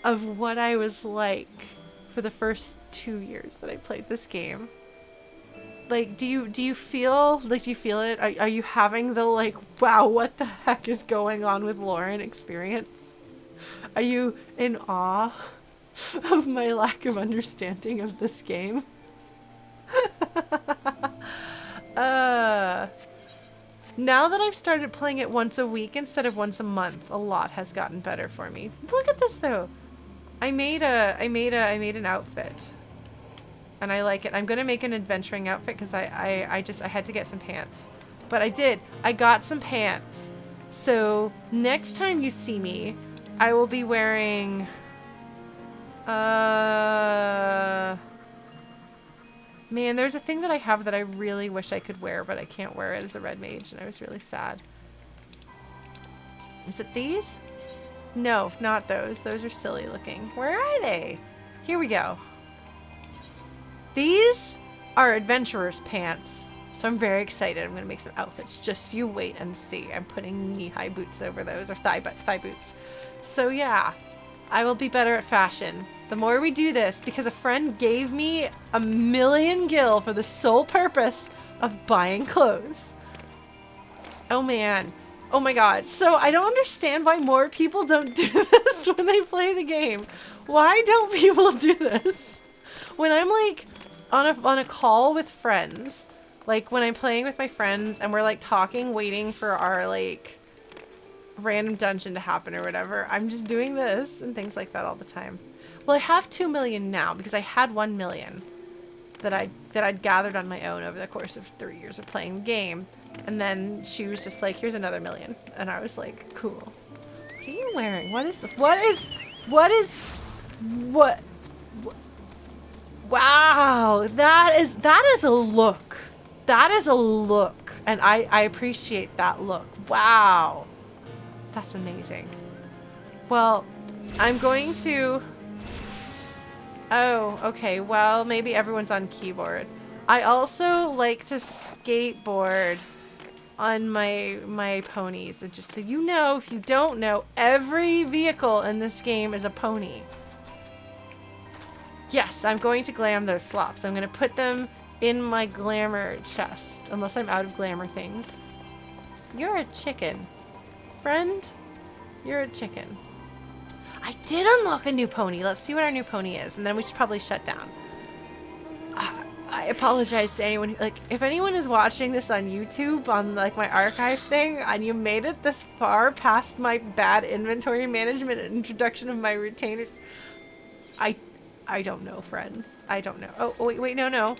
A: of what I was like for the first 2 years that I played this game. Like, do you feel it? Are you having the, like, wow, what the heck is going on with Lauren experience? Are you in awe of my lack of understanding of this game? Now that I've started playing it once a week instead of once a month, a lot has gotten better for me. Look at this though. I made an outfit. And I like it. I'm gonna make an adventuring outfit because I had to get some pants. But I did. I got some pants. So next time you see me, I will be wearing man, there's a thing that I have that I really wish I could wear, but I can't wear it as a red mage, and I was really sad. Is it these? No, not those. Those are silly looking. Where are they? Here we go. These are adventurer's pants. So I'm very excited. I'm going to make some outfits. Just you wait and see. I'm putting knee-high boots over those, or thigh boots. So yeah, I will be better at fashion. The more we do this, because a friend gave me 1,000,000 gil for the sole purpose of buying clothes. Oh man. Oh my god. So I don't understand why more people don't do this when they play the game. Why don't people do this? When I'm like on a call with friends, like when I'm playing with my friends and we're like talking, waiting for our like random dungeon to happen or whatever, I'm just doing this and things like that all the time. Well, I have 2 million now because I had 1 million that I'd gathered on my own over the course of 3 years of playing the game. And then she was just like, here's another 1 million. And I was like, cool. What are you wearing? Wow, that is a look. That is a look. And I appreciate that look. Wow. That's amazing. Well, I'm going to... Oh, okay. Well, maybe everyone's on keyboard. I also like to skateboard on my ponies. And just so you know, if you don't know, every vehicle in this game is a pony. Yes, I'm going to glam those slops. I'm going to put them in my glamour chest, unless I'm out of glamour things. You're a chicken. Friend, you're a chicken. I did unlock a new pony. Let's see what our new pony is, and then we should probably shut down. I apologize to anyone, like, if anyone is watching this on YouTube, on, like, my archive thing, and you made it this far past my bad inventory management and introduction of my retainers, I don't know, friends. I don't know. Oh, wait, no.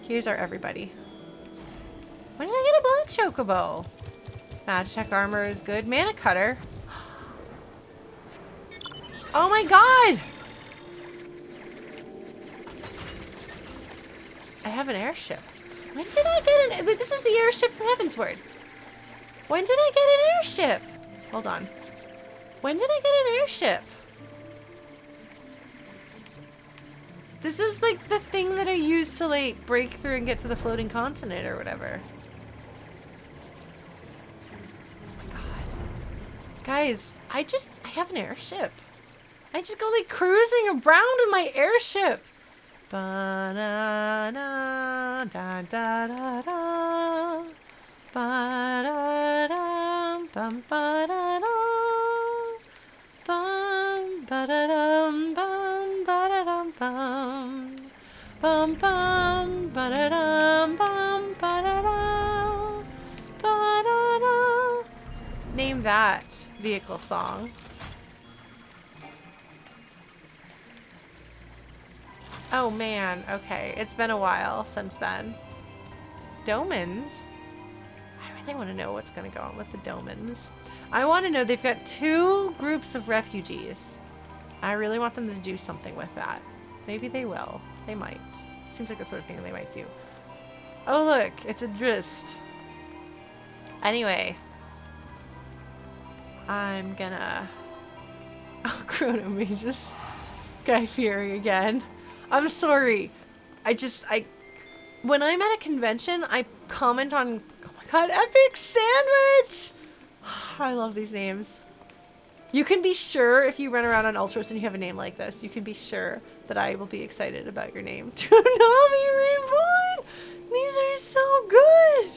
A: Here's our everybody. When did I get a black chocobo? Magitech armor is good. Mana cutter. Oh my god! I have an airship. When did I get an... This is the airship from Heavensward. When did I get an airship? Hold on. When did I get an airship? This is like the thing that I used to like break through and get to the floating continent or whatever. Oh my god. Guys, I have an airship. I just go like cruising around in my airship. Ba-na-na, da-da-da-da. Ba-da-dum, bum-ba-da-dum. Bum, ba-da-dum, bum, ba-da-dum, bum. Bum, bum, ba-da-dum, bum, ba-da-dum. Ba-da-dum. Name that vehicle song. Oh man, okay. It's been a while since then. Domans? I really want to know what's going to go on with the Domans. I want to know they've got 2 groups of refugees. I really want them to do something with that. Maybe they will. They might. It seems like the sort of thing they might do. Oh look, it's a Drist. Anyway. I'm gonna... Oh, Chrono Magus. Guy Fieri again. I'm sorry. When I'm at a convention, I comment on, oh my god, Epic Sandwich! I love these names. You can be sure if you run around on Ultros and you have a name like this, you can be sure that I will be excited about your name. Toonami Reborn! These are so good!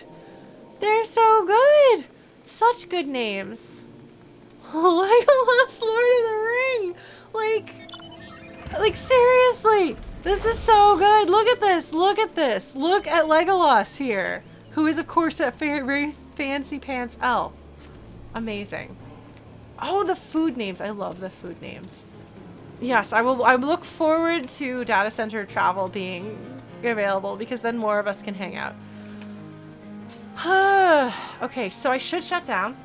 A: They're so good! Such good names. Legolas Lord of the Ring! Like seriously! This is so good! Look at this! Look at this! Look at Legolas here! Who is, of course, a very fancy pants elf. Amazing. Oh, the food names. I love the food names. Yes, I look forward to data center travel being available because then more of us can hang out. Okay, so I should shut down.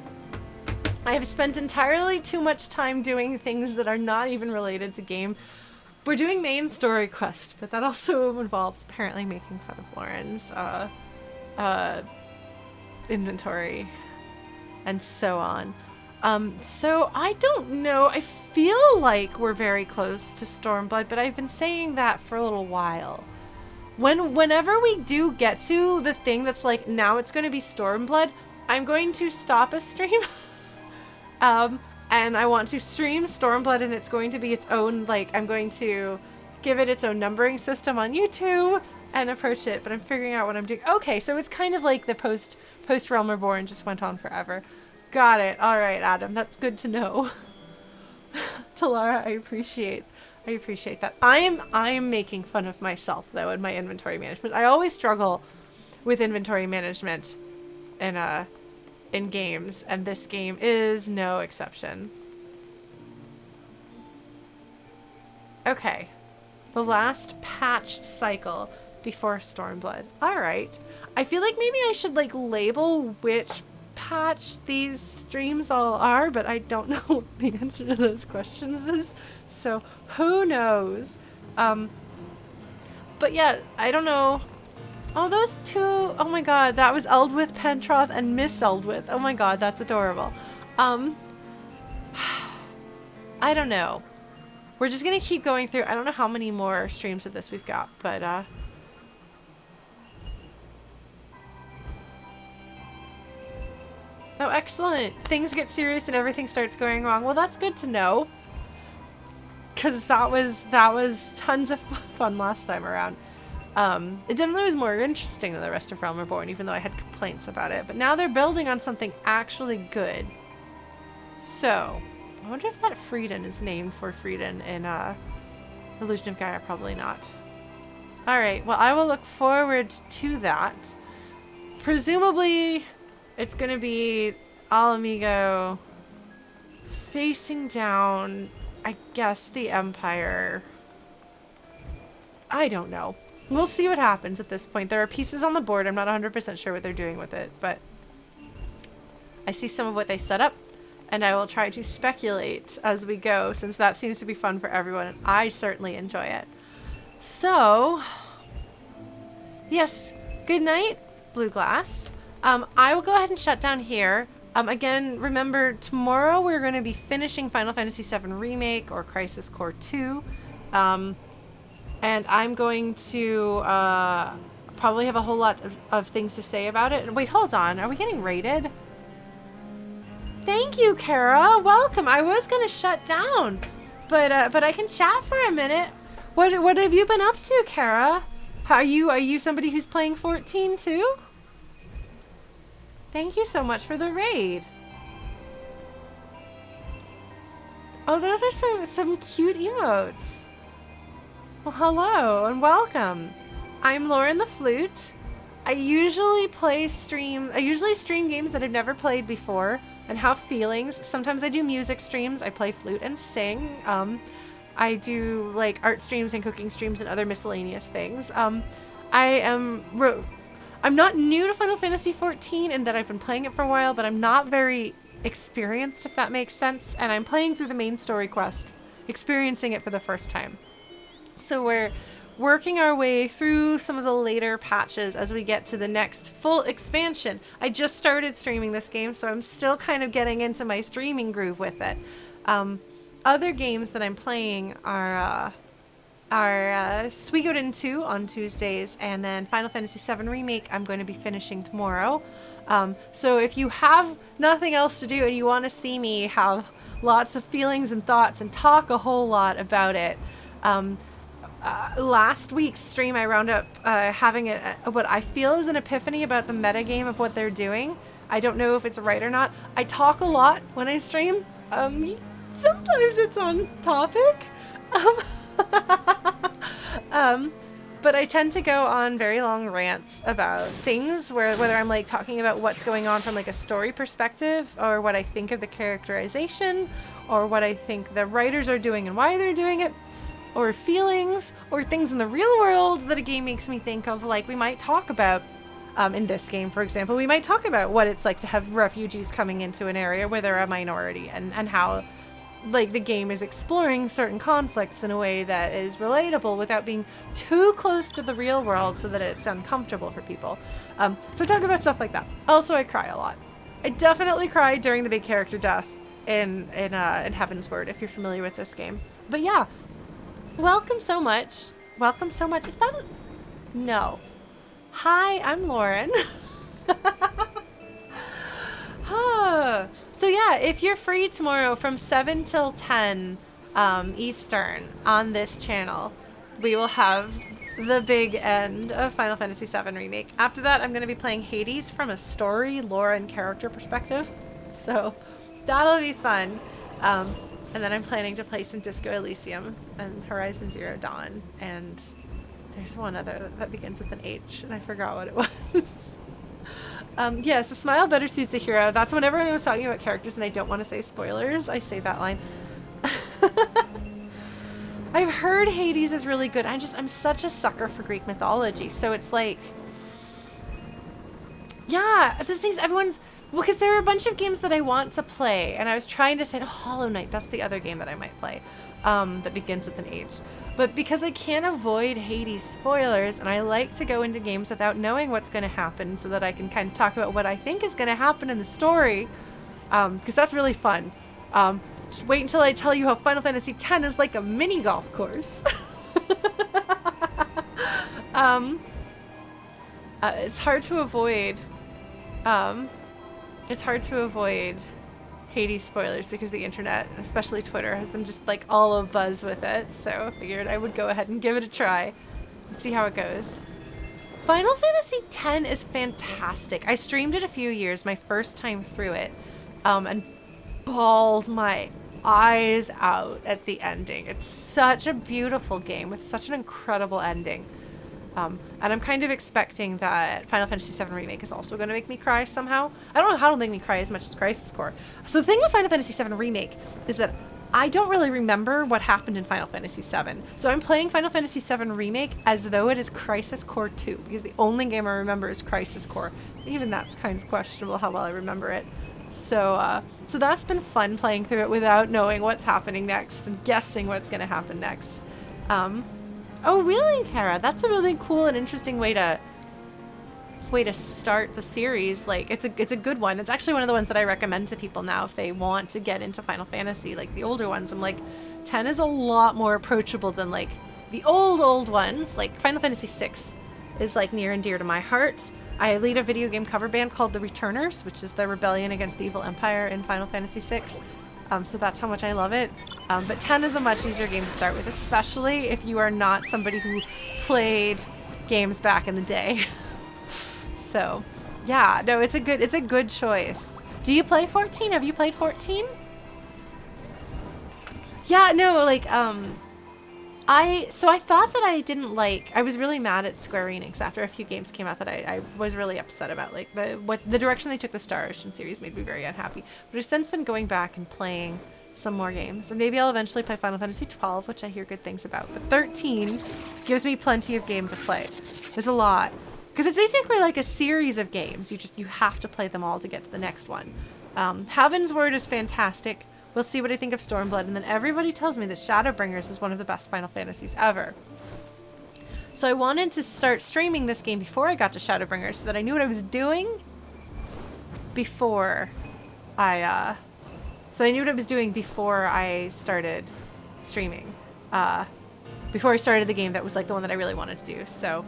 A: I have spent entirely too much time doing things that are not even related to game. We're doing main story quest, but that also involves apparently making fun of Lauren's inventory and so on. So I don't know. I feel like we're very close to Stormblood, but I've been saying that for a little while. Whenever we do get to the thing that's like, now it's going to be Stormblood, I'm going to stop a stream. and I want to stream Stormblood, and it's going to be its own, like, I'm going to give it its own numbering system on YouTube and approach it, but I'm figuring out what I'm doing. Okay, so it's kind of like the post Realm Reborn just went on forever. Got it. All right, Adam, that's good to know. Talara, I appreciate that. I'm making fun of myself though in my inventory management. I always struggle with inventory management in games, and this game is no exception. Okay. The last patched cycle before Stormblood. Alright. I feel like maybe I should like label which patch these streams all are, but I don't know what the answer to those questions is. So who knows? But yeah, I don't know. Oh, those two. Oh my god, that was Eldwith Pentroth and Miss Eldwith. Oh my god, that's adorable. I don't know. We're just gonna keep going through. I don't know how many more streams of this we've got, but oh, excellent. Things get serious and everything starts going wrong. Well, that's good to know. Cause that was tons of fun last time around. It definitely was more interesting than the rest of Realm Reborn, even though I had complaints about it. But now they're building on something actually good. So, I wonder if that Frieden is named for Frieden in Illusion of Gaia. Probably not. Alright, well, I will look forward to that. Presumably, it's going to be Al Amigo facing down, I guess, the Empire. I don't know. We'll see what happens at this point. There are pieces on the board. I'm not 100% sure what they're doing with it, but I see some of what they set up, and I will try to speculate as we go, since that seems to be fun for everyone, and I certainly enjoy it. So, yes, good night, Blue Glass. I will go ahead and shut down here. Again, remember, tomorrow we're going to be finishing Final Fantasy VII Remake, or Crisis Core 2. And I'm going to probably have a whole lot of things to say about it. Wait, hold on. Are we getting raided? Thank you, Kara. Welcome. I was going to shut down, but I can chat for a minute. What have you been up to, Kara? Are you somebody who's playing 14 too? Thank you so much for the raid. Oh, those are some cute emotes. Well, hello and welcome. I'm Lauren the Flute. I usually stream games that I've never played before and have feelings. Sometimes I do music streams. I play flute and sing. I do like art streams and cooking streams and other miscellaneous things. I'm not new to Final Fantasy XIV in that I've been playing it for a while, but I'm not very experienced, if that makes sense. And I'm playing through the main story quest, experiencing it for the first time. So we're working our way through some of the later patches as we get to the next full expansion. I just started streaming this game, so I'm still kind of getting into my streaming groove with it. Other games that I'm playing are Suikoden 2 on Tuesdays, and then Final Fantasy VII Remake I'm going to be finishing tomorrow. So if you have nothing else to do and you want to see me have lots of feelings and thoughts and talk a whole lot about it, last week's stream I wound up having what I feel is an epiphany about the metagame of what they're doing. I don't know if it's right or not. I talk a lot when I stream. Sometimes it's on topic. But I tend to go on very long rants about things whether I'm like talking about what's going on from like a story perspective, or what I think of the characterization, or what I think the writers are doing and why they're doing it, or feelings, or things in the real world that a game makes me think of. Like we might talk about, in this game, for example, we might talk about what it's like to have refugees coming into an area where they're a minority, and how like the game is exploring certain conflicts in a way that is relatable without being too close to the real world so that it's uncomfortable for people. So talk about stuff like that. Also, I cry a lot. I definitely cried during the big character death in Heaven's Word, if you're familiar with this game. But yeah, welcome so much. Welcome so much. Is that no? Hi, I'm Lauren. So yeah, if you're free tomorrow from 7 till 10 Eastern on this channel, we will have the big end of Final Fantasy VII Remake. After that, I'm going to be playing Hades from a story, lore, and character perspective. So that'll be fun. And then I'm planning to play some Disco Elysium and Horizon Zero Dawn. And there's one other that begins with an H, and I forgot what it was. Yes, a smile better suits a hero. That's when everyone was talking about characters and I don't want to say spoilers, I say that line. I've heard Hades is really good. I'm such a sucker for Greek mythology. So it's like, yeah, this thing's everyone's, well, because there are a bunch of games that I want to play, and I was trying to say, Hollow Knight, that's the other game that I might play, that begins with an H. But because I can't avoid Hades spoilers, and I like to go into games without knowing what's going to happen so that I can kind of talk about what I think is going to happen in the story, because that's really fun. Just wait until I tell you how Final Fantasy X is like a mini golf course. It's hard to avoid. It's hard to avoid Hades spoilers because the internet, especially Twitter, has been just like all of buzz with it. So I figured I would go ahead and give it a try and see how it goes. Final Fantasy X is fantastic. I streamed it a few years, my first time through it, and bawled my eyes out at the ending. It's such a beautiful game with such an incredible ending. And I'm kind of expecting that Final Fantasy VII Remake is also going to make me cry somehow. I don't know how it'll make me cry as much as Crisis Core. So the thing with Final Fantasy VII Remake is that I don't really remember what happened in Final Fantasy VII. So I'm playing Final Fantasy VII Remake as though it is Crisis Core 2, because the only game I remember is Crisis Core. Even that's kind of questionable how well I remember it. So so that's been fun playing through it without knowing what's happening next and guessing what's going to happen next. Oh really, Kara? That's a really cool and interesting way to start the series. Like it's a good one. It's actually one of the ones that I recommend to people now if they want to get into Final Fantasy, like the older ones. I'm like, 10 is a lot more approachable than like the old ones. Like Final Fantasy VI is like near and dear to my heart. I lead a video game cover band called The Returners, which is the rebellion against the evil empire in Final Fantasy VI. So that's how much I love it. But 10 is a much easier game to start with, especially if you are not somebody who played games back in the day. So, yeah, no, it's a good choice. Do you play 14? Have you played 14? Yeah, no, like, I thought that I didn't like, I was really mad at Square Enix after a few games came out that I was really upset about. Like the direction they took the Star Ocean series made me very unhappy. But I've since been going back and playing some more games. And maybe I'll eventually play Final Fantasy XII, which I hear good things about. But 13 gives me plenty of game to play. There's a lot. Because it's basically like a series of games. You have to play them all to get to the next one. Heaven's Word is fantastic. We'll see what I think of Stormblood, and then everybody tells me that Shadowbringers is one of the best Final Fantasies ever. So I wanted to start streaming this game before I got to Shadowbringers so that I knew what I was doing before I started streaming. Before I started the game that was like the one that I really wanted to do. So,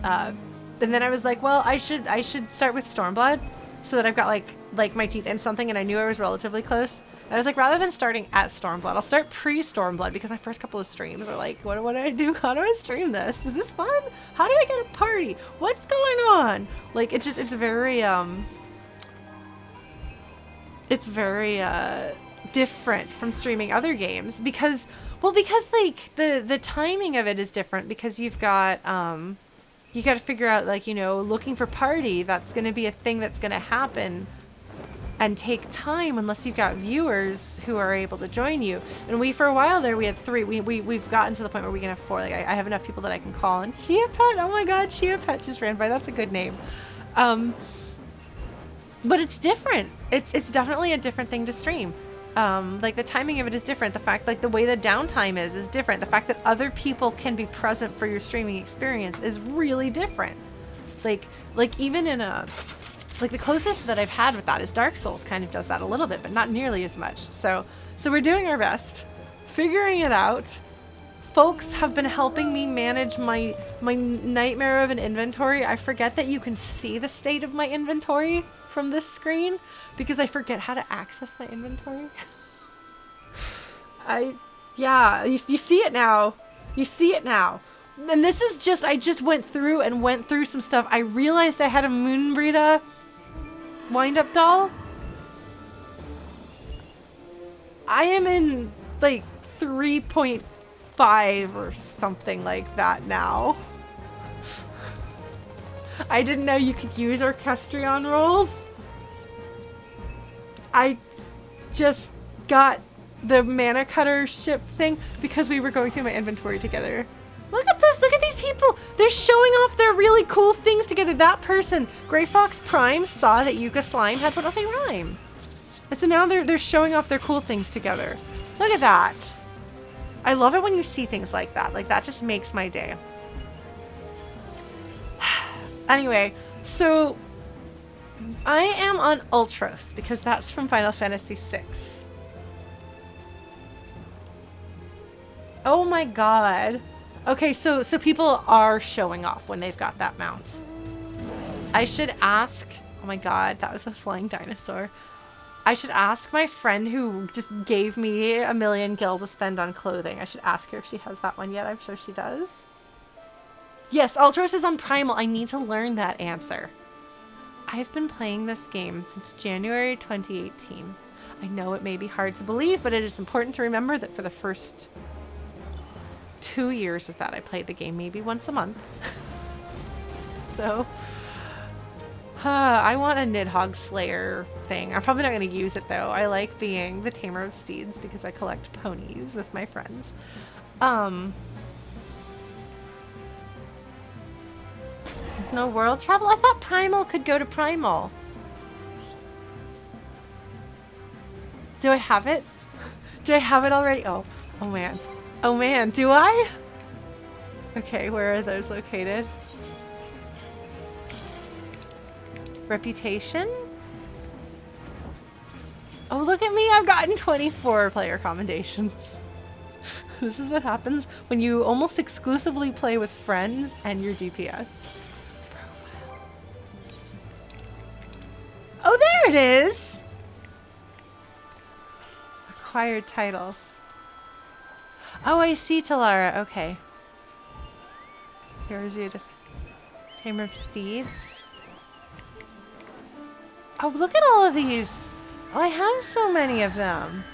A: and then I was like, well, I should start with Stormblood so that I've got like my teeth in something, and I knew I was relatively close. I was like, rather than starting at Stormblood, I'll start pre-Stormblood, because my first couple of streams are like, what do I do? How do I stream this? Is this fun? How do I get a party? What's going on? Like, it's very different from streaming other games because like the timing of it is different, because you've got, you got to figure out, like, you know, looking for party, that's going to be a thing that's going to happen and take time unless you've got viewers who are able to join you. And for a while there, we had 3. We've gotten to the point where we can have 4. Like, I have enough people that I can call. And Chia Pet, oh my god, Chia Pet just ran by. That's a good name. But it's different. It's definitely a different thing to stream. Like, the timing of it is different. The fact, like, the way the downtime is different. The fact that other people can be present for your streaming experience is really different. Like even in a... Like, the closest that I've had with that is Dark Souls kind of does that a little bit, but not nearly as much. So we're doing our best, figuring it out. Folks have been helping me manage my nightmare of an inventory. I forget that you can see the state of my inventory from this screen because I forget how to access my inventory. Yeah, you see it now. You see it now. And this is just, I just went through some stuff. I realized I had a Moonbrita wind-up doll. I am in like 3.5 or something like that now. I didn't know you could use Orchestrion rolls. I just got the mana cutter ship thing because we were going through my inventory together. Look at this, look at these people. They're showing off their really cool things together. That person, Grey Fox Prime, saw that Yuka Slime had put off a rhyme. And so now they're showing off their cool things together. Look at that. I love it when you see things like that. Like, that just makes my day. Anyway, so I am on Ultros because that's from Final Fantasy VI. Oh my god. Okay, so people are showing off when they've got that mount. I should ask... Oh my god, that was a flying dinosaur. I should ask my friend who just gave me 1,000,000 gil to spend on clothing. I should ask her if she has that one yet. I'm sure she does. Yes, Ultros is on Primal. I need to learn that answer. I've been playing this game since January 2018. I know it may be hard to believe, but it is important to remember that for the first 2 years with that, I played the game maybe once a month. So, I want a Nidhogg Slayer thing. I'm probably not going to use it though. I like being the tamer of steeds because I collect ponies with my friends. No world travel? I thought Primal could go to Primal. Do I have it? Do I have it already? Oh man. Oh man, do I? Okay, where are those located? Reputation? Oh, look at me. I've gotten 24 player commendations. This is what happens when you almost exclusively play with friends and your DPS. Oh, there it is! Acquired titles. Oh, I see, Talara. Okay. Here's your Tamer of Steeds. Oh, look at all of these. Oh, I have so many of them.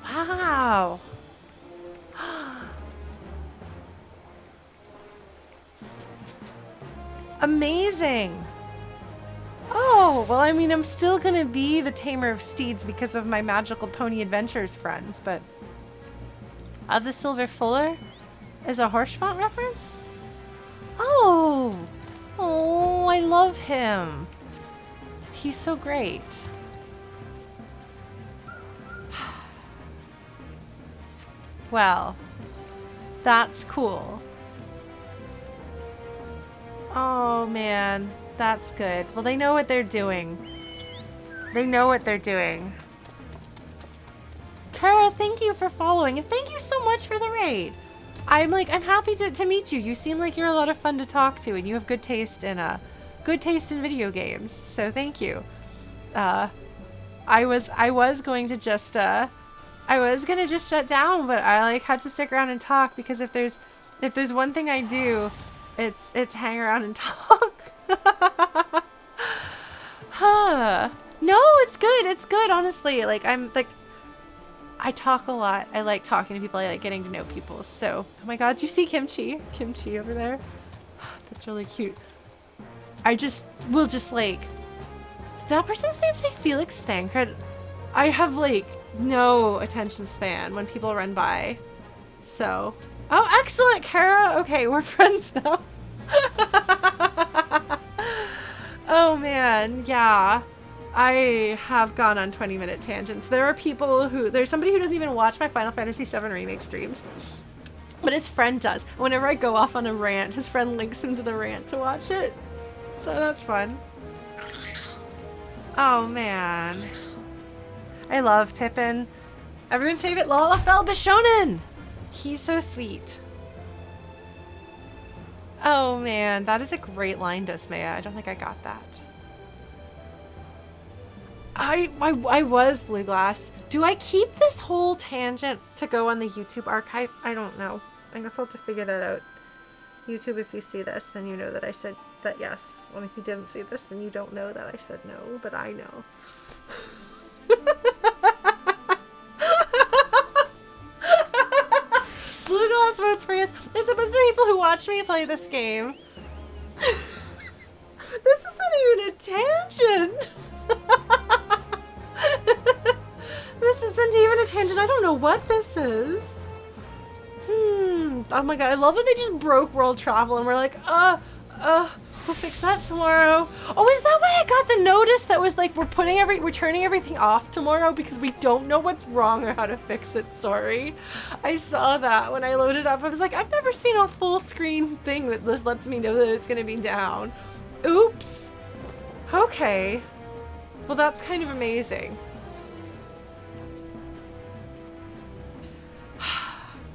A: Wow. Amazing. Oh, well, I mean, I'm still gonna be the Tamer of Steeds because of my Magical Pony Adventures friends, but... Of the Silver Fuller is a Horschfont reference? Oh! Oh, I love him. He's so great. Well, that's cool. Oh, man. That's good. Well, they know what they're doing. They know what they're doing. Kara, thank you for following, and thank you so much for the raid. I'm happy to meet you. You seem like you're a lot of fun to talk to, and you have good taste in video games. So thank you. I was going to just shut down, but I had to stick around and talk because if there's one thing I do, it's hang around and talk. Huh. No, it's good. It's good, honestly. I talk a lot. I like talking to people. I like getting to know people. So, oh my god, do you see Kimchi? Kimchi over there? That's really cute. Did that person's name say Felix Thancred? I have no attention span when people run by. So, oh, excellent, Kara. Okay, we're friends now. Oh man, yeah. I have gone on 20-minute tangents. There's somebody who doesn't even watch my Final Fantasy VII Remake streams, but his friend does. Whenever I go off on a rant, his friend links him to the rant to watch it. So that's fun. Oh man. I love Pippin. Everyone's favorite Lalafell Bishonen! He's so sweet. Oh man, that is a great line, Dosmea. I don't think I got that. I was Blue Glass. Do I keep this whole tangent to go on the YouTube archive? I don't know. I guess I'll have to figure that out. YouTube, if you see this, then you know that I said that yes. And if you didn't see this, then you don't know that I said no, but I know. Blue Glass votes for yes. It's supposed to the people who watch me play this game. This isn't even a tangent. This isn't even a tangent. I don't know what this is. Oh my god, I love that they just broke world travel and we're like, we'll fix that tomorrow. Oh, is that why I got the notice that was like, we're turning everything off tomorrow because we don't know what's wrong or how to fix it? Sorry. I saw that when I loaded up. I was like, I've never seen a full screen thing that just lets me know that it's going to be down. Oops. Okay. Well, that's kind of amazing.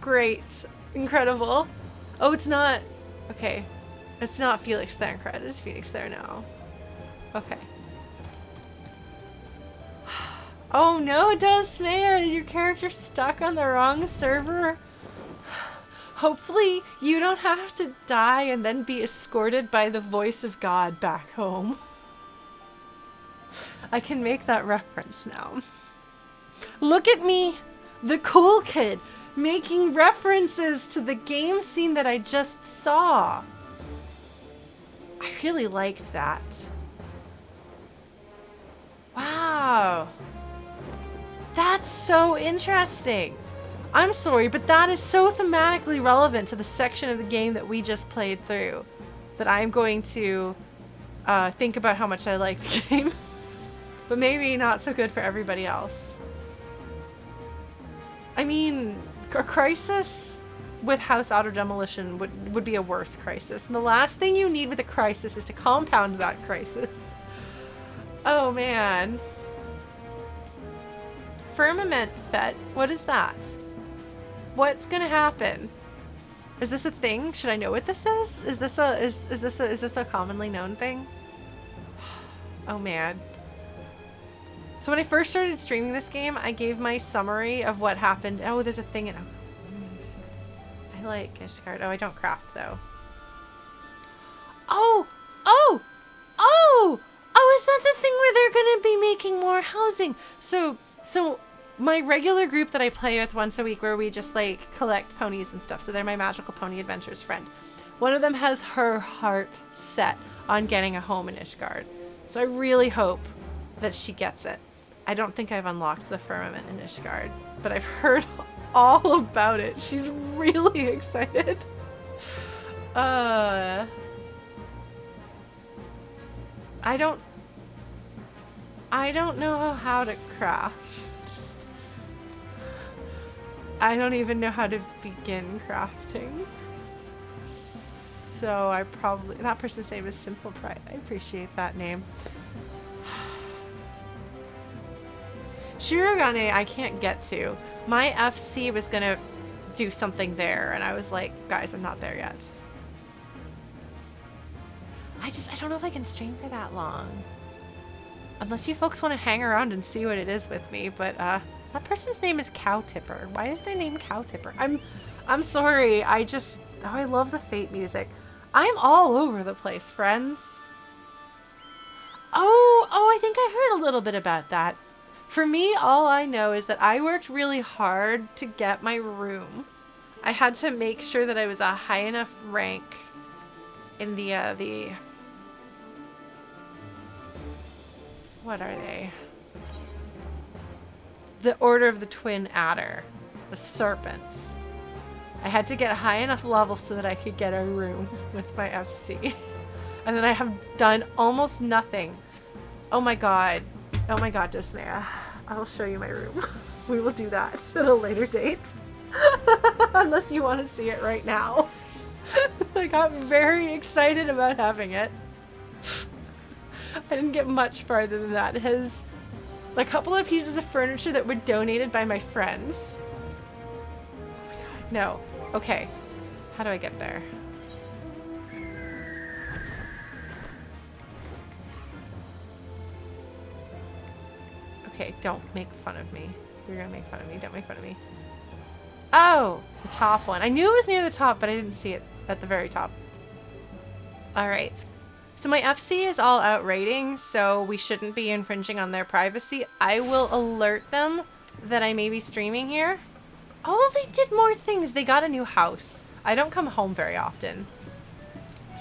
A: Great. Incredible. Oh, it's not. Okay. It's not Felix Thancred. It's Phoenix there now. Okay. Oh no, Dosmea, your character's stuck on the wrong server. Hopefully you don't have to die and then be escorted by the voice of God back home. I can make that reference now. Look at me, the cool kid, making references to the game scene that I just saw. I really liked that. Wow. That's so interesting. I'm sorry, but that is so thematically relevant to the section of the game that we just played through that I'm going to think about how much I like the game. But maybe not so good for everybody else. I mean, a crisis with house auto demolition would be a worse crisis. And the last thing you need with a crisis is to compound that crisis. Oh man. Firmament Fet, what is that? What's gonna happen? Is this a thing? Should I know what this is? Is this a commonly known thing? Oh man. So when I first started streaming this game, I gave my summary of what happened. Oh, there's a thing in. I like Ishgard. Oh, I don't craft though. Oh, is that the thing where they're gonna be making more housing? So my regular group that I play with once a week, where we just like collect ponies and stuff. So they're my Magical Pony Adventures friend. One of them has her heart set on getting a home in Ishgard. So I really hope that she gets it. I don't think I've unlocked the firmament in Ishgard, but I've heard all about it. She's really excited. I don't know how to craft. I don't even know how to begin crafting. So I probably... That person's name is Simple Pride. I appreciate that name. Shirogane I can't get to. My FC was gonna do something there, and I was like, guys, I'm not there yet. I don't know if I can stream for that long. Unless you folks want to hang around and see what it is with me, but that person's name is Cow Tipper. Why is their name Cow Tipper? I'm sorry. I love the Fate music. I'm all over the place, friends. Oh, I think I heard a little bit about that. For me, all I know is that I worked really hard to get my room. I had to make sure that I was a high enough rank in the what are they? The Order of the Twin Adder. The Serpents. I had to get a high enough level so that I could get a room with my FC. And then I have done almost nothing. Oh my god, Dosmea. I will show you my room. We will do that at a later date. Unless you want to see it right now. I got very excited about having it. I didn't get much farther than that. It has a couple of pieces of furniture that were donated by my friends. Oh my god, no. Okay. How do I get there? Okay, don't make fun of me. You're gonna make fun of me. Don't make fun of me. Oh, the top one. I knew it was near the top, but I didn't see it at the very top. All right. So my FC is all out rating, so we shouldn't be infringing on their privacy. I will alert them that I may be streaming here. Oh, they did more things. They got a new house. I don't come home very often.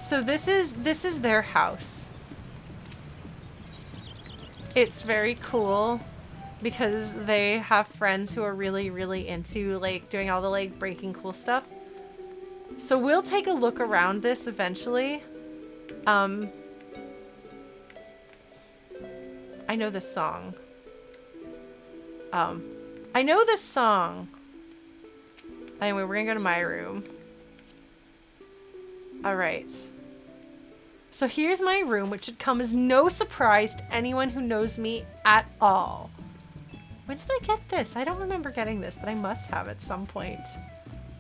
A: So this is their house. It's very cool because they have friends who are really, really into like doing all the like breaking cool stuff. So we'll take a look around this eventually. I know this song. I know this song. Anyway, we're gonna go to my room. All right. So here's my room, which should come as no surprise to anyone who knows me at all. When did I get this? I don't remember getting this, but I must have at some point.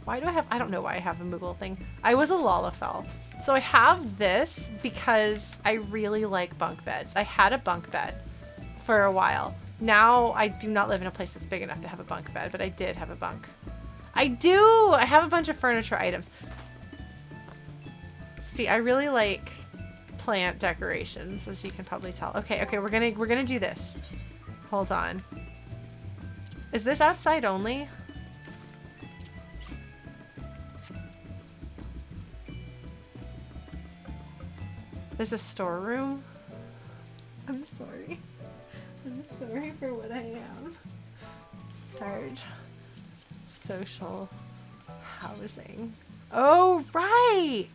A: Why do I have... I don't know why I have a Moogle thing. I was a Lalafell. So I have this because I really like bunk beds. I had a bunk bed for a while. Now I do not live in a place that's big enough to have a bunk bed, but I did have a bunk. I do! I have a bunch of furniture items. See, I really like plant decorations, as you can probably tell. Okay, we're gonna do this. Hold on. Is this outside only? There's a storeroom. I'm sorry. I'm sorry for what I am. Sarge. Social housing. Oh, right!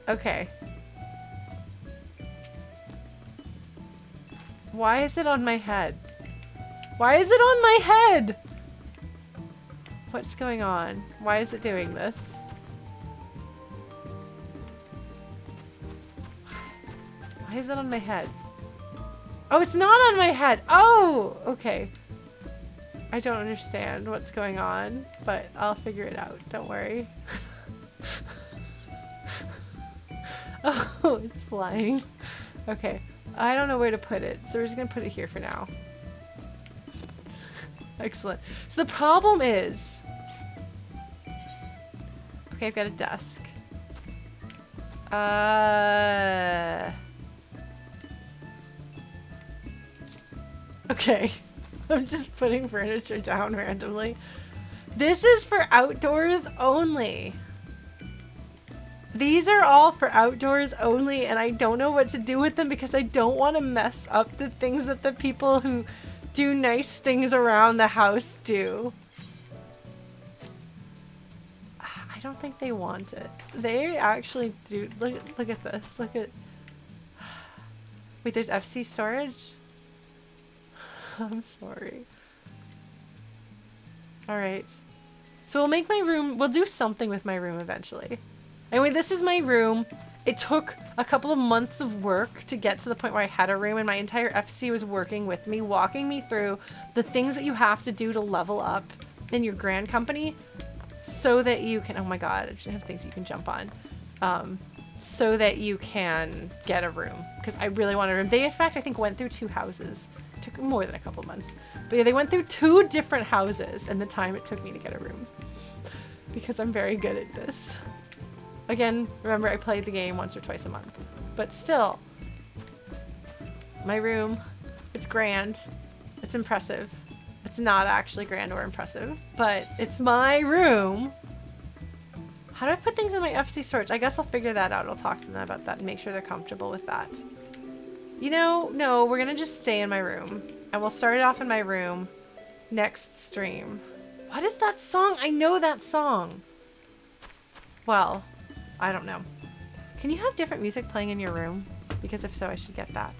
A: Okay. Why is it on my head? Why is it on my head? What's going on? Why is it doing this? Why is it on my head? Oh, it's not on my head. Oh, okay. I don't understand what's going on, but I'll figure it out. Don't worry. Oh, it's flying. Okay. I don't know where to put it, so we're just gonna put it here for now. Excellent. So the problem is... Okay, I've got a desk. Okay. I'm just putting furniture down randomly. This is for outdoors only. These are all for outdoors only, and I don't know what to do with them because I don't want to mess up the things that the people who do nice things around the house do. I don't think they want it. They actually do. Look at this. Look at... Wait, there's FC storage? I'm sorry. Alright. So we'll make my room... We'll do something with my room eventually. Anyway, this is my room. It took a couple of months of work to get to the point where I had a room, and my entire FC was working with me, walking me through the things that you have to do to level up in your grand company so that you can... Oh my god, I have things you can jump on. So that you can get a room. Because I really want a room. They, in fact, I think went through 2 houses. It took more than a couple months. But yeah, they went through 2 different houses in the time it took me to get a room. Because I'm very good at this. Again, remember I played the game once or twice a month. But still, my room, it's grand, it's impressive. It's not actually grand or impressive, but it's my room. How do I put things in my FC storage? I guess I'll figure that out. I'll talk to them about that and make sure they're comfortable with that. You know, no, we're gonna just stay in my room. And we'll start it off in my room next stream. What is that song? I know that song. Well, I don't know. Can you have different music playing in your room? Because if so, I should get that.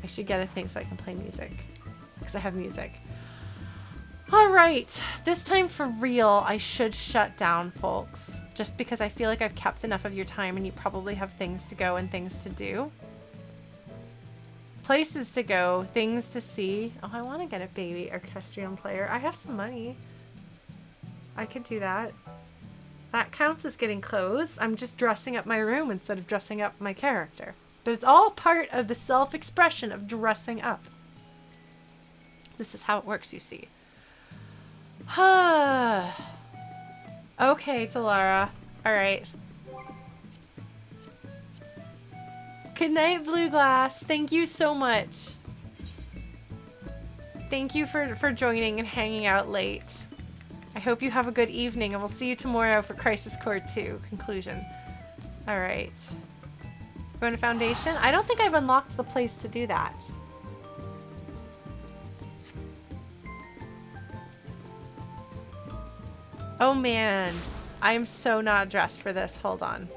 A: I should get a thing so I can play music. Because I have music. Alright. This time for real, I should shut down, folks. just because I feel like I've kept enough of your time and you probably have things to go and things to do. Places to go, things to see. Oh, I want to get a baby orchestrion player. I have some money. I could do that. That counts as getting clothes. I'm just dressing up my room instead of dressing up my character. But it's all part of the self-expression of dressing up. This is how it works, you see. Okay, Talara. Alright. Good night, Blue Glass. Thank you so much. Thank you for joining and hanging out late. I hope you have a good evening, and we'll see you tomorrow for Crisis Core 2 conclusion. Alright. Going to Foundation? I don't think I've unlocked the place to do that. Oh man, I am so not dressed for this. Hold on.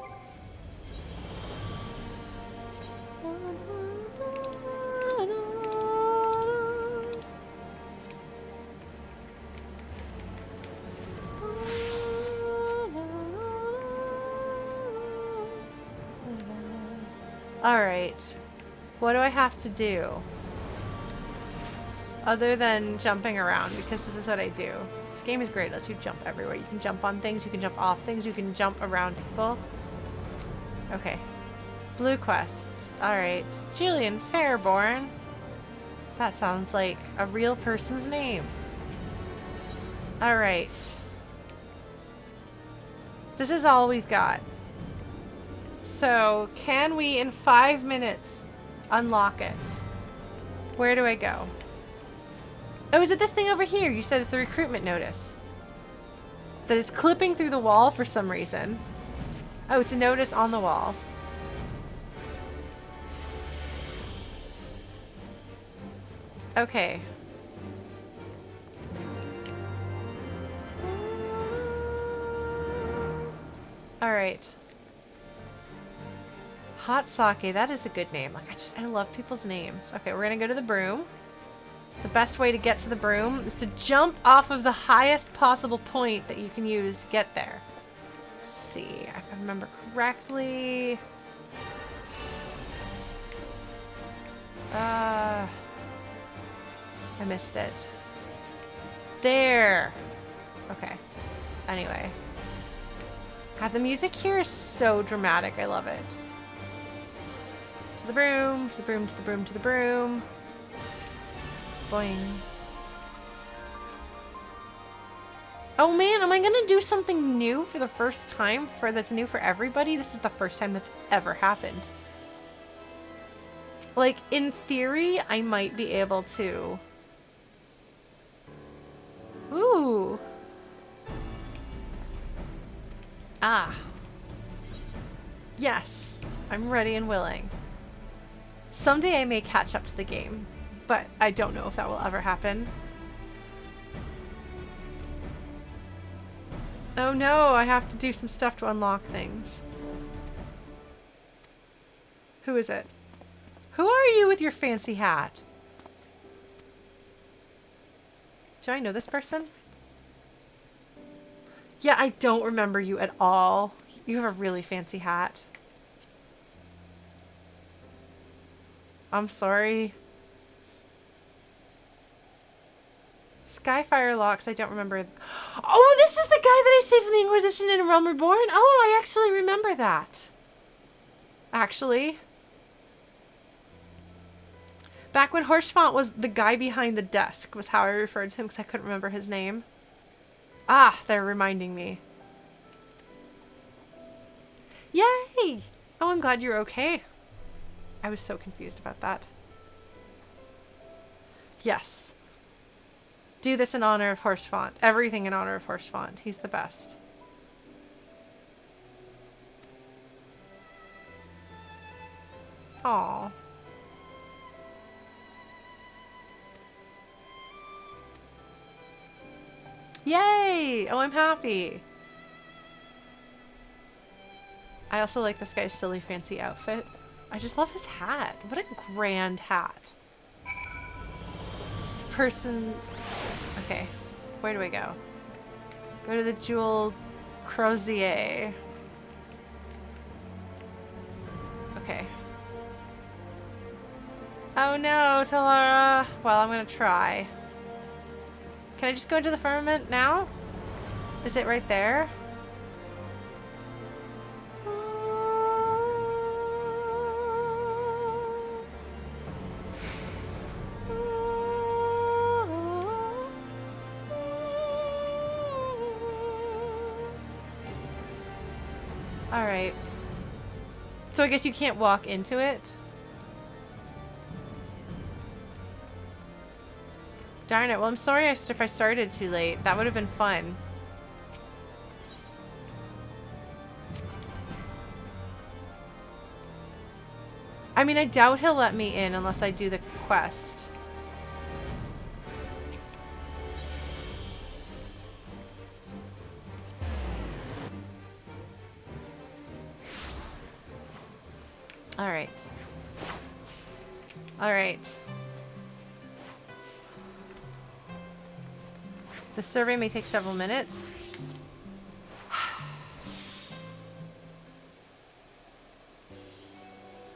A: Alright. What do I have to do? Other than jumping around, because this is what I do. This game is great. It lets you jump everywhere. You can jump on things, you can jump off things, you can jump around people. Okay. Blue quests. Alright. Julian Fairborn. That sounds like a real person's name. Alright. This is all we've got. So, can we, in 5 minutes, unlock it? Where do I go? Oh, is it this thing over here? You said it's the recruitment notice. That it's clipping through the wall for some reason. Oh, it's a notice on the wall. Okay. Alright. Hot Sake, that is a good name. Like, I love people's names. Okay, we're gonna go to the broom. The best way to get to the broom is to jump off of the highest possible point that you can use to get there. Let's see, if I remember correctly. I missed it. There. Okay. Anyway. God, the music here is so dramatic. I love it. To the broom, to the broom, to the broom, to the broom. Boing. Oh man, am I gonna do something new for the first time? That's new for everybody? This is the first time that's ever happened. Like, in theory, I might be able to... Ooh. Ah. Yes. I'm ready and willing. Someday I may catch up to the game, but I don't know if that will ever happen. Oh no, I have to do some stuff to unlock things. Who is it? Who are you with your fancy hat? Do I know this person? Yeah, I don't remember you at all. You have a really fancy hat. I'm sorry. Skyfire Locks, I don't remember. Oh, this is the guy that I saved from the Inquisition in Realm Reborn? Oh, I actually remember that. Actually. Back when Horschfont was the guy behind the desk, was how I referred to him because I couldn't remember his name. Ah, they're reminding me. Yay! Oh, I'm glad you're okay. I was so confused about that. Yes. Do this in honor of Horschfont. Everything in honor of Horschfont. He's the best. Aww. Yay! Oh, I'm happy. I also like this guy's silly fancy outfit. I just love his hat. What a grand hat. This person... Okay, where do I go? Go to the jewel Crozier. Okay. Oh no, Talara. Well, I'm gonna try. Can I just go into the firmament now? Is it right there? Alright. So I guess you can't walk into it? Darn it. Well, I'm sorry if I started too late. That would have been fun. I mean, I doubt he'll let me in unless I do the quest. Alright. Alright. The survey may take several minutes.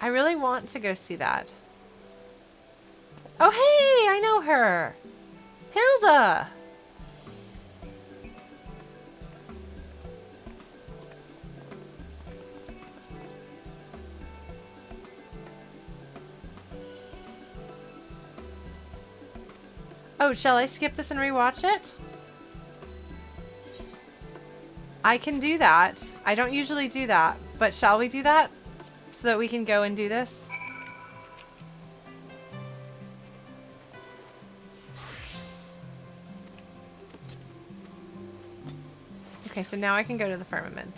A: I really want to go see that. Oh, hey! I know her! Hilda! Oh, shall I skip this and rewatch it? I can do that. I don't usually do that, but shall we do that? So that we can go and do this? Okay, so now I can go to the firmament.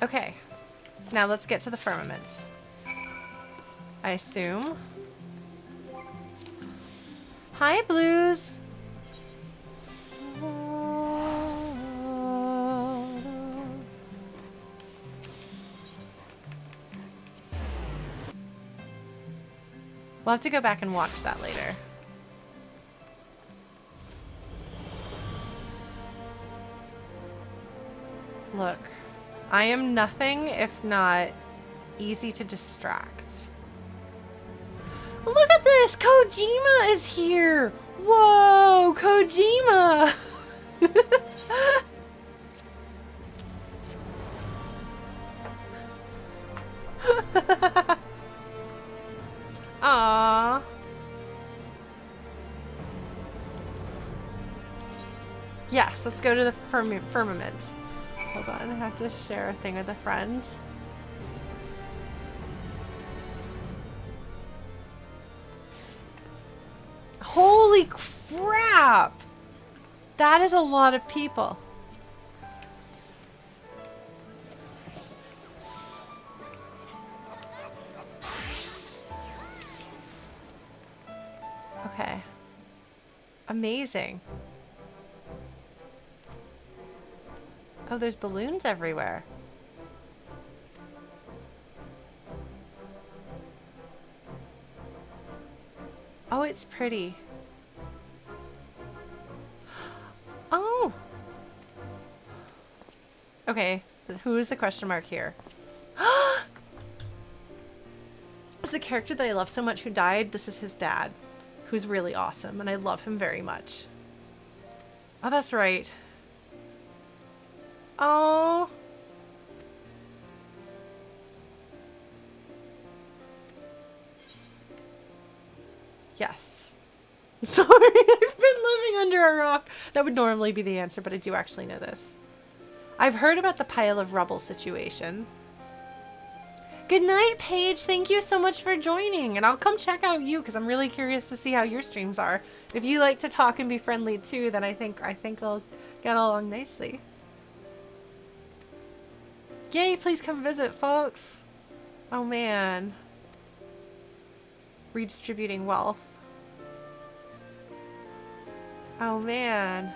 A: Okay. Now let's get to the firmament. I assume. Hi, Blues! We'll have to go back and watch that later. Look, I am nothing if not easy to distract. Look at this! Kojima is here! Whoa! Kojima! Aww. Yes, let's go to the firmament. Hold on, I have to share a thing with a friend. Holy crap! That is a lot of people. Okay. Amazing. Oh, there's balloons everywhere. Oh, it's pretty. Oh! Okay, who is the question mark here? This is the character that I love so much who died. This is his dad, who's really awesome, and I love him very much. Oh, that's right. Oh. Yes. Sorry, I've been living under a rock. That would normally be the answer, but I do actually know this. I've heard about the pile of rubble situation. Good night, Paige. Thank you so much for joining, and I'll come check out you because I'm really curious to see how your streams are. If you like to talk and be friendly too, then I think I'll get along nicely. Yay, please come visit, folks. Oh man. Redistributing wealth. Oh man.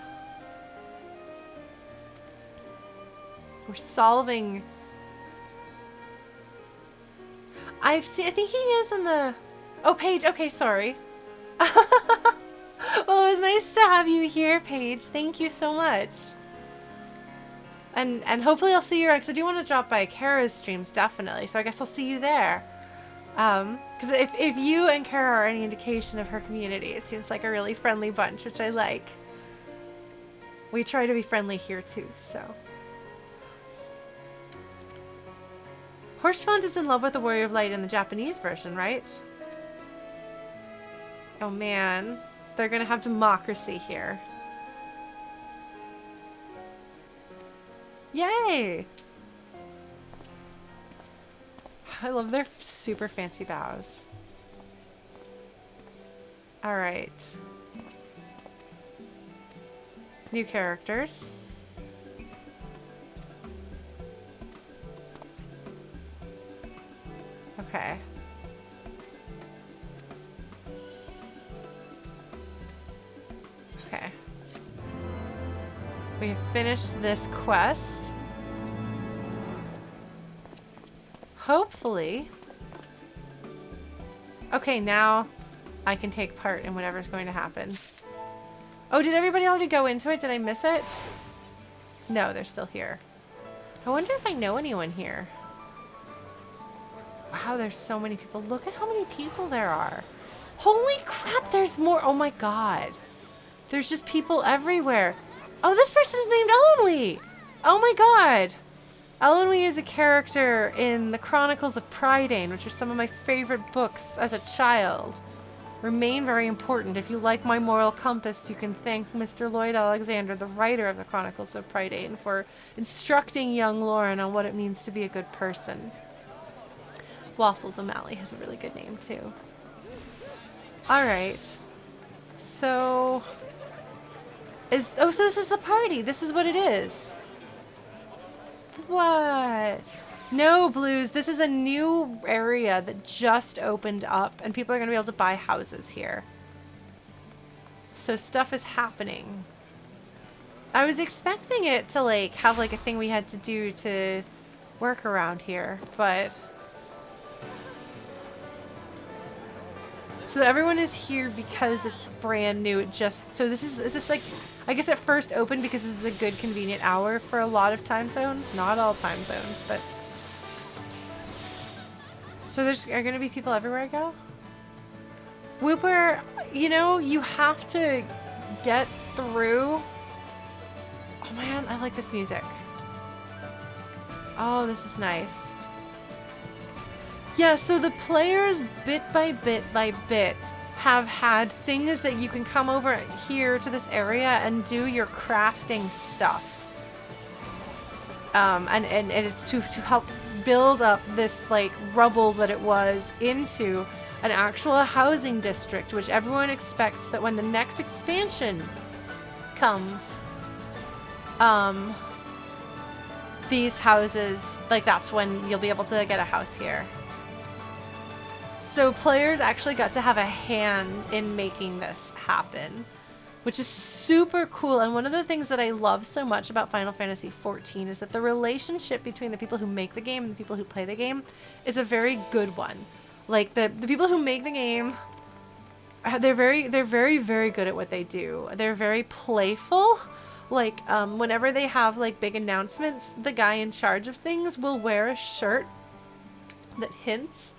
A: We're solving. I think he is in the... Oh, Paige. Okay, sorry. Well, it was nice to have you here, Paige. Thank you so much. And hopefully I'll see you, because I do want to drop by Kara's streams, definitely. So I guess I'll see you there. Because if you and Kara are any indication of her community, it seems like a really friendly bunch, which I like. We try to be friendly here too, so. Horsefound is in love with the Warrior of Light in the Japanese version, right? Oh man, they're gonna have democracy here. Yay! I love their super fancy bows. Alright. New characters. Okay. Okay. We have finished this quest. Hopefully. Okay, now I can take part in whatever's going to happen. Oh, did everybody already go into it? Did I miss it? No, they're still here. I wonder if I know anyone here. Wow, there's so many people. Look at how many people there are. Holy crap, there's more. Oh my god. There's just people everywhere. Oh, this person's named Elenwe. Oh my god. Elenwe is a character in the Chronicles of Prydain, which are some of my favorite books as a child. Remain very important. If you like my moral compass, you can thank Mr. Lloyd Alexander, the writer of the Chronicles of Prydain, for instructing young Lauren on what it means to be a good person. Waffles O'Malley has a really good name too. Alright. So so this is the party. This is what it is. What? No, Blues. This is a new area that just opened up, and people are going to be able to buy houses here. So stuff is happening. I was expecting it to, like, have, like, a thing we had to do to work around here, but... So everyone is here because it's brand new. It just... So this is like... I guess it first opened because this is a good, convenient hour for a lot of time zones. Not all time zones, but... So there's are going to be people everywhere I go? Whooper, you know, you have to get through... Oh man, I like this music. Oh, this is nice. Yeah, so the players, bit by bit, have had things that you can come over here to this area and do your crafting stuff. And it's to help build up this, like, rubble that it was into an actual housing district, which everyone expects that when the next expansion comes, these houses, like, that's when you'll be able to get a house here. So players actually got to have a hand in making this happen, which is super cool. And one of the things that I love so much about Final Fantasy XIV is that the relationship between the people who make the game and the people who play the game is a very good one. Like, the people who make the game, they're very, very good at what they do. They're very playful. Like, whenever they have, like, big announcements, the guy in charge of things will wear a shirt that hints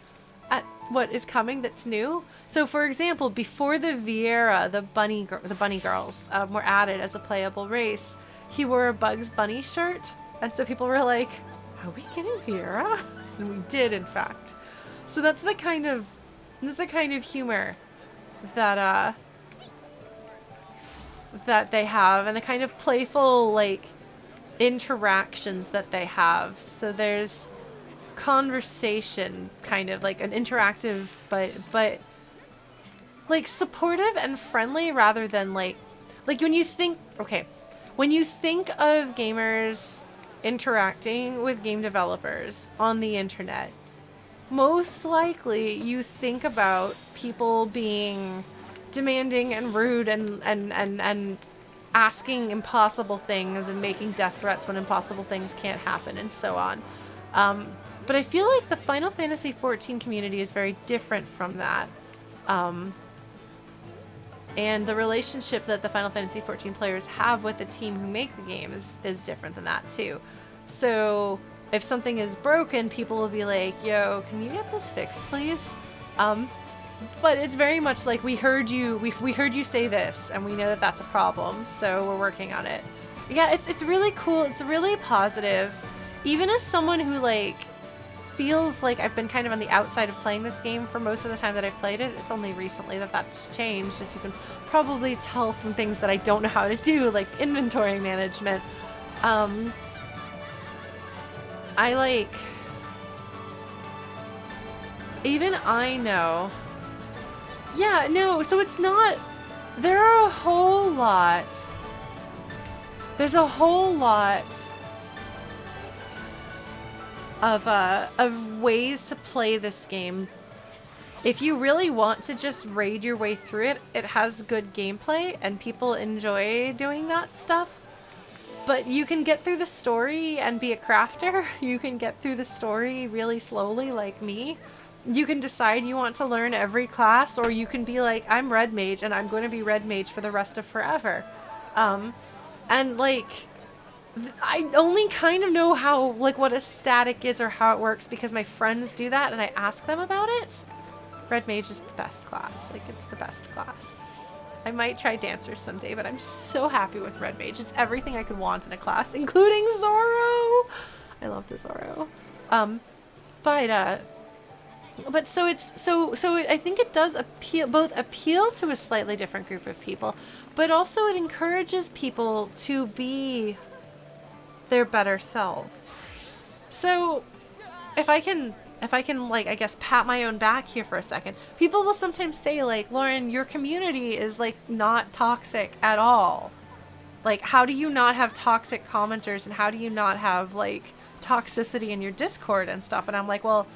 A: at what is coming that's new. So, for example, before the Viera, the bunny girls were added as a playable race, he wore a Bugs Bunny shirt, and so people were like, "Are we getting Viera?" And we did, in fact. So that's the kind of humor that that they have, and the kind of playful, like, interactions that they have. So there's conversation, kind of like an interactive, but like supportive and friendly, rather than like when you think of gamers interacting with game developers on the internet, most likely you think about people being demanding and rude and asking impossible things and making death threats when impossible things can't happen, and so on. But I feel like the Final Fantasy XIV community is very different from that. And the relationship that the Final Fantasy XIV players have with the team who make the game is different than that too. So if something is broken, people will be like, yo, can you get this fixed, please? But it's very much like, we heard you say this, and we know that that's a problem, so we're working on it. Yeah, it's really cool. It's really positive. Even as someone who, like, feels like I've been kind of on the outside of playing this game for most of the time that I've played it, it's only recently that that's changed, as you can probably tell from things that I don't know how to do, like inventory management. Even I know. Yeah, no, so it's not, there's a whole lot of ways to play this game. If you really want to just raid your way through it, it has good gameplay and people enjoy doing that stuff. But you can get through the story and be a crafter. You can get through the story really slowly, like me. You can decide you want to learn every class, or you can be like, I'm Red Mage and I'm going to be Red Mage for the rest of forever. And like, I only kind of know how, like, what a static is or how it works because my friends do that and I ask them about it. Red Mage is the best class. Like, it's the best class. I might try Dancer someday, but I'm just so happy with Red Mage. It's everything I could want in a class, including Zoro! I love the Zoro. But so I think it does appeal to a slightly different group of people, but also it encourages people to be their better selves. So if I can like, I guess, pat my own back here for a second, people will sometimes say, like, Lauren, your community is, like, not toxic at all. Like, how do you not have toxic commenters, and how do you not have, like, toxicity in your Discord and stuff? And I'm like, well,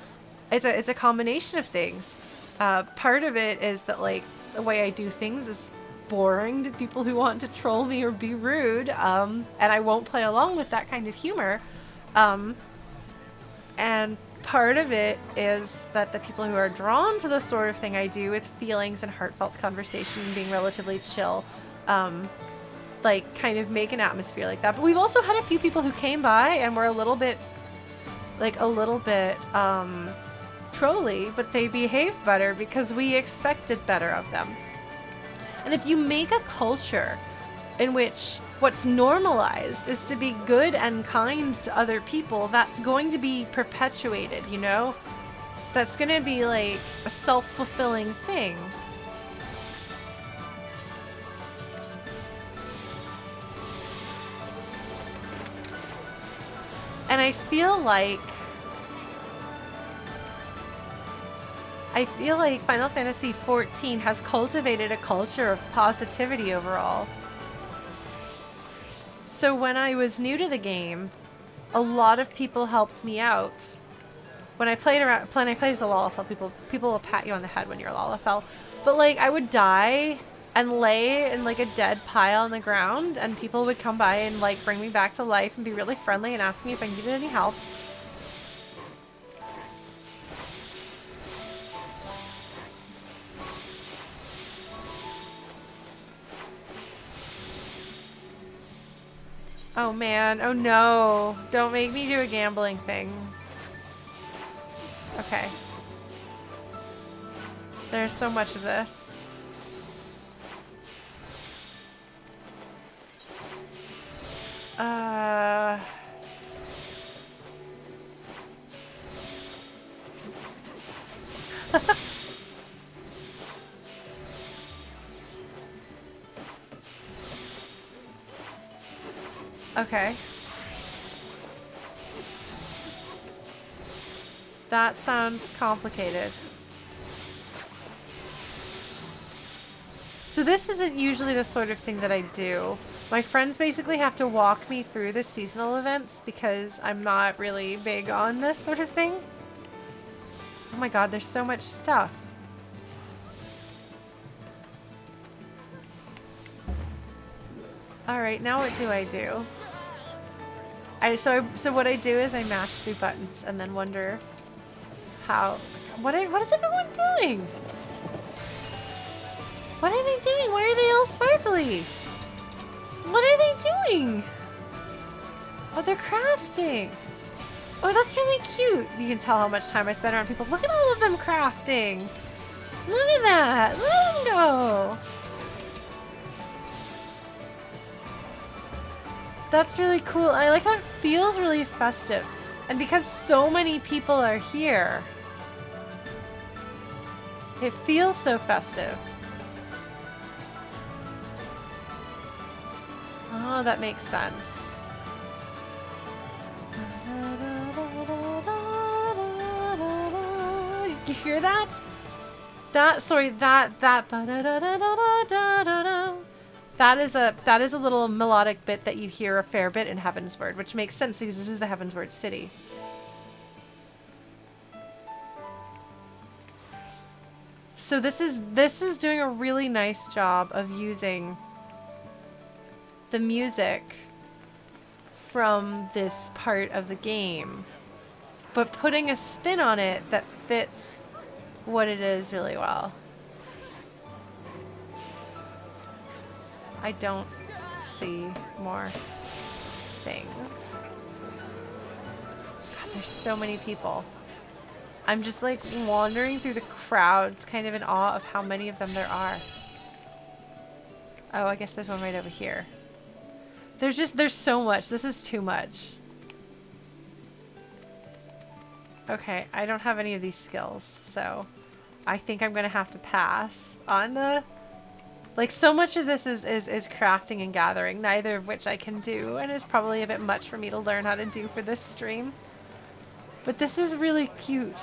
A: it's a combination of things. Part of it is that, like, the way I do things is boring to people who want to troll me or be rude, and I won't play along with that kind of humor. And part of it is that the people who are drawn to the sort of thing I do, with feelings and heartfelt conversation and being relatively chill, like, kind of make an atmosphere like that. But we've also had a few people who came by and were a little bit trolly, but they behaved better because we expected better of them. And if you make a culture in which what's normalized is to be good and kind to other people, that's going to be perpetuated, you know? That's going to be like a self-fulfilling thing. And I feel like Final Fantasy XIV has cultivated a culture of positivity overall. So when I was new to the game, a lot of people helped me out. When I played as a Lalafell, people will pat you on the head when you're a Lalafell. But, like, I would die and lay in, like, a dead pile on the ground, and people would come by and, like, bring me back to life and be really friendly and ask me if I needed any help. Oh man, oh no. Don't make me do a gambling thing. Okay. There's so much of this. Okay. That sounds complicated. So this isn't usually the sort of thing that I do. My friends basically have to walk me through the seasonal events because I'm not really big on this sort of thing. Oh my god, there's so much stuff. Alright, now what do I do? So what I do is I mash through buttons and then wonder how... What is everyone doing? What are they doing? Why are they all sparkly? What are they doing? Oh, they're crafting. Oh, that's really cute. You can tell how much time I spend around people. Look at all of them crafting. Look at that. Let them go. That's really cool. I like how it feels really festive. And because so many people are here, it feels so festive. Oh, that makes sense. You hear that? That is a little melodic bit that you hear a fair bit in Heavensward, which makes sense because this is the Heavensward city. So this is doing a really nice job of using the music from this part of the game, but putting a spin on it that fits what it is really well. I don't see more things. God, there's so many people. I'm just like wandering through the crowds, kind of in awe of how many of them there are. Oh, I guess there's one right over here. There's so much. This is too much. Okay, I don't have any of these skills, so I think I'm gonna have to pass on the... Like, so much of this is crafting and gathering, neither of which I can do, and is probably a bit much for me to learn how to do for this stream. But this is really cute.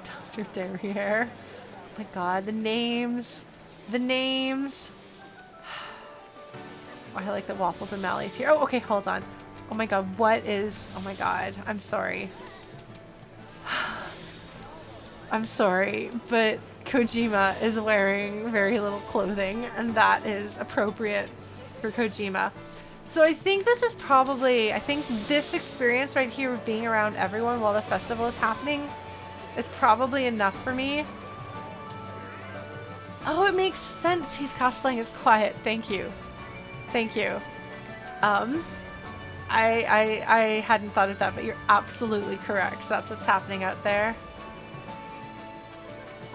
A: Dr. Derriere. Oh my god, the names. The names. Oh, I like the waffles and Mally's here. Oh, okay, hold on. Oh my god, what is... Oh my god, I'm sorry. I'm sorry, but Kojima is wearing very little clothing, and that is appropriate for Kojima. So I think this is probably... I think this experience right here of being around everyone while the festival is happening is probably enough for me. Oh, it makes sense. He's cosplaying as Quiet. Thank you. Thank you. I hadn't thought of that, but you're absolutely correct. That's what's happening out there.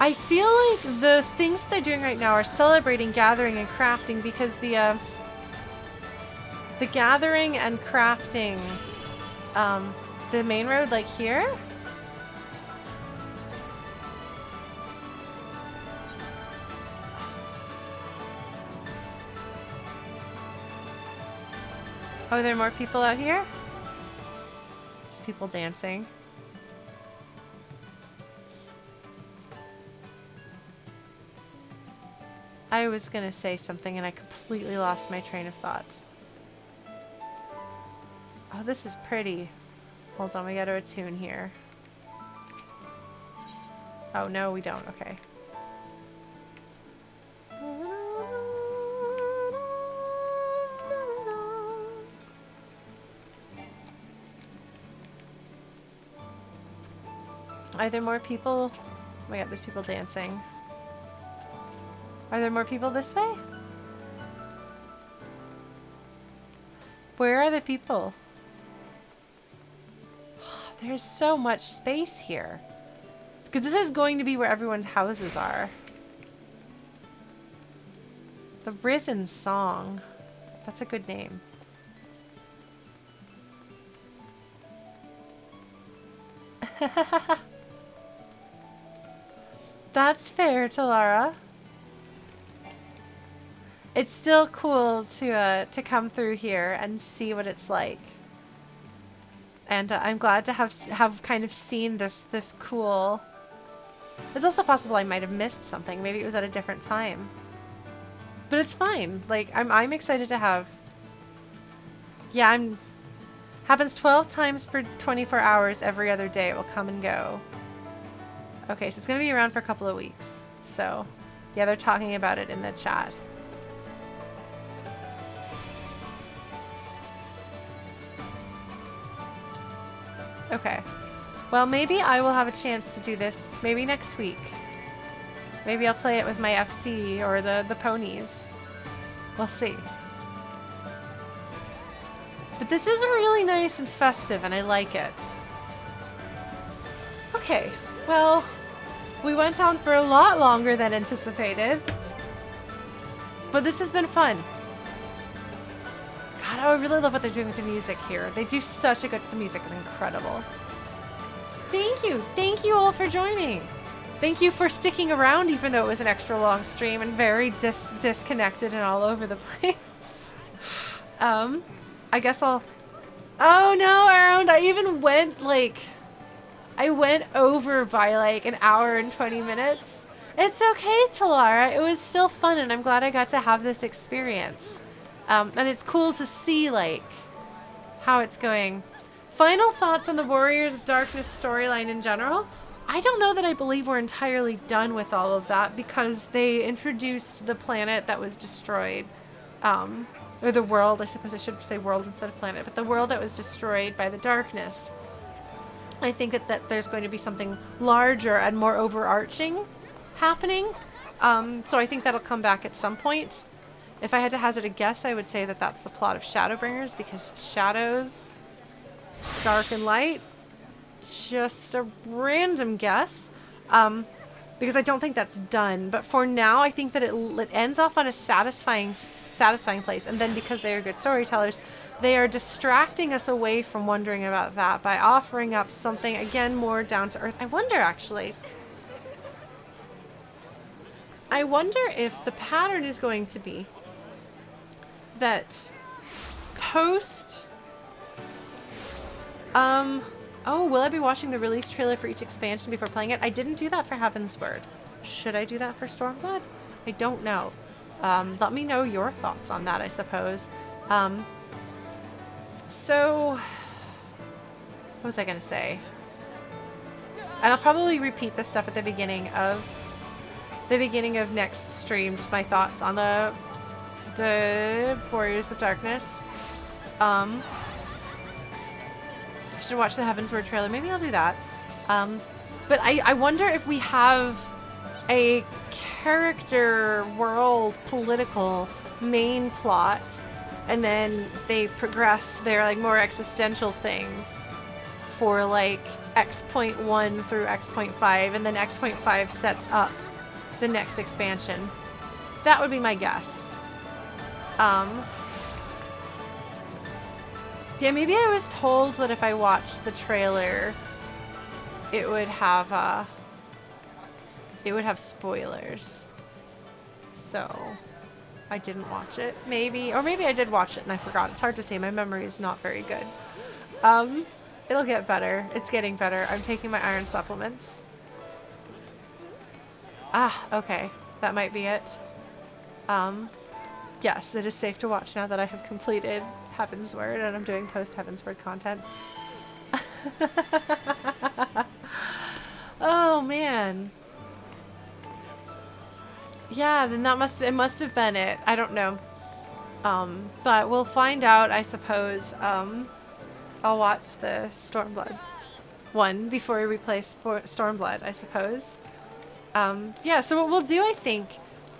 A: I feel like the things that they're doing right now are celebrating gathering and crafting, because the gathering and crafting, the main road, like here. Oh, are there more people out here? There's people dancing. I was gonna say something and I completely lost my train of thought. Oh, this is pretty. Hold on, we gotta attune here. Oh, no, we don't. Okay. Are there more people? Oh my god, there's people dancing. Are there more people this way? Where are the people? There's so much space here. Because this is going to be where everyone's houses are. The Risen Song. That's a good name. That's fair, Talara. It's still cool to come through here and see what it's like. And I'm glad to have kind of seen this cool... It's also possible I might have missed something. Maybe it was at a different time. But it's fine. Like, I'm excited to have... Yeah, happens 12 times per 24 hours every other day. It will come and go. Okay, so it's going to be around for a couple of weeks. So, yeah, they're talking about it in the chat. Okay. Well, maybe I will have a chance to do this maybe next week. Maybe I'll play it with my FC or the ponies. We'll see. But this is really nice and festive, and I like it. Okay, well, we went on for a lot longer than anticipated. But this has been fun. God, I really love what they're doing with the music here. They do such a good... The music is incredible. Thank you. Thank you all for joining. Thank you for sticking around, even though it was an extra long stream and very disconnected and all over the place. I guess I'll... Oh no, Aaron, I even went, like... I went over by, like, an hour and 20 minutes. It's okay, Talara. It was still fun, and I'm glad I got to have this experience. And it's cool to see, like, how it's going. Final thoughts on the Warriors of Darkness storyline in general? I don't know that I believe we're entirely done with all of that, because they introduced the planet that was destroyed. Or the world, I suppose I should say world instead of planet, but the world that was destroyed by the darkness. I think that there's going to be something larger and more overarching happening. So I think that'll come back at some point. If I had to hazard a guess, I would say that that's the plot of Shadowbringers, because shadows, dark and light. Just a random guess. Because I don't think that's done. But for now, I think that it ends off on a satisfying place. And then because they are good storytellers, they are distracting us away from wondering about that by offering up something, again, more down to earth. I wonder, actually. I wonder if the pattern is going to be that post... Oh, will I be watching the release trailer for each expansion before playing it? I didn't do that for Heavensward. Should I do that for Stormblood? I don't know. Let me know your thoughts on that, I suppose. So, what was I going to say? And I'll probably repeat this stuff at the beginning of next stream, just my thoughts on the Warriors of Darkness. I should watch the Heavensward trailer. Maybe I'll do that. But I wonder if we have a character, world, political main plot, and then they progress their like more existential thing for like X.1 through X.5, and then X.5 sets up the next expansion. That would be my guess. Yeah, maybe I was told that if I watched the trailer, it would have spoilers. So I didn't watch it. Maybe, or maybe I did watch it and I forgot. It's hard to say. My memory is not very good. It'll get better. It's getting better. I'm taking my iron supplements. Ah, okay. That might be it. Yes, it is safe to watch now that I have completed Heavensward and I'm doing post-Heavensward content. Oh, man. Yeah, then it must have been it. I don't know. But we'll find out, I suppose. I'll watch the Stormblood one before we replay Stormblood, I suppose. Yeah, so what we'll do, I think,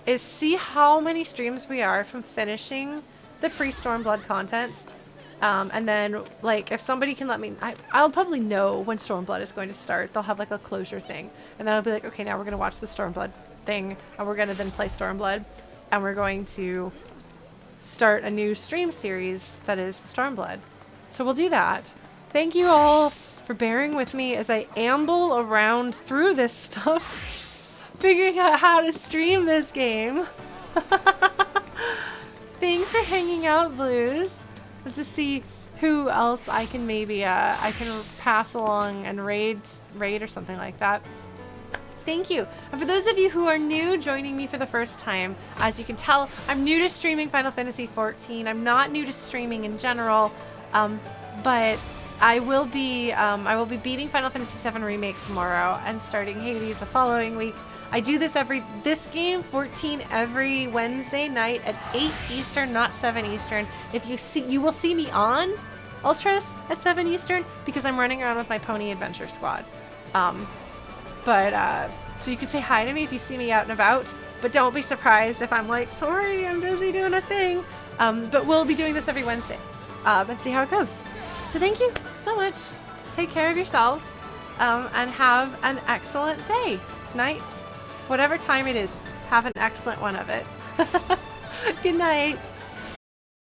A: is see how many streams we are from finishing the pre-Stormblood content. And then, like, if somebody can let me... I'll probably know when Stormblood is going to start. They'll have, like, a closure thing. And then I'll be like, okay, now we're going to watch the Stormblood thing. And we're going to then play Stormblood. And we're going to start a new stream series that is Stormblood. So we'll do that. Thank you all for bearing with me as I amble around through this stuff. Figuring out how to stream this game. Thanks for hanging out, Blues. Let's just see who else I can maybe I can pass along and raid or something like that. Thank you. And for those of you who are new, joining me for the first time, as you can tell, I'm new to streaming Final Fantasy XIV. I'm not new to streaming in general, but I will be beating Final Fantasy VII Remake tomorrow and starting Hades the following week. I do this game 14 every Wednesday night at 8 Eastern, not 7 Eastern. You will see me on Ultras at 7 Eastern because I'm running around with my Pony Adventure Squad. But So you can say hi to me if you see me out and about, but don't be surprised if I'm like, sorry, I'm busy doing a thing. But we'll be doing this every Wednesday and see how it goes. So thank you so much. Take care of yourselves and have an excellent day, night, whatever time it is. Have an excellent one of it. Good night.